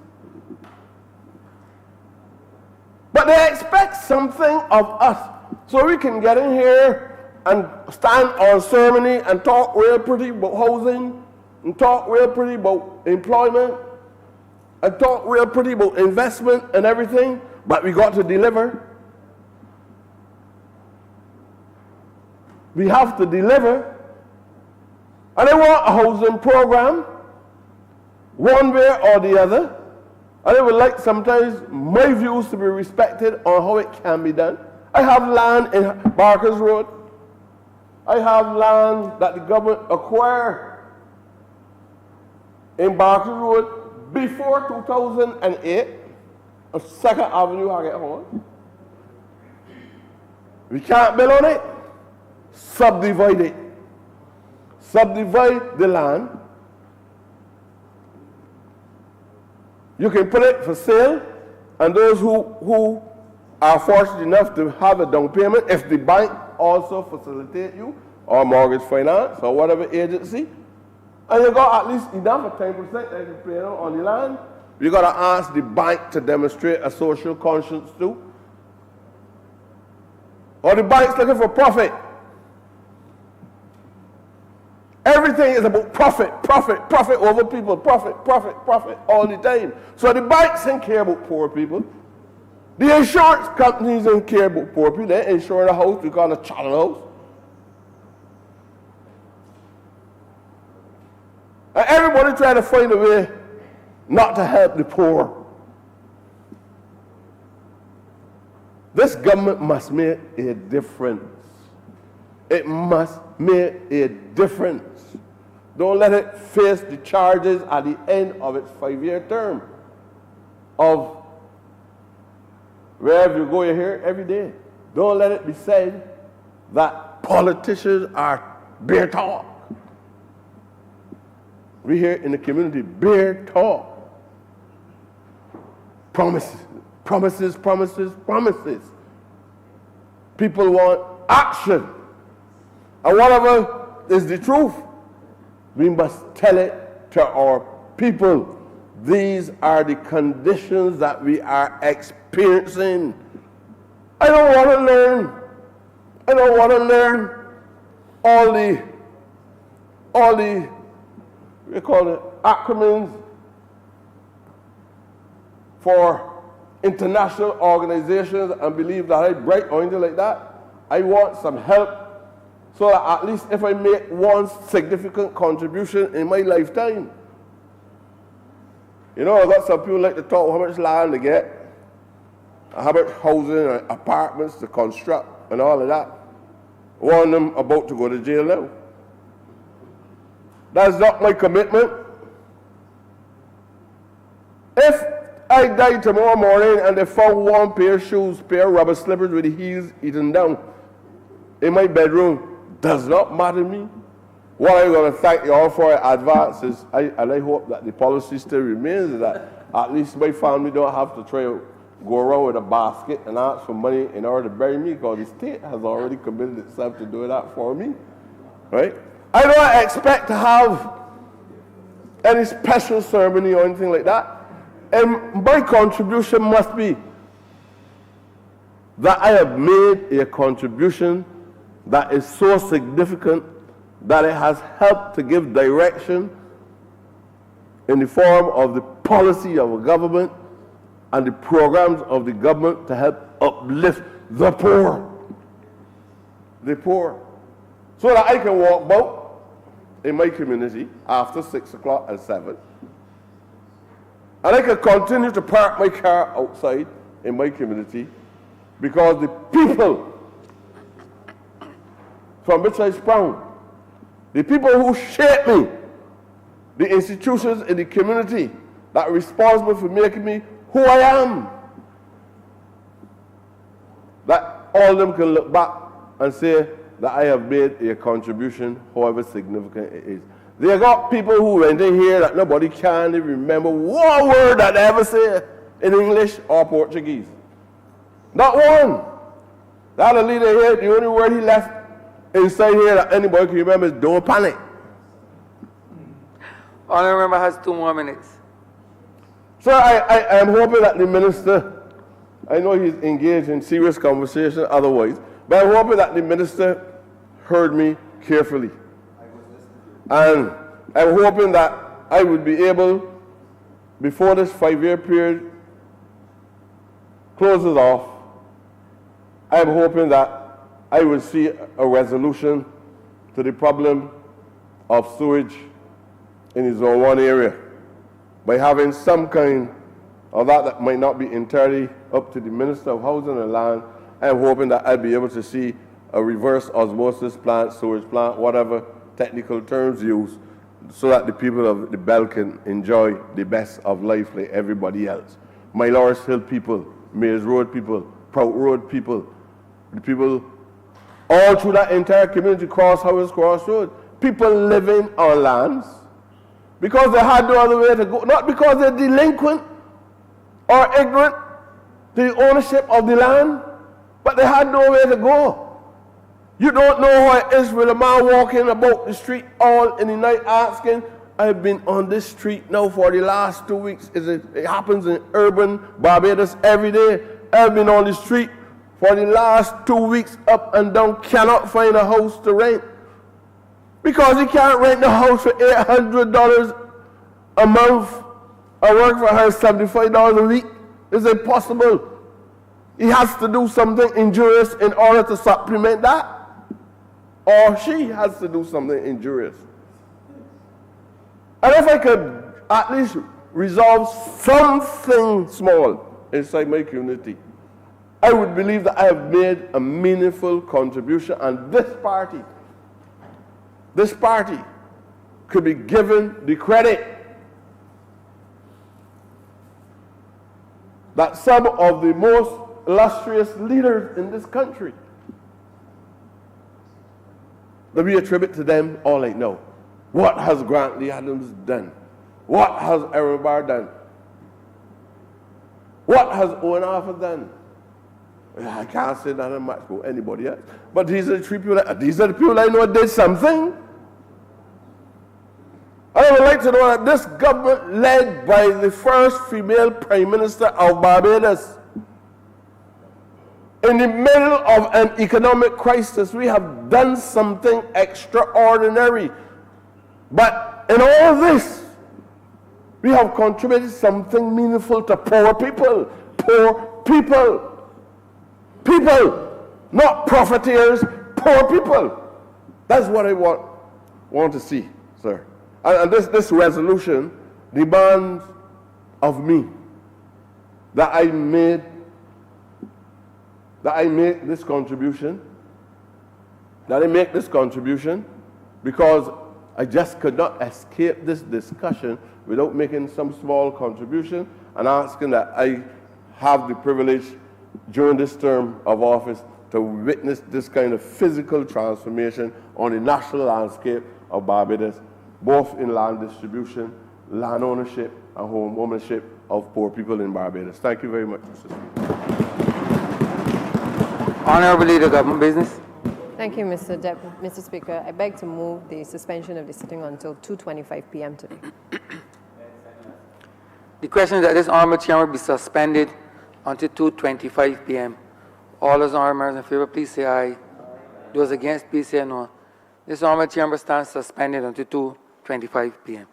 But they expect something of us. So we can get in here and stand on ceremony and talk real pretty about housing, and talk real pretty about employment, and talk real pretty about investment and everything, but we got to deliver. We have to deliver. And they want a housing program, one way or the other. And they would like sometimes my views to be respected on how it can be done. I have land in Barker's Road. I have land that the government acquired in Barker's Road before 2008, on 2nd Avenue, I get home. We can't build on it. Subdivide it. Subdivide the land. You can put it for sale, and those who are fortunate enough to have a down payment, if the bank also facilitate you, or mortgage finance, or whatever agency, and you got at least enough, 10% that you can pay on the land, you got to ask the bank to demonstrate a social conscience too. Or the bank's looking for profit. Everything is about profit, profit, profit over people, profit, profit, profit all the time. So the banks don't care about poor people. The insurance companies don't care about poor people. They insure a house, we call it a chattel house. And everybody try to find a way not to help the poor. This government must make a difference. It must make a difference. Don't let it face the charges at the end of its 5-year term of wherever you go, you hear it every day. Don't let it be said that politicians are bare talk. We hear in the community bare talk. Promises, promises, promises, promises. People want action. And whatever is the truth, we must tell it to our people. These are the conditions that we are experiencing. I don't want to learn. I don't want to learn all the we call it acronyms for international organizations and believe that I'm bright or anything like that. I want some help so that at least if I make one significant contribution in my lifetime. You know, I got some people like to talk how much land they get, how much housing and apartments to construct and all of that. One of them about to go to jail now. That's not my commitment. If I die tomorrow morning and they found one pair of shoes, pair of rubber slippers with the heels eaten down in my bedroom, does not matter to me. What I'm going to thank you all for in advance is, and I hope that the policy still remains, that at least my family don't have to try to go around with a basket and ask for money in order to bury me, because the state has already committed itself to do that for me, right? I don't expect to have any special ceremony or anything like that. And my contribution must be that I have made a contribution that is so significant that it has helped to give direction in the form of the policy of a government and the programs of the government to help uplift the poor. The poor. So that I can walk about in my community after 6 o'clock and 7. And I can continue to park my car outside in my community because the people from which I sprung, the people who shaped me, the institutions in the community that are responsible for making me who I am, that all of them can look back and say that I have made a contribution, however significant it is. They got people who went in here that nobody can even remember one word that they ever say in English or Portuguese. Not one. That leader here, the only word he left inside here that anybody can remember is don't panic. Honorable member has 2 more minutes. So I am hoping that the minister, I know he's engaged in serious conversation otherwise, but I'm hoping that the minister heard me carefully. And I'm hoping that I would be able, before this 5-year period closes off, I'm hoping that I will see a resolution to the problem of sewage in the Zone 1 area by having some kind of that might not be entirely up to the Minister of Housing and Land. I'm hoping that I'll be able to see a reverse osmosis plant, sewage plant, whatever technical terms used, so that the people of the belt can enjoy the best of life like everybody else. My Lawrence Hill people, Mays Road people, Prout Road people, the people all through that entire community, Cross House, Cross Road, people living on lands because they had no other way to go, not because they're delinquent or ignorant to the ownership of the land, but they had no way to go. You don't know how it is with a man walking about the street all in the night asking, I've been on this street now for the last 2 weeks. It happens in urban Barbados every day. I've been on the street for the last 2 weeks up and down, cannot find a house to rent. Because he can't rent the house for $800 a month or work for her $75 a week. It's impossible. He has to do something injurious in order to supplement that. Or she has to do something injurious. And if I could at least resolve something small inside my community, I would believe that I have made a meaningful contribution, and this party could be given the credit that some of the most illustrious leaders in this country, that we attribute to them all I know. What has Grant Lee Adams done? What has Aaron Barr done? What has Owen Arthur done? I can't say that much about anybody else. But these are the people I know did something. I would like to know that this government, led by the first female Prime Minister of Barbados, in the middle of an economic crisis, we have done something extraordinary. But in all this, we have contributed something meaningful to poor people. Poor people. People, not profiteers, poor people. That's what I want to see, sir. And this resolution demands of me that I make this contribution, because I just could not escape this discussion without making some small contribution. and asking that I have the privilege during this term of office to witness this kind of physical transformation on the national landscape of Barbados, both in land distribution, land ownership, and home ownership of poor people in Barbados. Thank you very much, Mr. Speaker. Honorable Leader, Government Business. Thank you, Mr. Speaker. I beg to move the suspension of the sitting until 2:25 p.m. today. The question is that this honorable chamber be suspended until 2:25 p.m. All those honorable members in favor, please say aye. Those against, please say no. This honorable chamber stands suspended until 2:25 p.m.